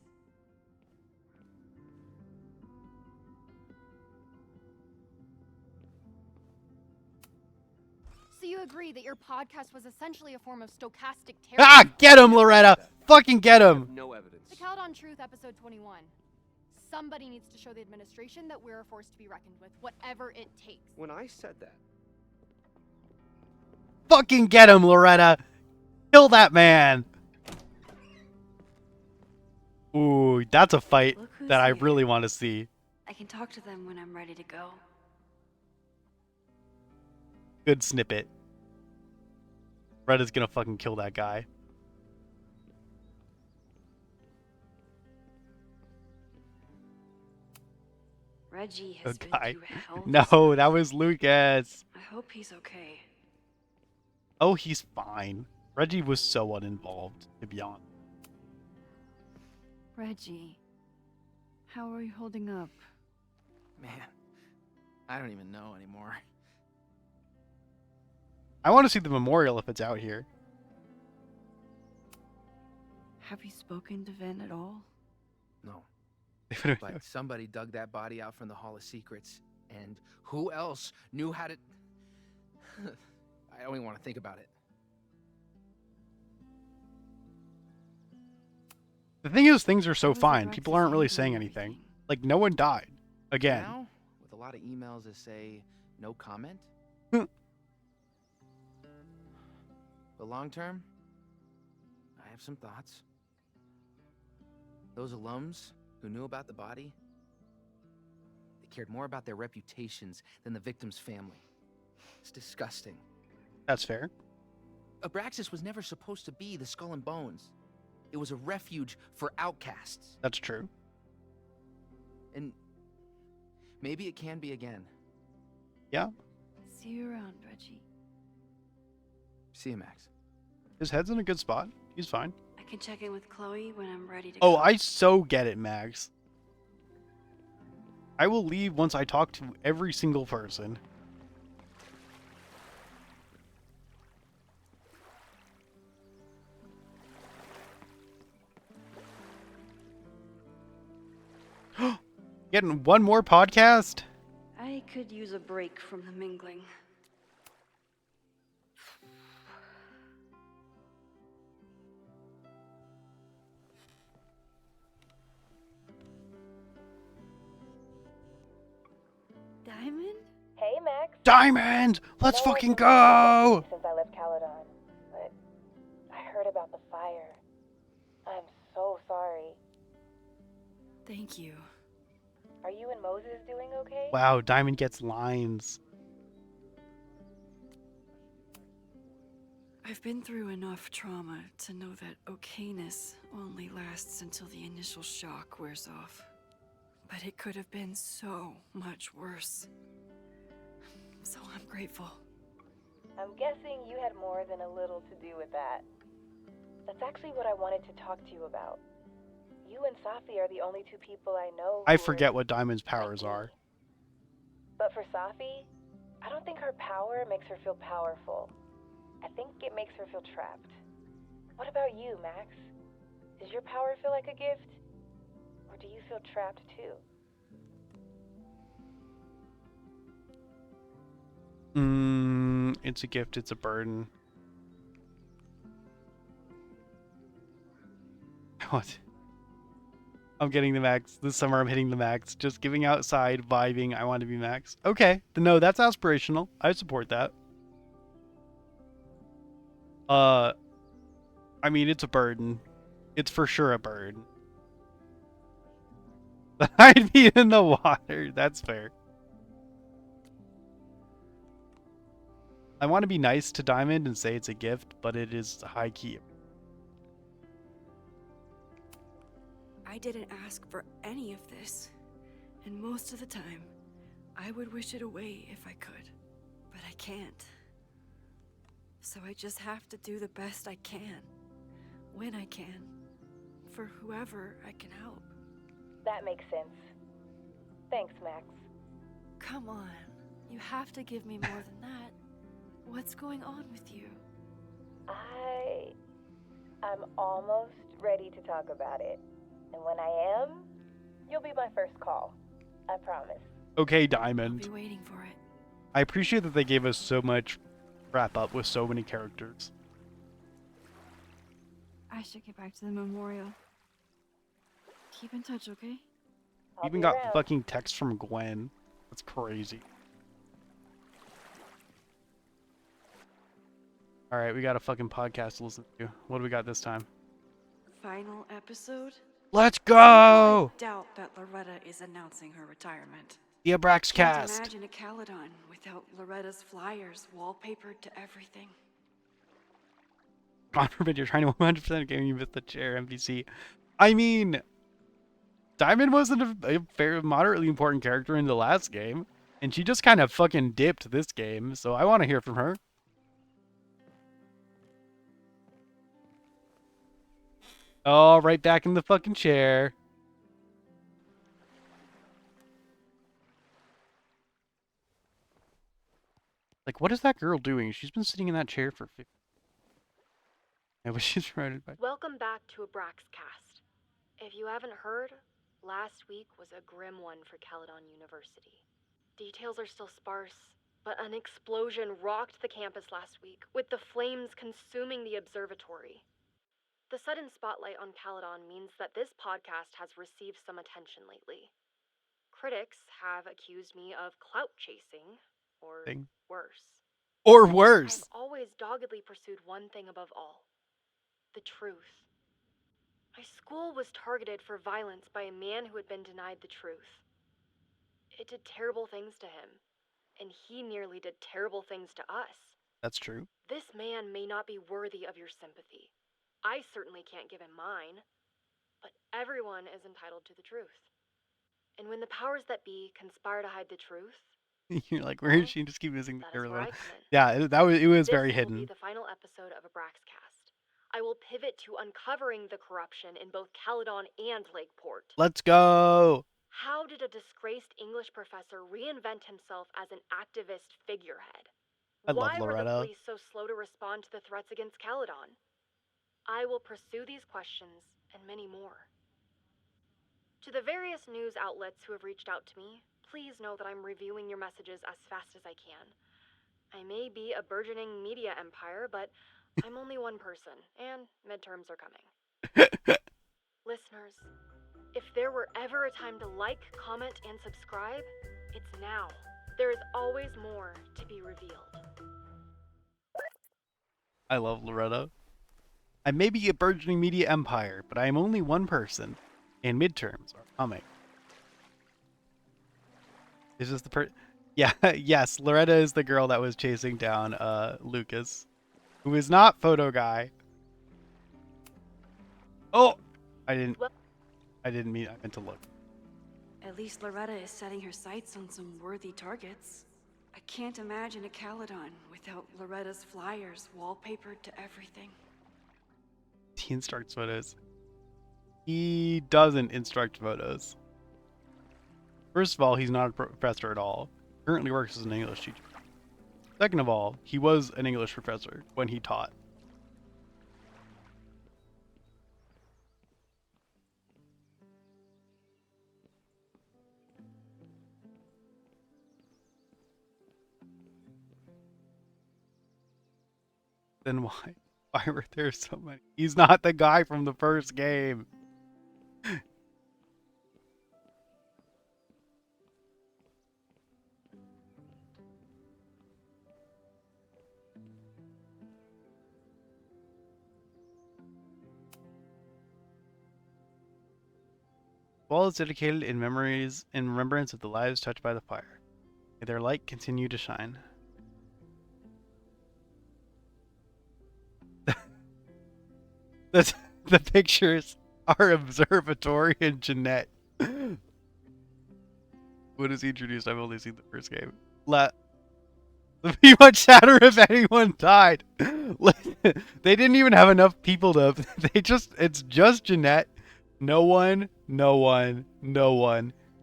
So you agree that your podcast was essentially a form of stochastic terror? Ah! Get him, Loretta! Fucking get him! No evidence. The Caledon Truth, episode 21. Somebody needs to show the administration that we're a force to be reckoned with, whatever it takes. When I said that, Fucking get him, Loretta! Kill that man! Ooh, that's a fight Look who's that I here. really want to see. I can talk to them when I'm ready to go. Good snippet. Retta's gonna fucking kill that guy. Reggie has The been guy. through hell. No, that was Lucas. I hope he's okay. Oh, he's fine. Reggie was so uninvolved, to be honest. Reggie, how are you holding up? Man, I don't even know anymore. I want to see the memorial if it's out here. Have you spoken to Ven at all? No. But somebody dug that body out from the Hall of Secrets, and who else knew how to... I don't even want to think about it. The thing is, things are so What was fine. Abraxas People aren't really thinking saying and anything. everything? Like, no one died. Again. Now, with a lot of emails that say no comment. Hmm. But long term, I have some thoughts. Those alums who knew about the body, they cared more about their reputations than the victim's family. It's disgusting. That's fair. Abraxas was never supposed to be the Skull and Bones. It was a refuge for outcasts. That's true. And maybe it can be again. Yeah. See you around, Reggie. See you, Max. His head's in a good spot. He's fine. I can check in with Chloe when I'm ready to Oh, go. I so get it, Max. I will leave once I talk to every single person. Getting one more podcast? I could use a break from the mingling. Diamond? Hey, Max. Diamond! Let's I know fucking it's been a go! week since I left Caledon, but I heard about the fire. I'm so sorry. Thank you. Are you and Moses doing okay? Wow, Diamond gets lines. I've been through enough trauma to know that okayness only lasts until the initial shock wears off. But it could have been so much worse. So I'm grateful. I'm guessing you had more than a little to do with that. That's actually what I wanted to talk to you about. You and Safi are the only two people I know I who forget are what Diamond's powers are. But for Safi, I don't think her power makes her feel powerful. I think it makes her feel trapped. What about you, Max? Does your power feel like a gift? Or do you feel trapped too? It's a gift, it's a burden. What? I'm getting the max. This summer I'm hitting the max. Just giving outside, vibing. I want to be max. Okay. No, that's aspirational. I support that. I mean, it's a burden. It's for sure a burden. I'd be in the water. That's fair. I want to be nice to Diamond and say it's a gift, but it is high key. I didn't ask for any of this, and most of the time, I would wish it away if I could, but I can't. So I just have to do the best I can, when I can, for whoever I can help. That makes sense. Thanks, Max. Come on, you have to give me more than that. What's going on with you? I'm almost ready to talk about it. And when I am, you'll be my first call. I promise. Okay, Diamond. I'll be waiting for it. I appreciate that they gave us so much wrap up with so many characters. I should get back to the memorial. Keep in touch, okay? We even got fucking text from Gwen. That's crazy. Alright, we got a fucking podcast to listen to. What do we got this time? Final episode? Let's go! I doubt that Loretta is announcing her retirement. The Abrax Can't cast. imagine a Caledon without Loretta's flyers wallpapered to everything. God forbid you're trying to 100% game you missed the chair NPC. I mean, Diamond wasn't a very moderately important character in the last game, and she just kind of fucking dipped this game, so I want to hear from her. Oh, right back in the fucking chair. Like, what is that girl doing? She's been sitting in that chair for 50. Yeah, but she's surrounded by... Welcome back to Abraxcast. If you haven't heard, last week was a grim one for Caledon University. Details are still sparse, but an explosion rocked the campus last week, with the flames consuming the observatory. The sudden spotlight on Caledon means that this podcast has received some attention lately. Critics have accused me of clout chasing, or worse. Or worse! I've always doggedly pursued one thing above all. The truth. My school was targeted for violence by a man who had been denied the truth. It did terrible things to him, and he nearly did terrible things to us. That's true. This man may not be worthy of your sympathy. I certainly can't give him mine, but everyone is entitled to the truth. And when the powers that be conspire to hide the truth, You're like, where is she? Just keep using the that is early where one. I come in. Yeah, it was This very will hidden. be the final episode of Abraxcast. I will pivot to uncovering the corruption in both Caledon and Lakeport. Let's go! How did a disgraced English professor reinvent himself as an activist figurehead? I love Why were the Loretta. police so slow to respond to the threats against Caledon? I will pursue these questions and many more. To the various news outlets who have reached out to me, please know that I'm reviewing your messages as fast as I can. I may be a burgeoning media empire, but I'm only one person, and midterms are coming. Listeners, if there were ever a time to like, comment, and subscribe, it's now. There is always more to be revealed. I love Loretta. I may be a burgeoning media empire, but I am only one person, and midterms are coming. Is this the Yeah, yes, Loretta is the girl that was chasing down Lucas. who is not photo guy. Oh, I didn't mean. I meant to look. At least Loretta is setting her sights on some worthy targets. I can't imagine a Caledon without Loretta's flyers wallpapered to everything. He instructs photos. He doesn't instruct photos. First of all, he's not a professor at all. Currently works as an English teacher. Second of all, he was an English professor when he taught. Then why were there so many? He's not the guy from the first game. Wall is dedicated in remembrance of the lives touched by the fire. May their light continue to shine. The pictures are Observatory and Jeanette. What is he introduced? I've only seen the first game. Be much sadder if anyone died. They didn't even have enough people to. It's just Jeanette. No one.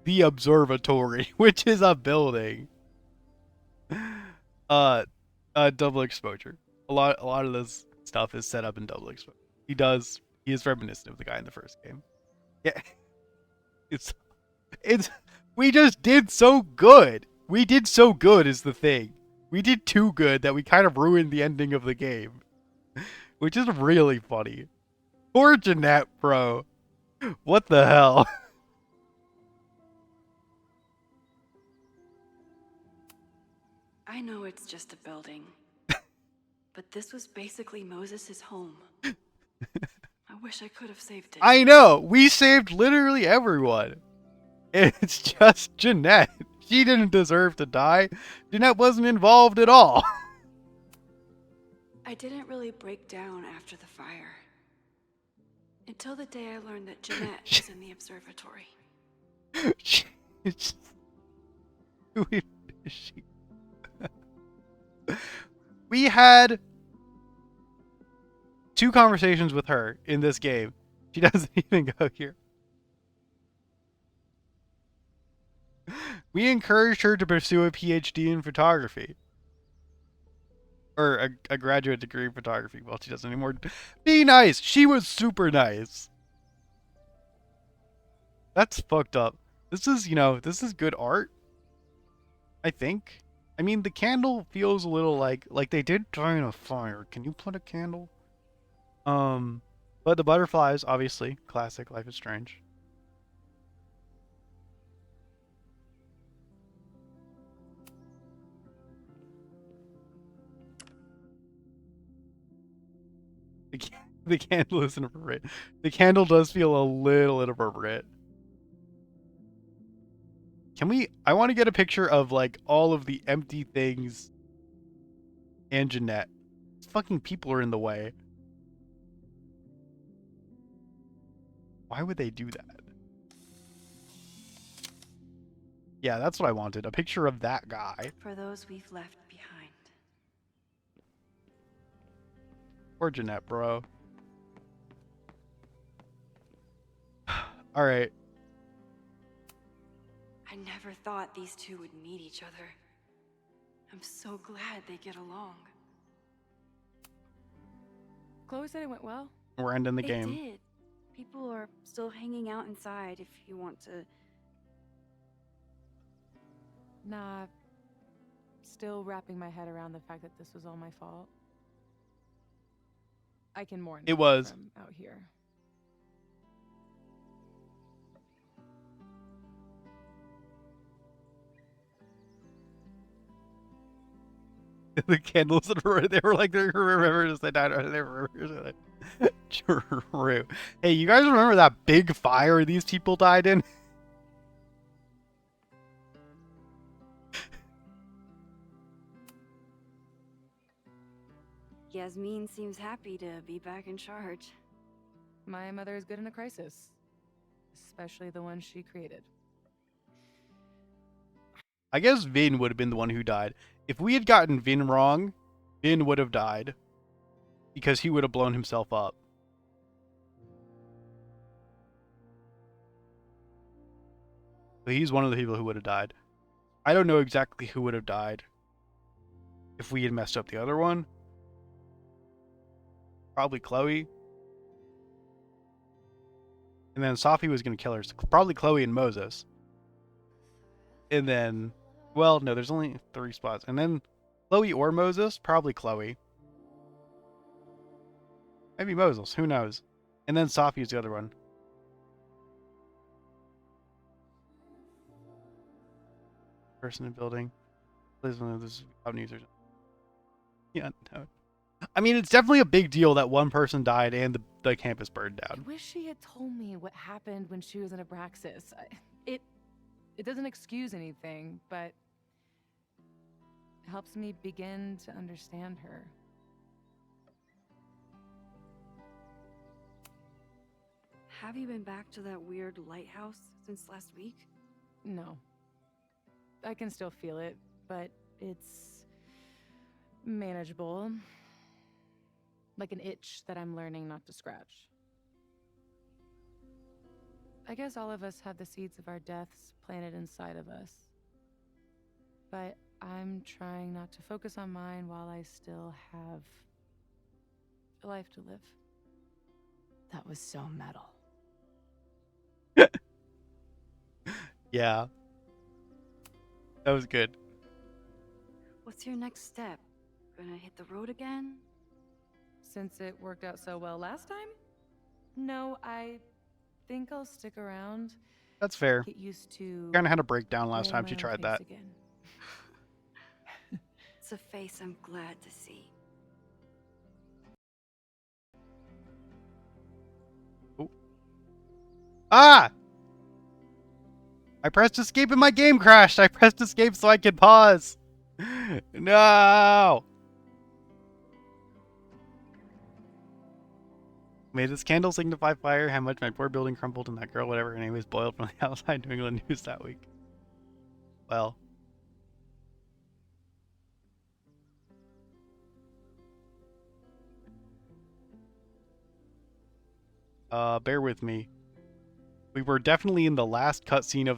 The Observatory, which is a building. Double exposure. A lot of this stuff is set up in double exposure. He is reminiscent of the guy in the first game. Yeah. We just did so good. We did so good is the thing. We did too good that we kind of ruined the ending of the game. Which is really funny. Poor Jeanette, bro. What the hell? I know it's just a building, but this was basically Moses' home. I wish I could have saved it. I know! We saved literally everyone. It's just Jeanette. She didn't deserve to die. Jeanette wasn't involved at all. I didn't really break down after the fire. Until the day I learned that Jeanette was in the observatory. Who is she? We had 2 conversations with her in this game. She doesn't even go here. We encouraged her to pursue a PhD in photography. Or a graduate degree in photography. Well, she doesn't anymore. Be nice! She was super nice! That's fucked up. This is, this is good art. I think. I mean, the candle feels a little like they did die in a fire. Can you put a candle? But the butterflies, obviously, classic Life is Strange. The candle is inappropriate. The candle does feel a little inappropriate. I want to get a picture of, like, all of the empty things and Jeanette. These fucking people are in the way. Why would they do that? Yeah, that's what I wanted. A picture of that guy. For those we've left behind. Poor Jeanette, bro. Alright. I never thought these two would meet each other. I'm so glad they get along. Chloe said it went well. We're ending the It game. did. People are still hanging out inside if you want to. Nah. Still wrapping my head around the fact that this was all my fault. I can mourn It was. from out here. The candles that were they were like they remember to say that or they remember to say that. True. Hey, you guys remember that big fire these people died in? Yasmin seems happy to be back in charge. My mother is good in a crisis, especially the one she created. I guess Vin would have been the one who died. If we had gotten Vin wrong, Vin would have died. Because he would have blown himself up. So he's one of the people who would have died. I don't know exactly who would have died if we had messed up the other one. Probably Chloe. And then Safi was going to kill her. So probably Chloe and Moses. And then, well, no, there's only 3 spots. And then Chloe or Moses? Probably Chloe. Maybe Moses, who knows? And then Safi is the other one. Person in building. Please don't know this is out news or something. Yeah, no. I mean, it's definitely a big deal that one person died and the campus burned I down. wish she had told me what happened when she was in Abraxas. It doesn't excuse anything, but it helps me begin to understand her. Have you been back to that weird lighthouse since last week? No. I can still feel it, but it's manageable. Like an itch that I'm learning not to scratch. I guess all of us have the seeds of our deaths planted inside of us. But I'm trying not to focus on mine while I still have a life to live. That was so metal. Yeah. That was good. What's your next step? Gonna hit the road again? Since it worked out so well last time? No, I think I'll stick around. That's fair. Get used to Kind of had a breakdown last wearing time she my own tried that. face again. It's a face I'm glad to see. Ooh. Ah! I pressed escape and my game crashed. I pressed escape so I could pause. No! May this candle signify fire, how much my poor building crumbled and that girl, whatever her name is, boiled from the outside New England news that week. Well. Bear with me. We were definitely in the last cutscene of